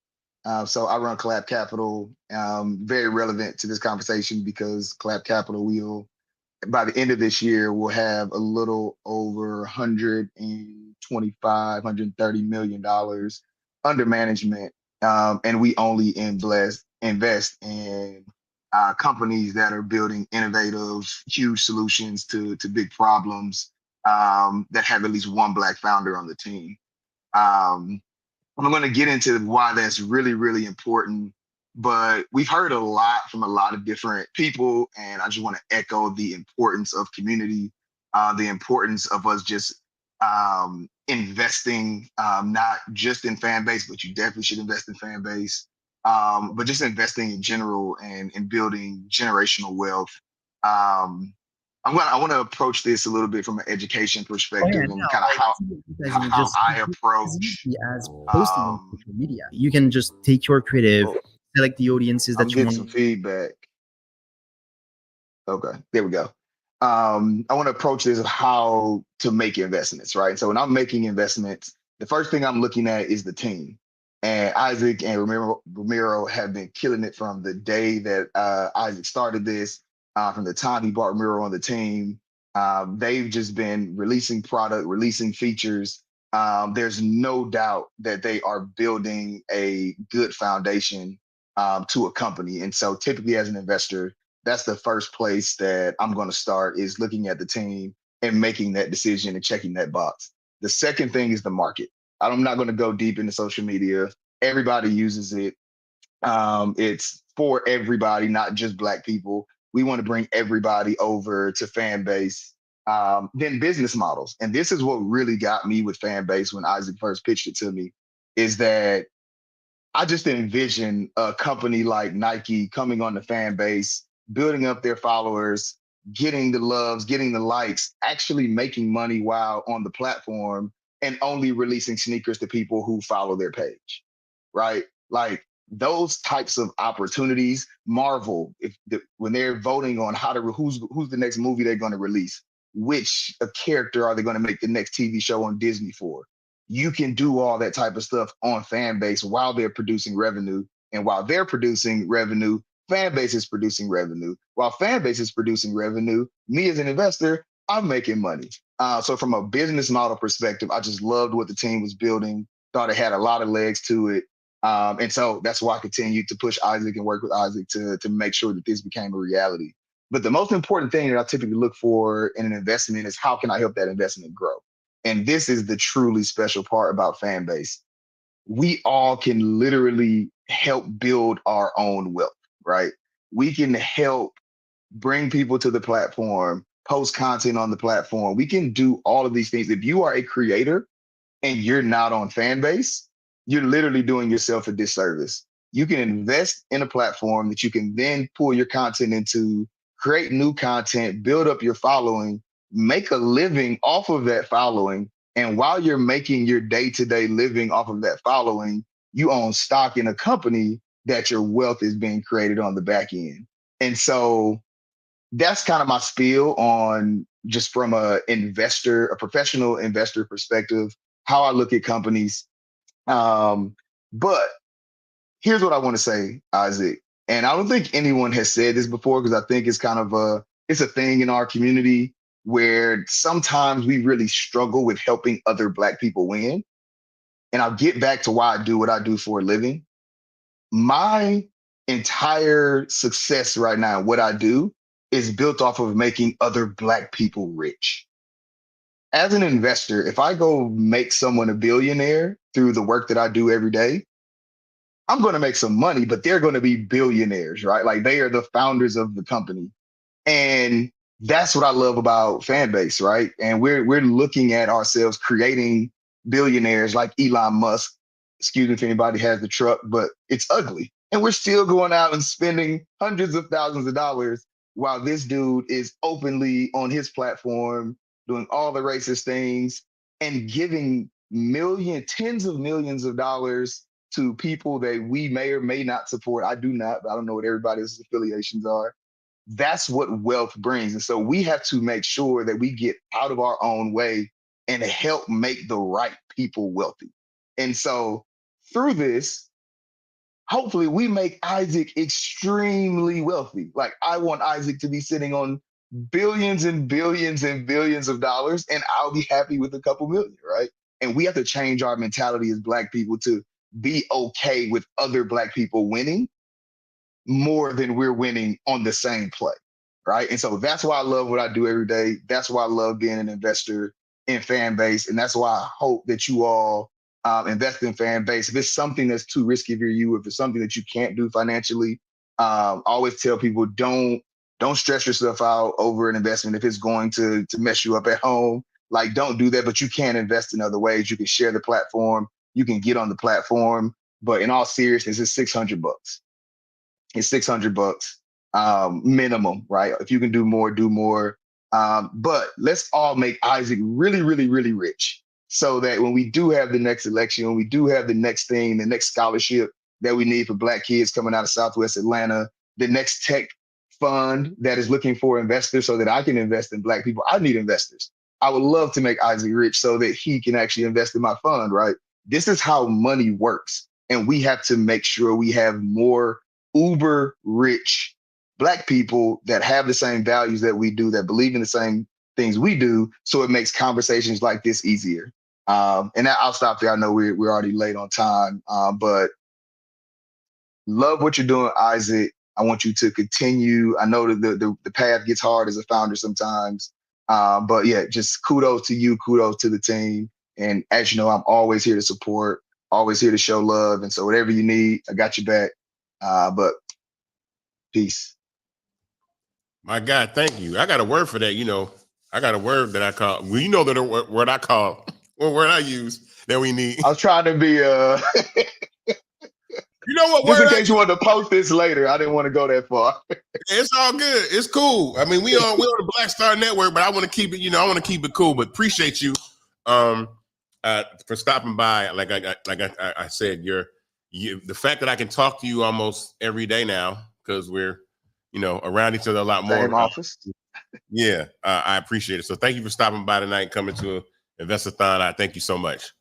So I run Collab Capital. Very relevant to this conversation because Collab Capital will, by the end of this year, will have a little over $125, $130 million under management. And we only invest in companies that are building innovative, huge solutions to big problems that have at least one Black founder on the team. I'm going to get into why that's really, really important, but we've heard a lot from a lot of different people, and I just want to echo the importance of community, the importance of us just investing, not just in Fanbase, but you definitely should invest in Fanbase, but just investing in general and building generational wealth. I want to approach this a little bit from an education perspective and kind of how I approach. As posting on social media, you can just take your creative, select the audiences that you want. Some feedback. Okay, there we go. I want to approach this of how to make investments, right? So when I'm making investments, the first thing I'm looking at is the team. And Isaac and Ramiro have been killing it from the day that Isaac started this. From the time he brought Ramiro on the team, they've just been releasing product, releasing features. There's no doubt that they are building a good foundation to a company. And so typically as an investor, that's the first place that I'm going to start, is looking at the team and making that decision and checking that box. The second thing is the market. I'm not going to go deep into social media. Everybody uses it. It's for everybody, not just Black people. We want to bring everybody over to Fanbase. Then business models. And this is what really got me with Fanbase when Isaac first pitched it to me, is that I just envision a company like Nike coming on the Fanbase, building up their followers, getting the loves, getting the likes, actually making money while on the platform, and only releasing sneakers to people who follow their page, right? Like those types of opportunities. Marvel, when they're voting on who's the next movie they're going to release, which character are they going to make the next TV show on Disney for? You can do all that type of stuff on Fanbase while they're producing revenue, and while they're producing revenue, Fanbase is producing revenue. While Fanbase is producing revenue, me as an investor, I'm making money. So from a business model perspective, I just loved what the team was building. Thought it had a lot of legs to it. And so that's why I continued to push Isaac and work with Isaac to make sure that this became a reality. But the most important thing that I typically look for in an investment is, how can I help that investment grow? And this is the truly special part about Fanbase. We all can literally help build our own wealth, right? We can help bring people to the platform, post content on the platform. We can do all of these things. If you are a creator and you're not on Fanbase, you're literally doing yourself a disservice. You can invest in a platform that you can then pull your content into, create new content, build up your following, make a living off of that following. And while you're making your day-to-day living off of that following, you own stock in a company that your wealth is being created on the back end. And so that's kind of my spiel on, just from a professional investor perspective, how I look at companies. But here's what I want to say, Isaac. And I don't think anyone has said this before, because I think it's kind of it's a thing in our community where sometimes we really struggle with helping other Black people win. And I'll get back to why I do what I do for a living. My entire success right now, what I do, is built off of making other Black people rich. As an investor, if I go make someone a billionaire through the work that I do every day, I'm going to make some money, but they're going to be billionaires, right? Like, they are the founders of the company. And that's what I love about Fanbase, right? And we're looking at ourselves creating billionaires like Elon Musk. Excuse me if anybody has the truck, but it's ugly. And we're still going out and spending hundreds of thousands of dollars while this dude is openly on his platform doing all the racist things and giving tens of millions of dollars to people that we may or may not support. I do not, but I don't know what everybody's affiliations are. That's what wealth brings. And so we have to make sure that we get out of our own way and help make the right people wealthy. And so through this, hopefully we make Isaac extremely wealthy. Like, I want Isaac to be sitting on billions and billions and billions of dollars, and I'll be happy with a couple million, right? And we have to change our mentality as Black people to be okay with other Black people winning more than we're winning on the same play, right? And so that's why I love what I do every day. That's why I love being an investor in Fanbase. And that's why I hope that you all invest in Fanbase. If it's something that's too risky for you, if it's something that you can't do financially, I always tell people, don't stress yourself out over an investment if it's going to mess you up at home. Like, don't do that, but you can invest in other ways. You can share the platform. You can get on the platform. But in all seriousness, it's $600. It's $600 minimum, right? If you can do more, do more. But let's all make Isaac really, really, really rich, so that when we do have the next election, when we do have the next thing, the next scholarship that we need for Black kids coming out of Southwest Atlanta, the next tech fund that is looking for investors so that I can invest in Black people. I need investors. I would love to make Isaac rich so that he can actually invest in my fund, right? This is how money works. And we have to make sure we have more uber rich Black people that have the same values that we do, that believe in the same things we do, so it makes conversations like this easier. And I'll stop there. I know we're already late on time, but love what you're doing, Isaac. I want you to continue. I know that the path gets hard as a founder sometimes, but yeah, just kudos to you, kudos to the team. And as you know, I'm always here to support, always here to show love. And so whatever you need, I got your back. But peace. My God, thank you. I got a word for that. You know, I got a word that I call. Well, you know that word I call, or word I use that we need. I was trying to be You know what? Just in case you want to post this later, I didn't want to go that far. It's all good. It's cool. I mean, we on the Black Star Network, but I want to keep it. You know, I want to keep it cool. But appreciate you for stopping by. Like I said, the fact that I can talk to you almost every day now, because we're around each other a lot more. Same office. Yeah, I appreciate it. So thank you for stopping by tonight and coming to Invest-A-athon. I thank you so much.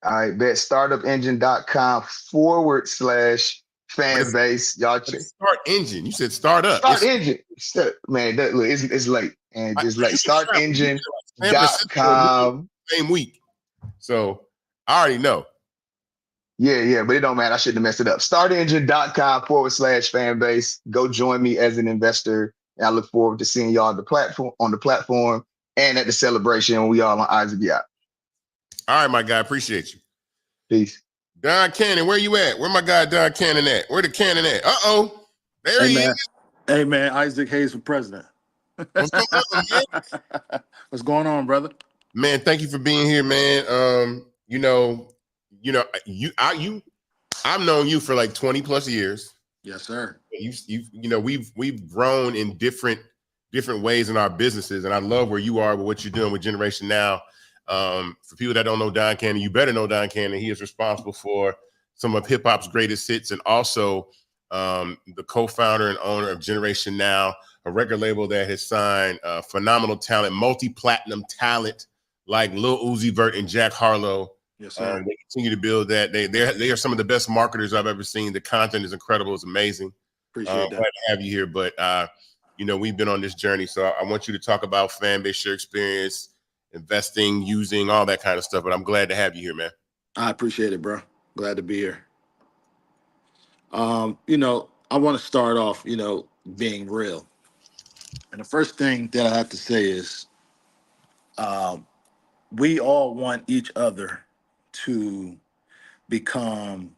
All right, bet startupengine.com/fanbase. Y'all check. Start Engine. You said start up. Start Engine. Man, look, it's late. And just like startengine.com. Same week. So I already know. Yeah, but it don't matter. I shouldn't have messed it up. Startengine.com/fanbase. Go join me as an investor. And I look forward to seeing y'all on the platform and at the celebration when we all on Isaac Yacht. All right, my guy. Appreciate you. Peace. Don Cannon, where you at? Where my guy Don Cannon at? Where the Cannon at? Uh-oh. There he is. Hey man, Isaac Hayes for president. What's going on, man? What's going on, brother? Man, thank you for being here, man. I've known you for like 20 plus years. Yes, sir. We've grown in different ways in our businesses, and I love where you are with what you're doing with Generation Now. For people that don't know Don Cannon, you better know Don Cannon. He is responsible for some of hip hop's greatest hits, and also the co-founder and owner of Generation Now, a record label that has signed phenomenal talent, multi-platinum talent like Lil Uzi Vert and Jack Harlow. Yes, sir. They continue to build that. They are some of the best marketers I've ever seen. The content is incredible. It's amazing. Appreciate that. Glad to have you here. But we've been on this journey, so I want you to talk about Fanbase, your experience, investing, using, all that kind of stuff. But I'm glad to have you here, man. I appreciate it, bro. Glad to be here. I want to start off, being real. And the first thing that I have to say is we all want each other to become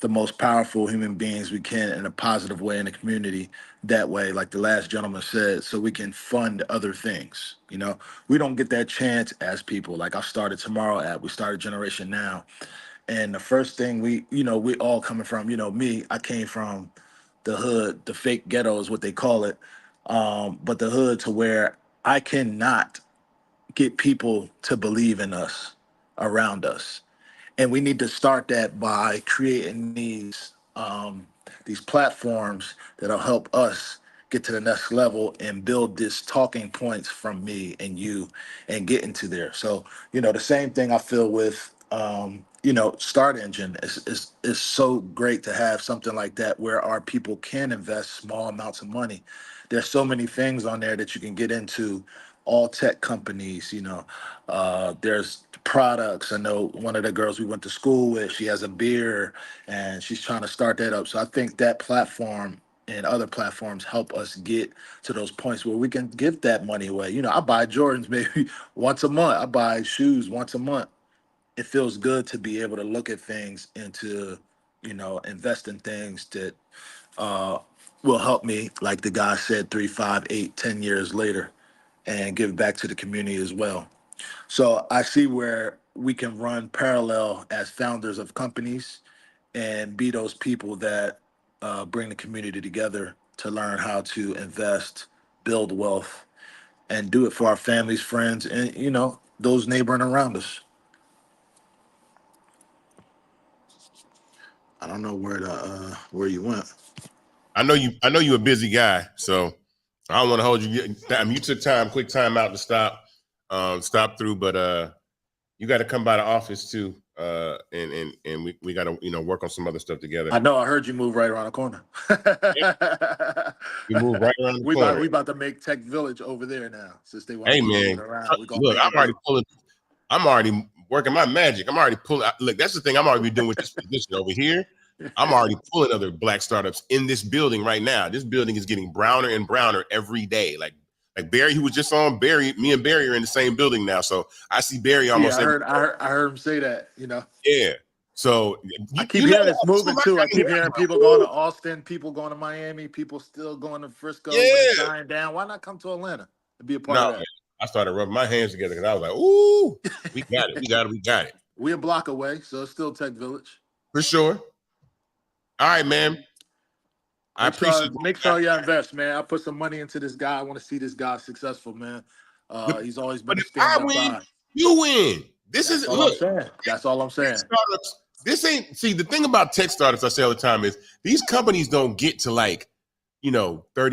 the most powerful human beings we can in a positive way in the community. That way, like the last gentleman said, so we can fund other things. We don't get that chance as people. Like I started Tomorrow app, we started Generation Now. And the first thing we all coming from, me, I came from the hood, the fake ghetto is what they call it. But the hood to where I cannot get people to believe in us around us. And we need to start that by creating these platforms that'll help us get to the next level and build this talking points from me and you and get into there. So, the same thing I feel with, Start Engine is so great to have something like that where our people can invest small amounts of money. There's so many things on there that you can get into, all tech companies, there's products. I know one of the girls we went to school with, she has a beer and she's trying to start that up. So I think that platform and other platforms help us get to those points where we can give that money away. I buy Jordans maybe once a month. I buy shoes once a month. It feels good to be able to look at things and to, invest in things that will help me, like the guy said, 3, 5, 8, 10 years later, and give back to the community as well. So I see where we can run parallel as founders of companies and be those people that bring the community together to learn how to invest, build wealth, and do it for our families, friends, and, those neighboring around us. I don't know where you went. I know you're a busy guy, so I don't want to hold you. You took quick time out to stop through, but you got to come by the office too, and we got to work on some other stuff together. I know. I heard you move right around the corner. You move right around the corner. We about to make Tech Village over there now, since they want to move around. Look, I'm already working my magic. I'm already pulling. Look, that's the thing. I'm already doing with this position over here. I'm already pulling other black startups in this building right now. This building is getting browner and browner every day. Like Barry, who was just on Barry, me and Barry are in the same building now. So I see Barry almost. Yeah, I heard him say that. Yeah. So I keep hearing it's moving too. I keep hearing people going to Austin, people going to Miami, people still going to Frisco. Yeah. When it's dying down. Why not come to Atlanta and be a part of that? I started rubbing my hands together because I was like, "Ooh, we got it, we got it." We're a block away, so it's still Tech Village for sure. All right, man. Make sure you invest, man. I put some money into this guy. I want to see this guy successful, man. He's always been a stand-up guy. You win. That's all I'm saying. This ain't. See, the thing about tech startups, I say all the time, is these companies don't get to $30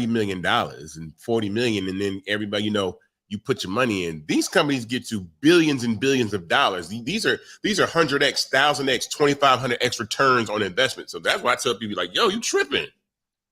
million and $40 million, and then everybody, you put your money in. These companies get to billions and billions of dollars. These are 100x, 1000x, 2500x returns on investment. So that's why I tell people yo, you tripping.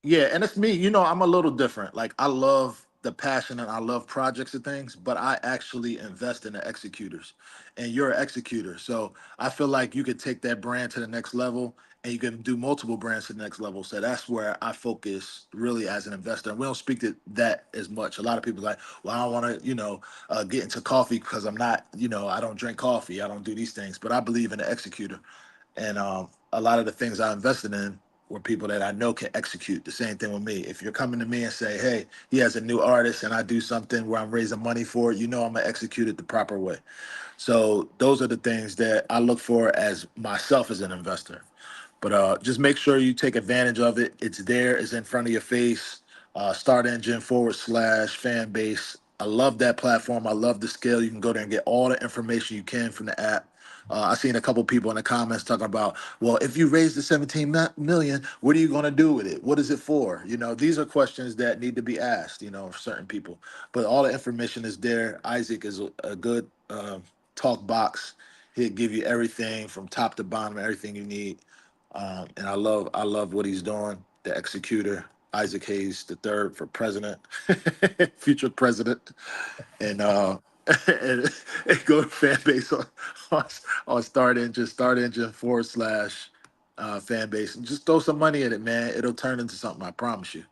Yeah, and it's me. I'm a little different. Like I love the passion and I love projects and things, but I actually invest in the executors. And you're an executor. So I feel like you could take that brand to the next level and you can do multiple brands to the next level. So that's where I focus really as an investor. And we don't speak to that as much. A lot of people are like, well, I don't want to, get into coffee because I'm not, I don't drink coffee. I don't do these things, but I believe in the executor. And a lot of the things I invested in were people that I know can execute. The same thing with me. If you're coming to me and say, hey, he has a new artist and I do something where I'm raising money for it, I'm gonna execute it the proper way. So those are the things that I look for as myself as an investor. But just make sure you take advantage of it. It's there, it's in front of your face. Start engine / Fanbase. I love that platform. I love the scale. You can go there and get all the information you can from the app. I've seen a couple people in the comments talking about, well, if you raise the 17 million, what are you going to do with it? What is it for? These are questions that need to be asked, for certain people. But all the information is there. Isaac is a good talk box. He'll give you everything from top to bottom, everything you need. And I love what he's doing. The executor, Isaac Hayes III for president, future president, and and go to Fanbase on Start Engine / Fanbase, and just throw some money at it, man. It'll turn into something. I promise you.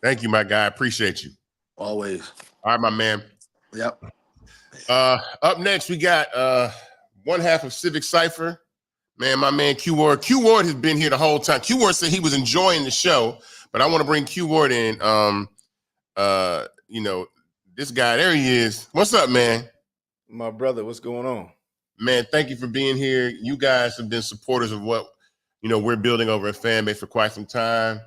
Thank you, my guy. I appreciate you. Always. All right, my man. Yep. Up next, we got one half of Civic Cypher. Man, my man Q Ward. Q Ward has been here the whole time. Q Ward said he was enjoying the show, but I want to bring Q Ward in. This guy, there he is. What's up, man? My brother, what's going on? Man, thank you for being here. You guys have been supporters of what we're building over at Fanbase for quite some time.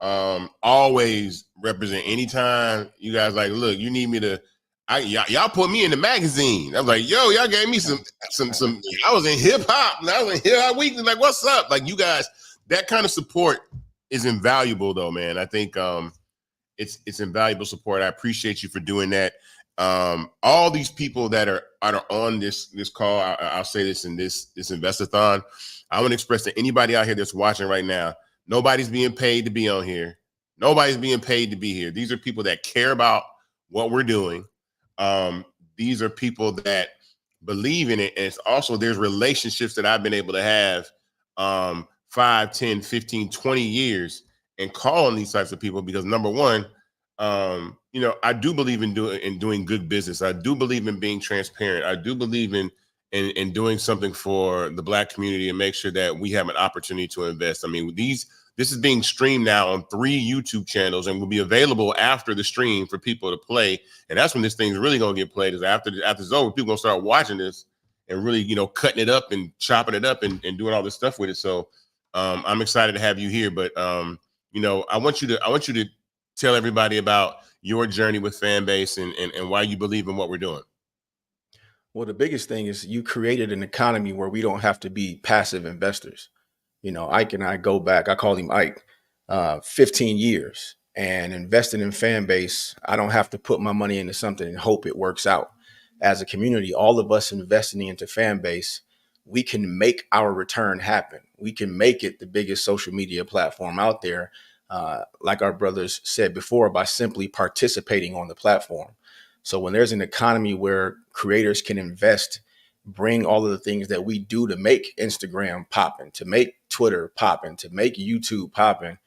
Always represent anytime you guys like, look, you need me to. Y'all put me in the magazine. I was like, yo, y'all gave me some. I was in hip hop, and I was in Hip Hop Weekly. Like, what's up? Like, you guys, that kind of support is invaluable, though, man. I think it's invaluable support. I appreciate you for doing that. All these people that are on this call, I'll say this in this Invest-A-athon. I want to express to anybody out here that's watching right now, nobody's being paid to be on here. Nobody's being paid to be here. These are people that care about what we're doing. These are people that believe in it. And it's also, there's relationships that I've been able to have 5, 10, 15, 20 years and call on these types of people because number one, I do believe in doing good business. I do believe in being transparent. I do believe in doing something for the Black community and make sure that we have an opportunity to invest. I mean, this is being streamed now on 3 YouTube channels and will be available after the stream for people to play. And that's when this thing's really going to get played, is after it's over, people going to start watching this and really, cutting it up and chopping it up and doing all this stuff with it. So I'm excited to have you here. But, I want you to tell everybody about your journey with Fanbase and why you believe in what we're doing. Well, the biggest thing is you created an economy where we don't have to be passive investors. Ike and I go back, I call him Ike, 15 years and investing in Fanbase. I don't have to put my money into something and hope it works out. As a community, all of us investing into Fanbase, we can make our return happen. We can make it the biggest social media platform out there. Like our brothers said before, by simply participating on the platform. So when there's an economy where creators can invest, bring all of the things that we do to make Instagram popping, to make Twitter popping, to make YouTube popping,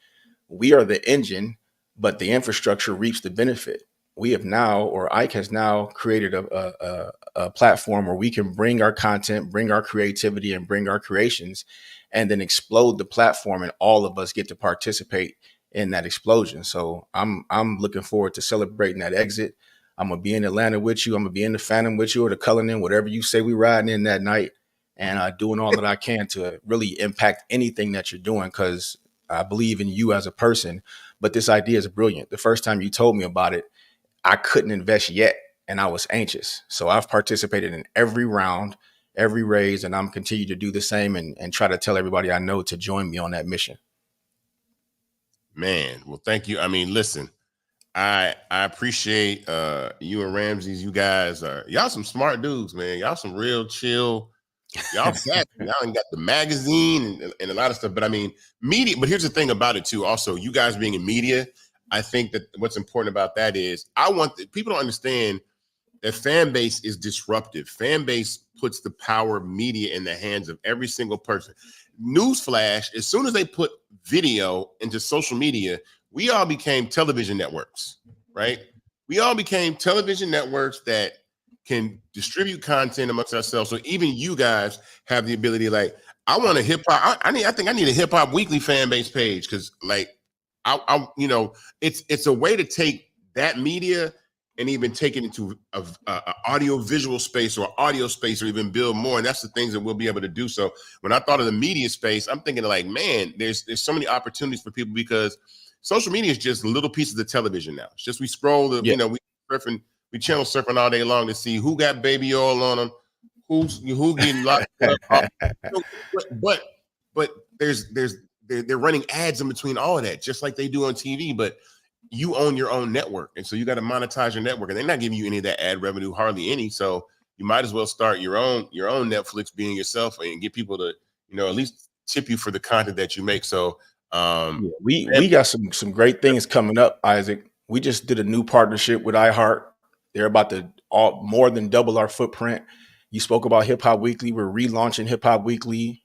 we are the engine, but the infrastructure reaps the benefit. We have now, or Ike has now created a platform where we can bring our content, bring our creativity, and bring our creations, and then explode the platform, and all of us get to participate in that explosion. So I'm looking forward to celebrating that exit. I'm gonna be in Atlanta with you. I'm gonna be in the Phantom with you, or the Cullinan, whatever you say we riding in that night, and doing all that I can to really impact anything that you're doing, because I believe in you as a person. But this idea is brilliant. The first time you told me about it, I couldn't invest yet, and I was anxious. So I've participated in every round, every raise, and I'm continue to do the same and try to tell everybody I know to join me on that mission. Man, well, thank you. I mean, listen, I appreciate you and Ramses. You guys y'all some smart dudes, man. Y'all some real chill. Y'all fat. Y'all ain't got the magazine and a lot of stuff. But I mean, media. But here's the thing about it too. Also, you guys being in media, I think that what's important about that is people don't understand that Fanbase is disruptive. Fanbase puts the power of media in the hands of every single person. Newsflash, as soon as they put video into social media, we all became television networks, right? We all became television networks that can distribute content amongst ourselves. So even you guys have the ability, like, I want a hip hop. I think I need a hip hop weekly fan base page because, like, I it's a way to take that media and even take it into a audio visual space or audio space or even build more. And that's the things that we'll be able to do. So when I thought of the media space, I'm thinking like, man, there's so many opportunities for people because social media is just little pieces of television now. It's just we scroll, we channel surfing all day long to see who got baby oil on them, who getting locked up. But they're running ads in between all of that, just like they do on TV. But you own your own network, and so you got to monetize your network, and they're not giving you any of that ad revenue, hardly any. So you might as well start your own Netflix being yourself and get people to at least tip you for the content that you make. So we got some great things coming up, Isaac. We just did a new partnership with iHeart. They're about to more than double our footprint. You spoke about Hip Hop Weekly. We're relaunching Hip Hop Weekly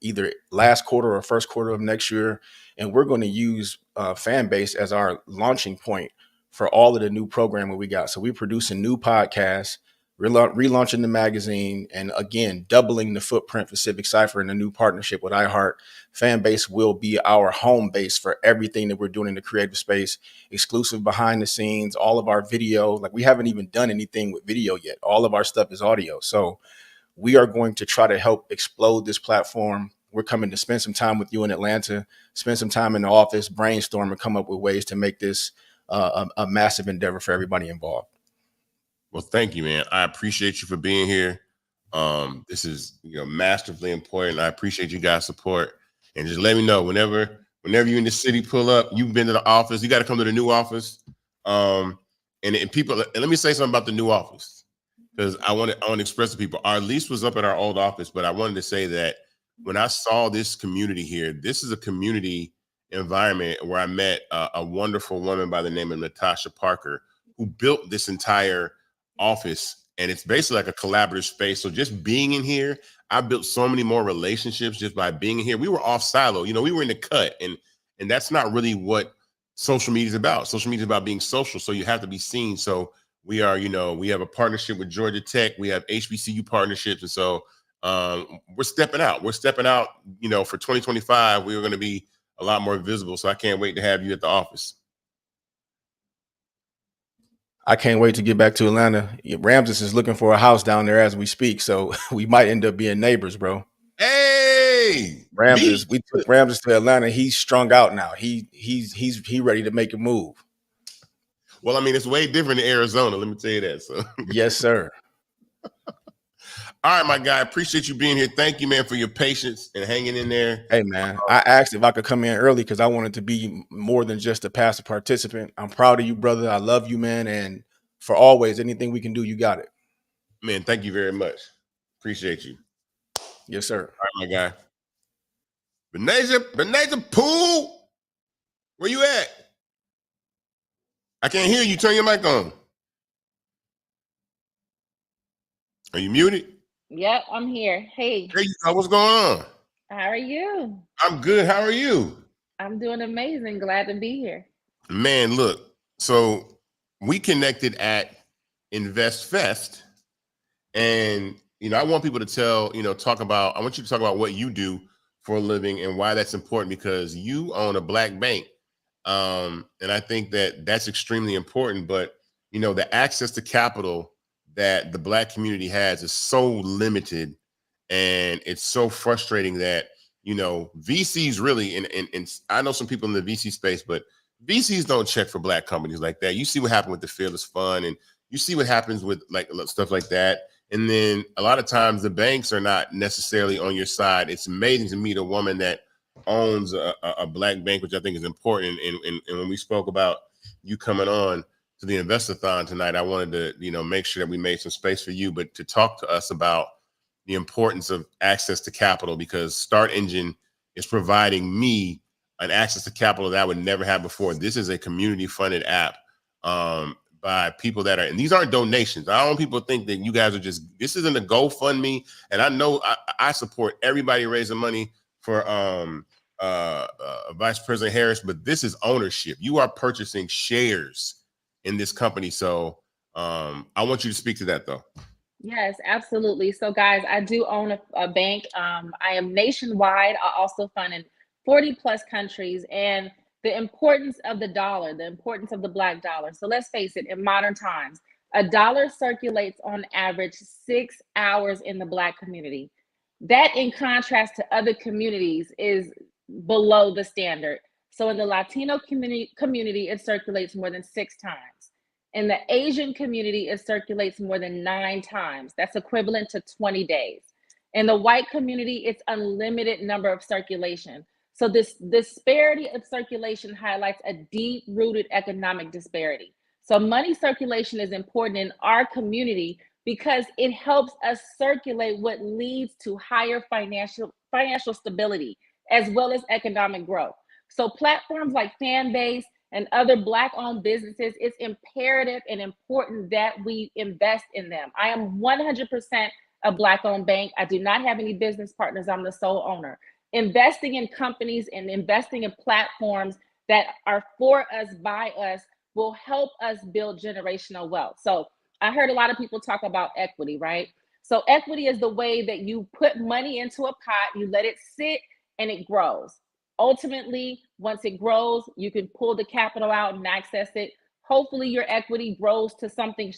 either last quarter or first quarter of next year. And we're going to use Fanbase as our launching point for all of the new programming we got. So we're producing new podcasts, relaunching the magazine, and again, doubling the footprint for Civic Cypher in a new partnership with iHeart. Fanbase will be our home base for everything that we're doing in the creative space, exclusive behind the scenes, all of our video. Like, we haven't even done anything with video yet. All of our stuff is audio. So we are going to try to help explode this platform. We're coming to spend some time with you in Atlanta, spend some time in the office, brainstorm, and come up with ways to make this a massive endeavor for everybody involved. Well, thank you, man. I appreciate you for being here. This is massively important. I appreciate you guys' support. And just let me know whenever you're in the city, pull up. You've been to the office. You got to come to the new office. And people, and let me say something about the new office, because I want to express to people. Our lease was up at our old office, but I wanted to say that when I saw this community here, this is a community environment where I met a wonderful woman by the name of Natasha Parker, who built this entire office. And it's basically like a collaborative space. So just being in here, I built so many more relationships just by being in here. We were off silo, we were in the cut, and that's not really what social media is about. Social media is about being social. So you have to be seen. So we are, we have a partnership with Georgia Tech. We have HBCU partnerships. And so we're stepping out. For 2025, we're going to be a lot more visible. So I can't wait to have you at the office. I can't wait to get back to Atlanta. Ramses is looking for a house down there as we speak, so we might end up being neighbors, bro. Hey, Ramses, we took Ramses to Atlanta. He's strung out now. He's ready to make a move. Well, I mean, it's way different in Arizona. Let me tell you that. So yes, sir. All right, my guy. Appreciate you being here. Thank you, man, for your patience and hanging in there. Hey, man, I asked if I could come in early because I wanted to be more than just a passive participant. I'm proud of you, brother. I love you, man. And for always, anything we can do, you got it. Man, thank you very much. Appreciate you. Yes, sir. All right, my guy. Benaja Pool, where you at? I can't hear you. Turn your mic on. Are you muted? Yep, I'm here. Hey. There you go. What's going on? How are you? I'm good. How are you? I'm doing amazing. Glad to be here. Man, look. So we connected at Invest Fest, and I want people to I want you to talk about what you do for a living and why that's important, because you own a black bank, and I think that that's extremely important. But the access to capital that the black community has is so limited, and it's so frustrating that VCs really, and I know some people in the VC space, but VCs don't check for black companies like that. You see what happened with the Fearless Fund, and you see what happens with like stuff like that. And then a lot of times the banks are not necessarily on your side. It's amazing to meet a woman that owns a black bank, which I think is important. And when we spoke about you coming on to the Invest-A-athon tonight, I wanted to, make sure that we made some space for you, but to talk to us about the importance of access to capital, because Start Engine is providing me an access to capital that I would never have before. This is a community funded app by people that are, and these aren't donations. I don't want people to think that you guys are this isn't a GoFundMe. And I know I support everybody raising money for Vice President Harris, but this is ownership. You are purchasing shares in this company. So I want you to speak to that though. Yes, absolutely. So, guys, I do own a bank. I am nationwide. I also fund in 40 plus countries. And the importance of the dollar, the importance of the black dollar. So, let's face it, in modern times, a dollar circulates on average 6 hours in the black community. That, in contrast to other communities, is below the standard. So, in the Latino community, it circulates more than 6 times. In the Asian community, it circulates more than 9 times. That's equivalent to 20 days. In the white community, it's unlimited number of circulation. So this disparity of circulation highlights a deep-rooted economic disparity. So money circulation is important in our community because it helps us circulate what leads to higher financial stability as well as economic growth. So platforms like Fanbase and other Black-owned businesses, it's imperative and important that we invest in them. I am 100% a Black-owned bank. I do not have any business partners. I'm the sole owner. Investing in companies and investing in platforms that are for us, by us, will help us build generational wealth. So I heard a lot of people talk about equity, right? So equity is the way that you put money into a pot, you let it sit, and it grows. Ultimately, once it grows, you can pull the capital out and access it. Hopefully your equity grows to something,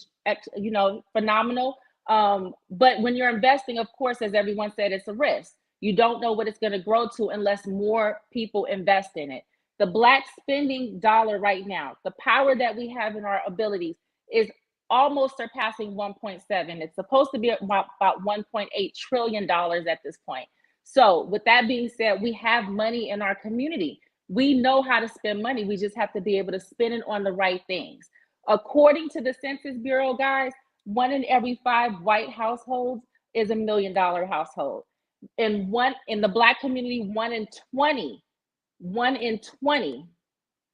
phenomenal. But when you're investing, of course, as everyone said, it's a risk. You don't know what it's going to grow to unless more people invest in it. The Black spending dollar right now, the power that we have in our abilities is almost surpassing 1.7. It's supposed to be about $1.8 trillion at this point. So with that being said, we have money in our community. We know how to spend money. We just have to be able to spend it on the right things. According to the Census Bureau, guys, 1 in every 5 white households is $1 million household. In the Black community, 1 in 20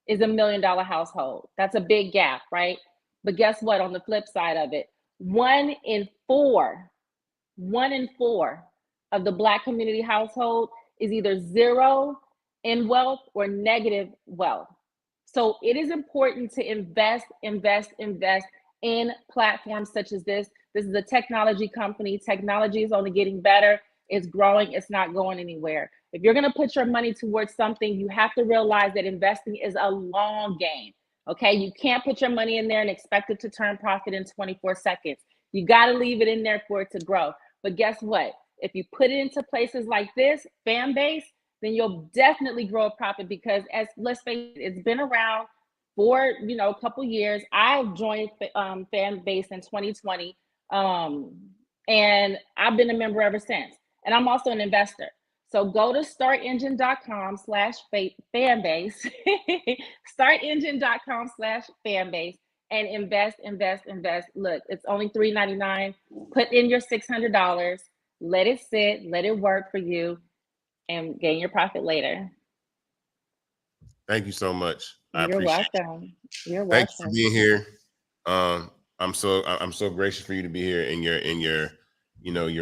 is $1 million household. That's a big gap, right? But guess what? On the flip side of it, 1 in 4 of the Black community household is either zero in wealth or negative wealth. So it is important to invest in platforms such as this. This is a technology company. Technology is only getting better. It's growing. It's not going anywhere. If you're going to put your money towards something, you have to realize that investing is a long game. Okay, you can't put your money in there and expect it to turn profit in 24 seconds. You got to leave it in there for it to grow. But guess what? If you put it into places like this, Fanbase, then you'll definitely grow a profit because, let's face it, it's been around for a couple years. I joined Fanbase in 2020, and I've been a member ever since. And I'm also an investor. So go to startengine.com/fanbase, startengine.com/fanbase, and invest. Look, it's only $3.99. Put in your $600. Let it sit, let it work for you, and gain your profit later. Thank you so much. You're welcome. You're welcome. Thanks for being here. I'm so gracious for you to be here in your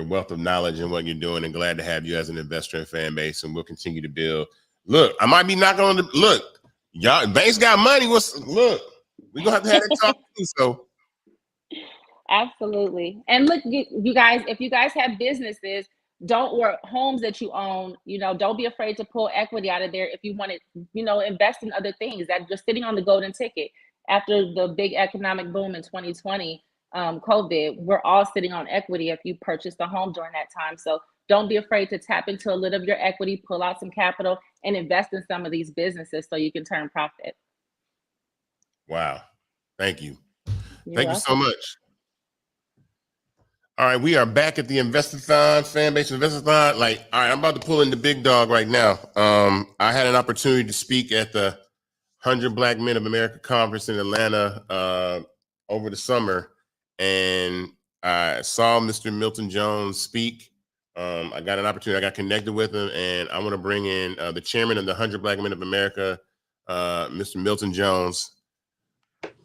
wealth of knowledge and what you're doing, and glad to have you as an investor in Fanbase, and we'll continue to build. Look, I might be knocking on the look. Y'all, Banks got money. We're gonna have that talk too. So absolutely. And look, you guys, if you guys have businesses, or homes that you own, don't be afraid to pull equity out of there if you want to, invest in other things that you're sitting on the golden ticket. After the big economic boom in 2020, COVID, we're all sitting on equity if you purchased a home during that time. So don't be afraid to tap into a little of your equity, pull out some capital, and invest in some of these businesses so you can turn profit. Wow. Thank you. Thank you so much. All right, we are back at the Invest-A-athon, Fanbase Invest-A-athon. All right, I'm about to pull in the big dog right now. I had an opportunity to speak at the 100 Black Men of America conference in Atlanta over the summer, and I saw Mr. Milton Jones speak. I got an opportunity. I got connected with him, and I want to bring in the chairman of the 100 Black Men of America, Mr. Milton Jones.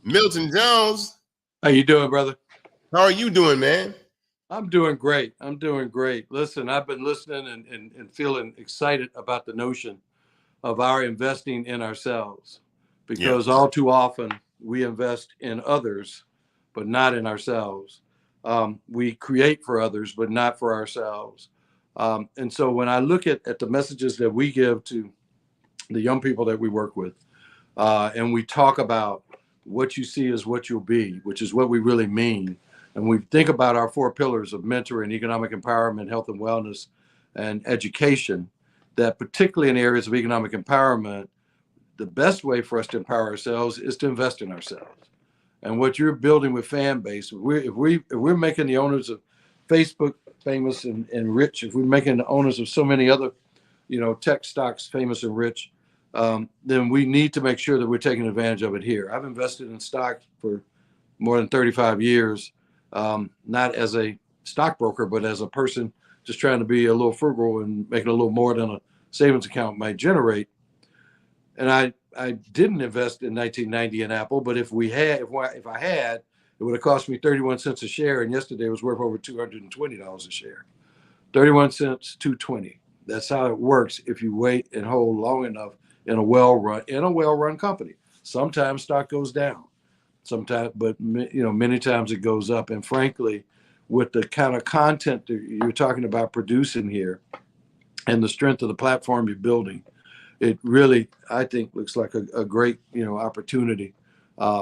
Milton Jones. How you doing, brother? How are you doing, man? I'm doing great. Listen, I've been listening and feeling excited about the notion of our investing in ourselves, because all too often we invest in others, but not in ourselves. We create for others, but not for ourselves. And so when I look at the messages that we give to the young people that we work with, and we talk about what you see is what you'll be, which is what we really mean. And we think about our 4 pillars of mentoring, economic empowerment, health and wellness, and education, that particularly in areas of economic empowerment, the best way for us to empower ourselves is to invest in ourselves. And what you're building with Fanbase, if we're making the owners of Facebook famous and rich, if we're making the owners of so many other, tech stocks famous and rich, then we need to make sure that we're taking advantage of it here. I've invested in stocks for more than 35 years, not as a stockbroker, but as a person just trying to be a little frugal and making a little more than a savings account might generate. And I didn't invest in 1990 in Apple, but if I had, it would have cost me 31 cents a share. And yesterday it was worth over $220 a share. 31 cents, 220. That's how it works if you wait and hold long enough in a well-run company. Sometimes stock goes down, but many times it goes up. And frankly, with the kind of content that you're talking about producing here and the strength of the platform you're building, it really, I think, looks like a great, opportunity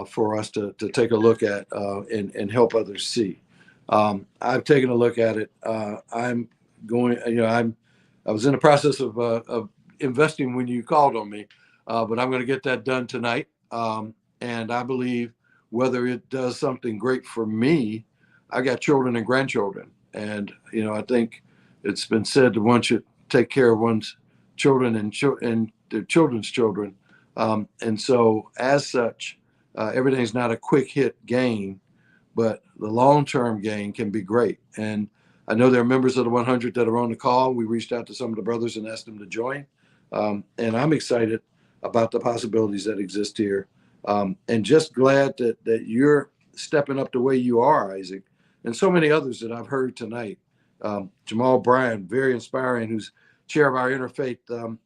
for us to take a look at and help others see. I've taken a look at it. I'm going, I was in the process of investing when you called on me, but I'm going to get that done tonight. And I believe whether it does something great for me, I got children and grandchildren. And, I think it's been said that one should take care of one's children and their children's children. And so as such, everything's not a quick hit gain, but the long-term gain can be great. And I know there are members of the 100 that are on the call. We reached out to some of the brothers and asked them to join. And I'm excited about the possibilities that exist here. And just glad that you're stepping up the way you are, Isaac, and so many others that I've heard tonight. Jamal Bryant, very inspiring, who's chair of our interfaith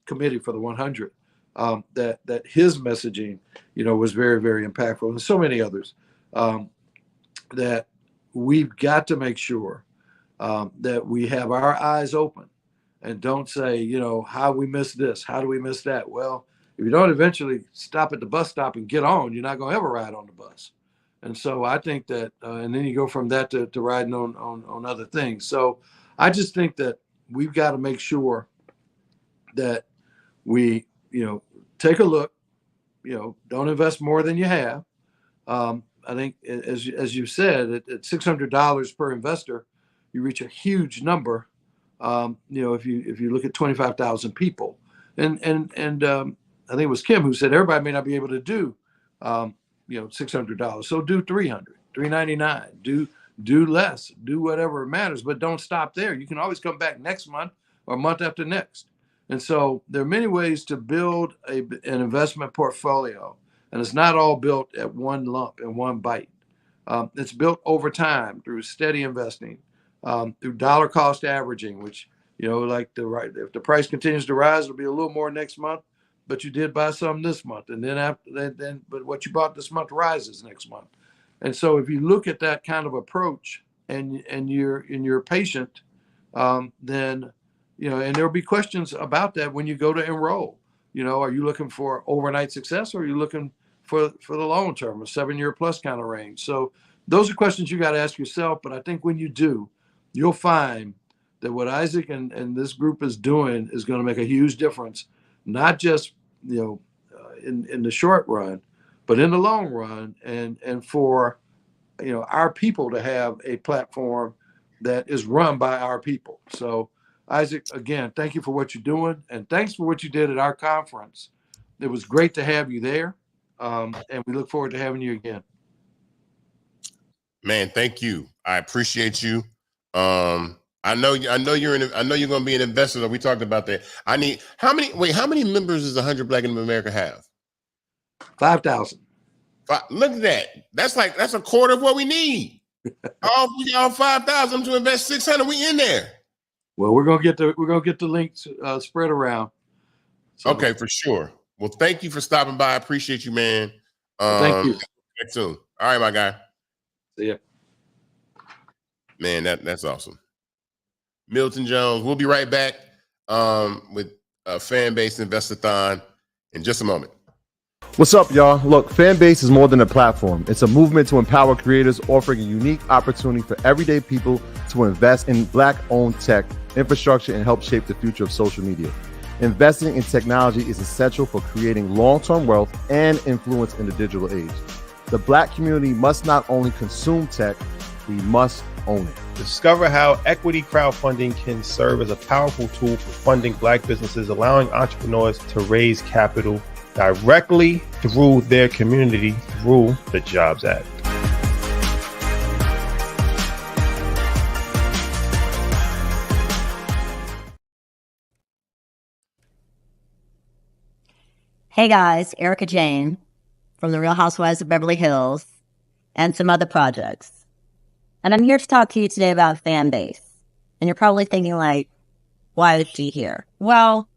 committee for the 100, that his messaging, was very, very impactful, and so many others, that we've got to make sure that we have our eyes open and don't say, how we miss this, how do we miss that? Well, if you don't eventually stop at the bus stop and get on, you're not going to ever ride on the bus. And so I think that, and then you go from that to riding on other things. So I just think that we've got to make sure that we, take a look, don't invest more than you have. I think, as you said, at $600 per investor, you reach a huge number. If you look at 25,000 people, and I think it was Kim who said everybody may not be able to do, $600. So do $300, $399, do less, do whatever matters, but don't stop there. You can always come back next month or month after next. And so there are many ways to build an investment portfolio, and it's not all built at one lump and one bite. It's built over time through steady investing, through dollar cost averaging, which, if the price continues to rise, it'll be a little more next month, but you did buy some this month. And then but what you bought this month rises next month. And so if you look at that kind of approach and you're patient, then, and there'll be questions about that when you go to enroll. Are you looking for overnight success, or are you looking for the long term, a 7-year plus kind of range? So those are questions you got to ask yourself. But I think when you do, you'll find that what Isaac and this group is doing is going to make a huge difference, not just, in the short run, but in the long run, and for, our people to have a platform that is run by our people. So Isaac, again, thank you for what you're doing, and thanks for what you did at our conference. It was great to have you there, and we look forward to having you again. Man, thank you. I appreciate you. I know you're going to be an investor. We talked about that. How many members does 100 Black in America have? 5,000. Look at that. That's a quarter of what we need. We got 5,000 to invest 600. We in there. Well, we're gonna get the links spread around. So, okay, for sure. Well, thank you for stopping by. I appreciate you, man. Thank you. Back soon. All right, my guy. See ya. Man, that's awesome. Milton Jones, we'll be right back with Fanbase Invest-A-athon in just a moment. What's up, y'all? Look, Fanbase is more than a platform. It's a movement to empower creators, offering a unique opportunity for everyday people to invest in Black-owned tech, infrastructure, and help shape the future of social media. Investing in technology is essential for creating long-term wealth and influence in the digital age. The Black community must not only consume tech, we must own it. Discover how equity crowdfunding can serve as a powerful tool for funding Black businesses, allowing entrepreneurs to raise capital directly through their community through the Jobs Act. Hey guys, Erica Jane from the Real Housewives of Beverly Hills and some other projects. And I'm here to talk to you today about Fanbase. And you're probably thinking like, why is she here? Well,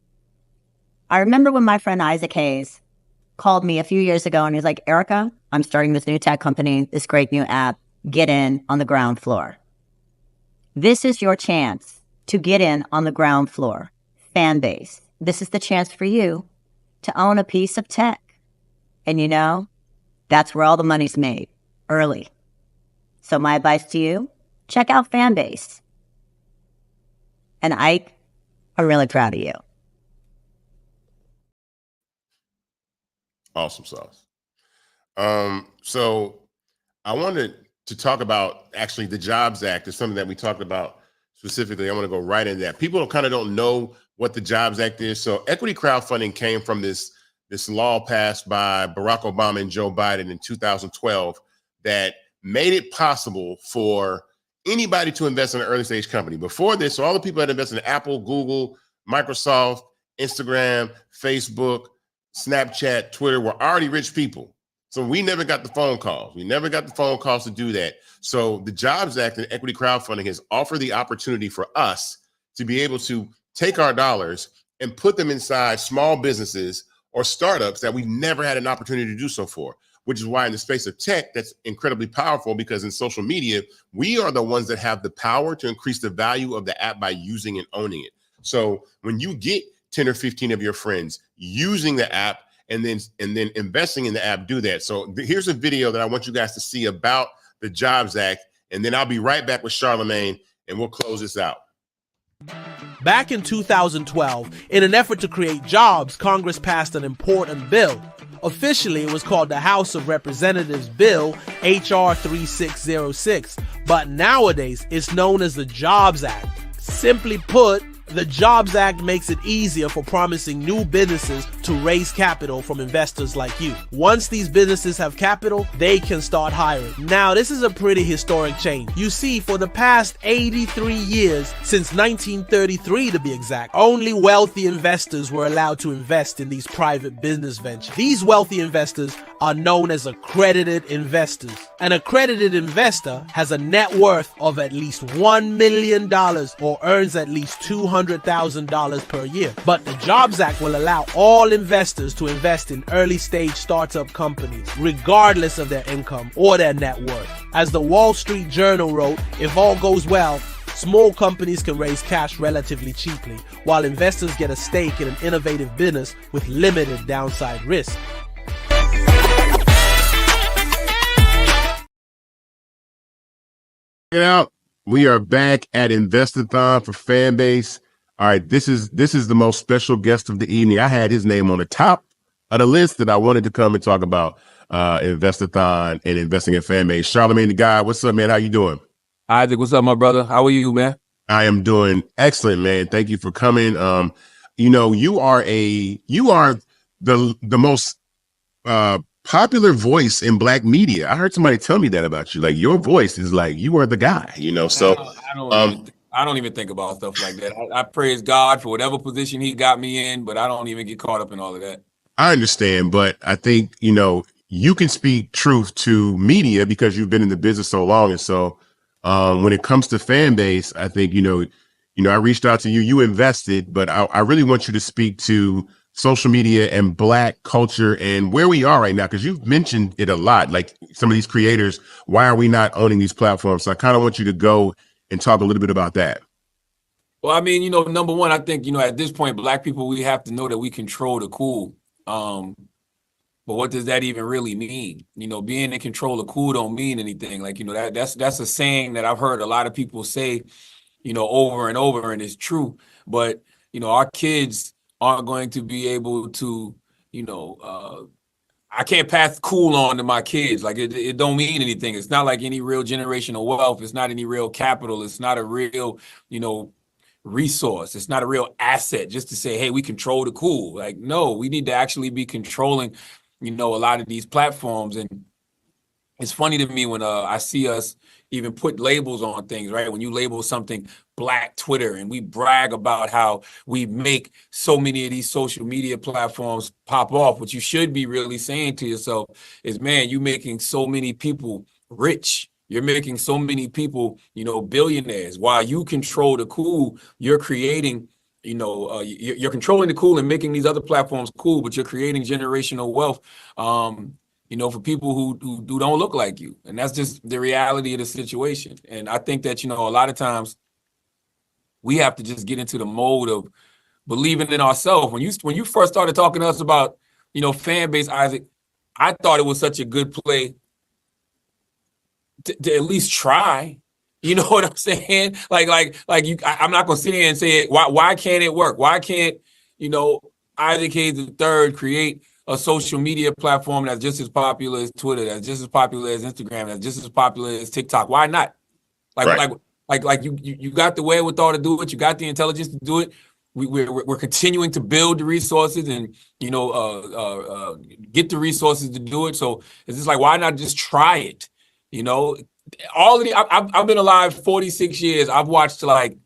I remember when my friend Isaac Hayes called me a few years ago and he's like, Erica, I'm starting this new tech company, this great new app, get in on the ground floor. This is your chance to get in on the ground floor. Fanbase. This is the chance for you to own a piece of tech. And you know, that's where all the money's made, early. So my advice to you, check out Fanbase. And Ike, I'm really proud of you. Awesome sauce. So I wanted to talk about actually the Jobs Act is something that we talked about specifically. I want to go right into that. People kind of don't know what the Jobs Act is. So equity crowdfunding came from this law passed by Barack Obama and Joe Biden in 2012 that made it possible for anybody to invest in an early stage company. Before this, so all the people that invested in Apple, Google, Microsoft, Instagram, Facebook, Snapchat, Twitter were already rich people. So we never got the phone calls. We never got the phone calls to do that. So the Jobs Act and equity crowdfunding has offered the opportunity for us to be able to take our dollars and put them inside small businesses or startups that we've never had an opportunity to do so for, which is why in the space of tech, that's incredibly powerful, because in social media, we are the ones that have the power to increase the value of the app by using and owning it. So when you get 10 or 15 of your friends using the app and then investing in the app, do that. So here's a video that I want you guys to see about the Jobs Act, and then I'll be right back with Charlamagne and we'll close this out. Back in 2012, in an effort to create jobs, Congress passed an important bill. Officially, it was called the House of Representatives Bill, H.R. 3606, but nowadays it's known as the Jobs Act. Simply put, the Jobs Act makes it easier for promising new businesses to raise capital from investors like you. Once these businesses have capital, they can start hiring. Now, this is a pretty historic change. You see, for the past 83 years, since 1933 to be exact, only wealthy investors were allowed to invest in these private business ventures. These wealthy investors are known as accredited investors. An accredited investor has a net worth of at least $1 million or earns at least $200,000 per year. But the Jobs Act will allow all investors to invest in early stage startup companies, regardless of their income or their net worth. As the Wall Street Journal wrote, if all goes well, small companies can raise cash relatively cheaply, while investors get a stake in an innovative business with limited downside risk. Check it out. We are back at Invest-A-athon for Fanbase. All right, this is the most special guest of the evening. I had his name on the top of the list that I wanted to come and talk about Invest-A-athon and investing in Fanbase. Charlamagne the Guy, what's up, man? How you doing? Isaac, what's up, my brother? How are you, man? I am doing excellent, man. Thank you for coming. You are the most popular voice in Black media. I heard somebody tell me that about you. Like, your voice is like, you are the guy, So I don't even think about stuff like that. I praise God for whatever position he got me in, but I don't even get caught up in all of that. I understand, but I think, you can speak truth to media because you've been in the business so long. And so when it comes to Fanbase, I think, I reached out to you, you invested, but I really want you to speak to social media and Black culture and where we are right now, because you've mentioned it a lot, like some of these creators, why are we not owning these platforms? So I kind of want you to go and talk a little bit about that. Well, I mean, number one, I think, at this point, Black people, we have to know that we control the cool. But what does that even really mean? Being in control of cool don't mean anything. Like, that's a saying that I've heard a lot of people say, over and over, and it's true. But, our kids aren't going to be able to, I can't pass cool on to my kids. Like it don't mean anything. It's not like any real generational wealth. It's not any real capital. It's not a real, resource. It's not a real asset just to say, hey, we control the cool. Like, no, we need to actually be controlling, a lot of these platforms. And it's funny to me when I see us even put labels on things, right? When you label something Black Twitter and we brag about how we make so many of these social media platforms pop off, what you should be really saying to yourself is, man, you're making so many people rich. You're making so many people, billionaires. While you control the cool, you're creating, you're controlling the cool and making these other platforms cool, but you're creating generational wealth. For people who don't look like you. And that's just the reality of the situation. And I think that, a lot of times we have to just get into the mode of believing in ourselves. When you first started talking to us about, Fanbase, Isaac, I thought it was such a good play to at least try. You know what I'm saying? I'm not gonna sit here and say it. Why can't it work? Why can't, Isaac Hayes III create a social media platform that's just as popular as Twitter, that's just as popular as Instagram, that's just as popular as TikTok? Why not? You got the wherewithal to do it. You got the intelligence to do it. We're continuing to build the resources and get the resources to do it. So it's just like, why not just try it? All of the I've been alive 46 years. I've watched like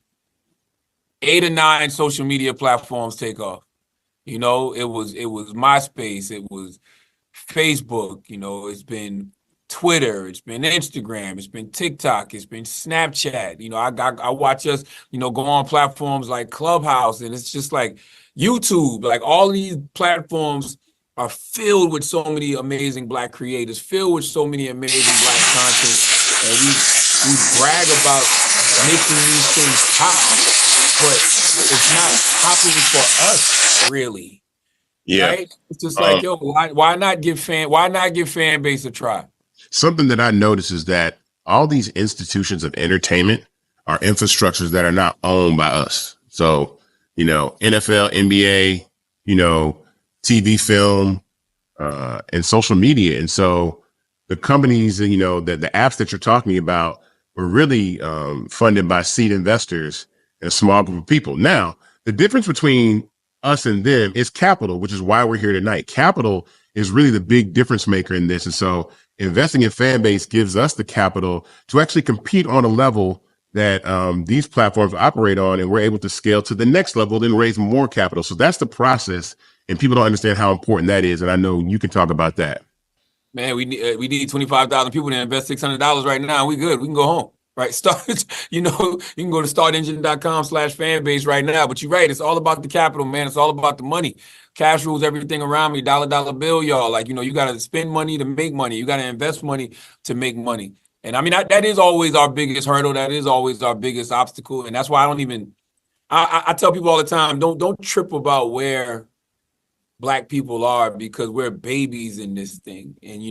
8 or 9 social media platforms take off. It was MySpace, it was Facebook, it's been Twitter, it's been Instagram, it's been TikTok, it's been Snapchat. I watch us, go on platforms like Clubhouse, and it's just like YouTube. Like all of these platforms are filled with so many amazing Black creators, filled with so many amazing Black content, and we brag about making these things pop, but it's not popping for us, really. Yeah, right? It's just like, yo, why not give Fanbase a try? Something that I notice is that all these institutions of entertainment are infrastructures that are not owned by us. So, NFL, NBA, TV, film, and social media. And so the companies, the apps that you're talking about were really funded by seed investors and a small group of people. Now, the difference between us and them is capital, which is why we're here tonight. Capital is really the big difference maker in this. And so investing in Fanbase gives us the capital to actually compete on a level that these platforms operate on, and we're able to scale to the next level and raise more capital. So that's the process, and people don't understand how important that is. And I know you can talk about that. Man, we need 25,000 people to invest $600 right now. We good. We can go home. Right. You can go to startengine.com/fanbase right now. But you're right. It's all about the capital, man. It's all about the money. Cash rules everything around me. Dollar bill, y'all. Like, you got to spend money to make money. You got to invest money to make money. And I mean, that is always our biggest hurdle. That is always our biggest obstacle. And that's why I tell people all the time, don't trip about where Black people are, because we're babies in this thing. And,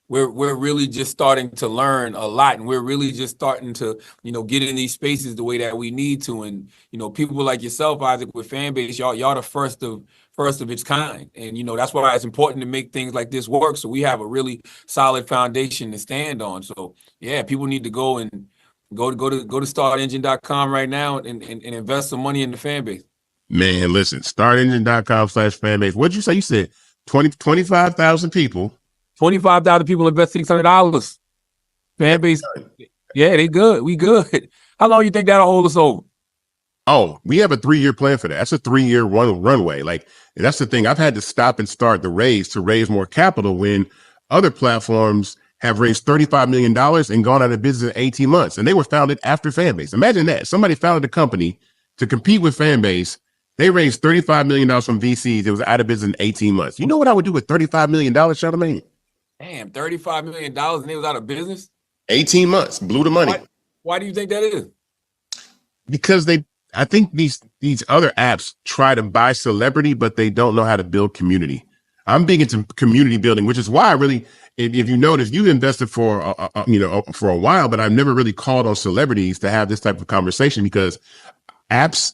we're really just starting to learn a lot, and we're really just starting to, get in these spaces the way that we need to. And, people like yourself, Isaac, with Fanbase, y'all the first of its kind. And, that's why it's important to make things like this work, so we have a really solid foundation to stand on. So yeah, people need to go to startengine.com right now and invest some money in the Fanbase. Man, listen, startengine.com/fanbase. What'd you say? You said 25,000 people. 25,000 people invest $600. Fanbase, yeah, they good. We good. How long you think that'll hold us over? Oh, we have a 3-year plan for that. That's a 3-year runway. Like, that's the thing. I've had to stop and start the raise to raise more capital when other platforms have raised $35 million and gone out of business in 18 months. And they were founded after Fanbase. Imagine that. Somebody founded a company to compete with Fanbase. They raised $35 million from VCs. It was out of business in 18 months. You know what I would do with $35 million, Charlamagne? Damn, $35 million and they was out of business? 18 months, blew the money. Why do you think that is? Because I think these other apps try to buy celebrity, but they don't know how to build community. I'm big into community building, which is why I really, if you notice, you've invested for for a while, but I've never really called on celebrities to have this type of conversation, because apps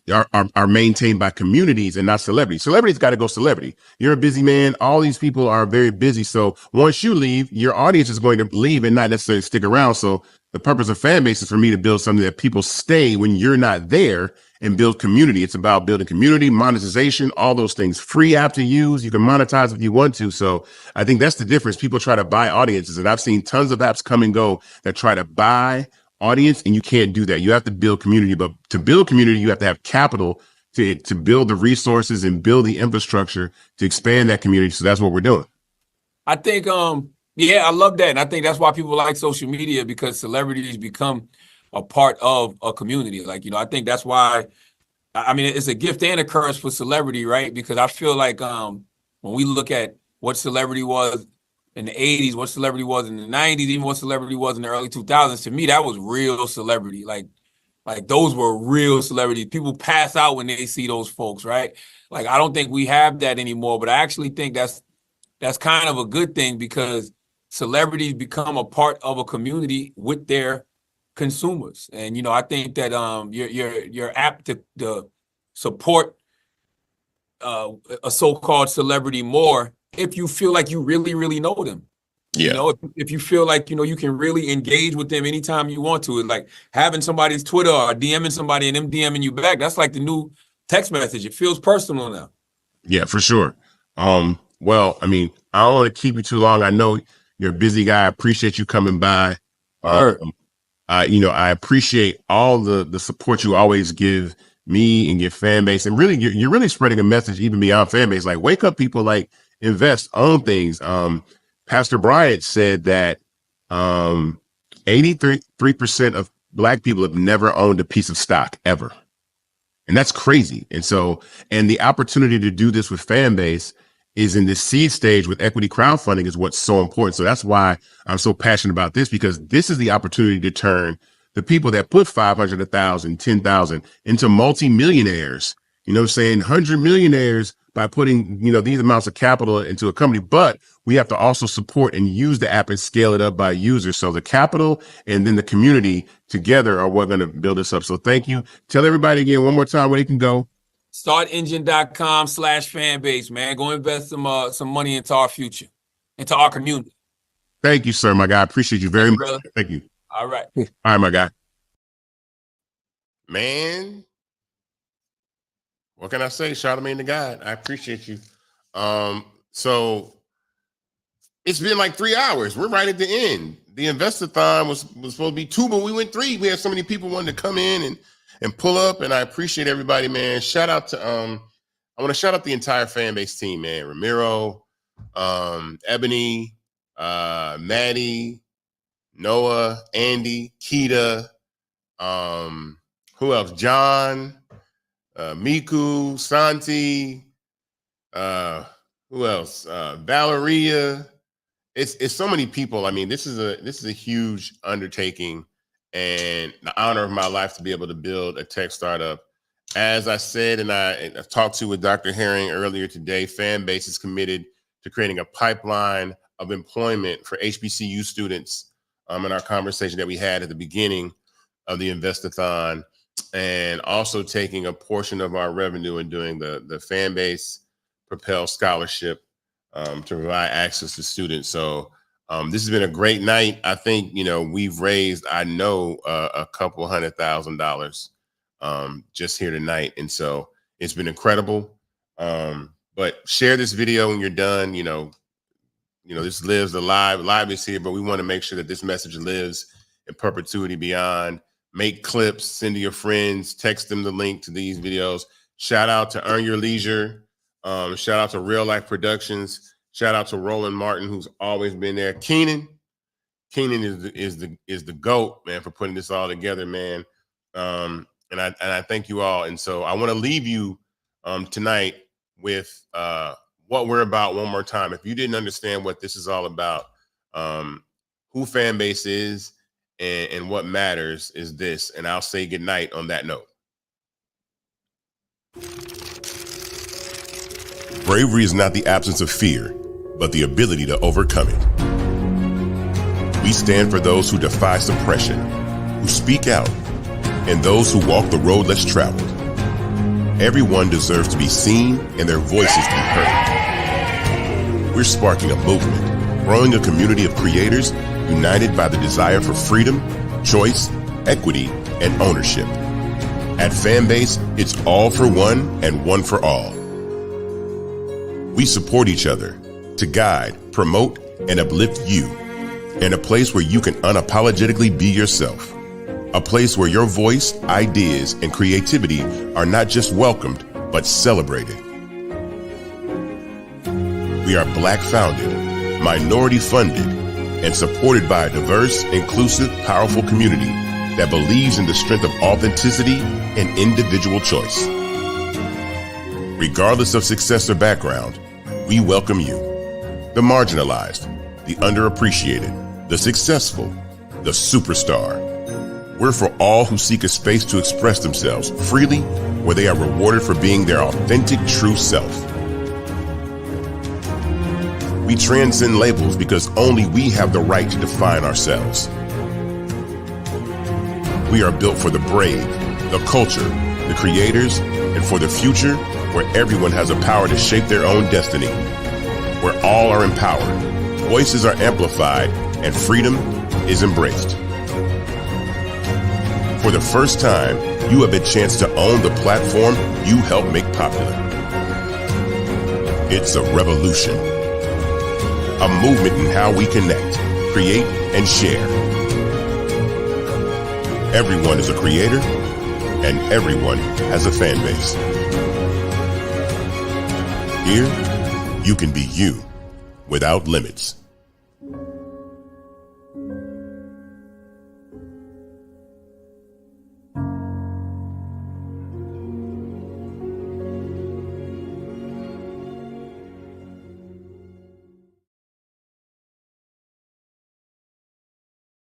are maintained by communities and not celebrities. Celebrities got to go celebrity. You're a busy man. All these people are very busy. So once you leave, your audience is going to leave and not necessarily stick around. So the purpose of Fanbase is for me to build something that people stay when you're not there, and build community. It's about building community, monetization, all those things. Free app to use. You can monetize if you want to. So I think that's the difference. People try to buy audiences, and I've seen tons of apps come and go that try to buy audience, and you can't do that. You have to build community, but to build community, you have to have capital to build the resources and build the infrastructure to expand that community. So that's what we're doing. I think, yeah, I love that. And I think that's why people like social media, because celebrities become a part of a community. Like, I think that's why, I mean, it's a gift and a curse for celebrity, right? Because I feel like when we look at what celebrity was in the 80s, what celebrity was in the 90s, even what celebrity was in the early 2000s, to me, that was real celebrity. Like those were real celebrities. People pass out when they see those folks, right? Like, I don't think we have that anymore, but I actually think that's kind of a good thing, because celebrities become a part of a community with their consumers. And, I think that you're apt to support a so-called celebrity more if you feel like you really, really know them. Yeah. If you feel like, you can really engage with them anytime you want to. It's like having somebody's Twitter or DMing somebody and them DMing you back. That's like the new text message. It feels personal now. Yeah, for sure. Well, I mean, I don't want to keep you too long. I know you're a busy guy. I appreciate you coming by. I appreciate all the support you always give me and give Fanbase. And really, you're really spreading a message even beyond Fanbase. Like, wake up, people, like, invest, own things. Pastor Bryant said that 83% of Black people have never owned a piece of stock ever. And that's crazy. And so, and the opportunity to do this with Fanbase is in the seed stage with equity crowdfunding is what's so important. So that's why I'm so passionate about this, because this is the opportunity to turn the people that put 500, 1,000, 10,000 into multimillionaires, you know what I'm saying? 100 millionaires by putting, these amounts of capital into a company. But we have to also support and use the app and scale it up by users. So the capital and then the community together are what going to build this up. So thank you. Tell everybody again one more time where they can go. Startengine.com/Fanbase, man. Go invest some money into our future, into our community. Thank you, sir, my guy. I appreciate you very much. Brother. Thank you. All right. All right, my guy. Man, what can I say? Charlamagne the God. I appreciate you. So it's been like 3 hours. We're right at the end. The Invest-A-athon was supposed to be 2, but we went 3. We had so many people wanting to come in and pull up, and I appreciate everybody, man. Shout out to I want to shout out the entire Fanbase team, man. Ramiro, Ebony, Maddie, Noah, Andy, Keita, who else? John, Miku, Santi, who else? Valeria. It's so many people. I mean, this is a huge undertaking and the honor of my life to be able to build a tech startup. As I said, and I've talked to with Dr. Herring earlier today, Fanbase is committed to creating a pipeline of employment for HBCU students in our conversation that we had at the beginning of the Invest-A-athon, and also taking a portion of our revenue and doing the Fanbase Propel Scholarship to provide access to students. So this has been a great night. I think, we've raised, a couple $100,000 just here tonight. And so it's been incredible. But share this video when you're done. This lives live is here, but we want to make sure that this message lives in perpetuity beyond. Make clips, send to your friends, text them the link to these videos. Shout out to Earn Your Leisure. Shout out to Real Life Productions. Shout out to Roland Martin, who's always been there. Keenan is the GOAT, man, for putting this all together, man. And I thank you all. And so I want to leave you tonight with what we're about one more time. If you didn't understand what this is all about, who Fanbase is And what matters is this, and I'll say goodnight on that note. Bravery is not the absence of fear, but the ability to overcome it. We stand for those who defy suppression, who speak out, and those who walk the road less traveled. Everyone deserves to be seen and their voices be heard. We're sparking a movement, growing a community of creators united by the desire for freedom, choice, equity, and ownership. At Fanbase, it's all for one and one for all. We support each other to guide, promote, and uplift you in a place where you can unapologetically be yourself. A place where your voice, ideas, and creativity are not just welcomed, but celebrated. We are Black founded, minority funded, and supported by a diverse, inclusive, powerful community that believes in the strength of authenticity and individual choice. Regardless of success or background, we welcome you, the marginalized, the underappreciated, the successful, the superstar. We're for all who seek a space to express themselves freely, where they are rewarded for being their authentic, true self. We transcend labels because only we have the right to define ourselves. We are built for the brave, the culture, the creators, and for the future where everyone has a power to shape their own destiny, where all are empowered, voices are amplified, and freedom is embraced. For the first time, you have a chance to own the platform you helped make popular. It's a revolution, a movement in how we connect, create, and share. Everyone is a creator, and everyone has a fan base. Here, you can be you without limits.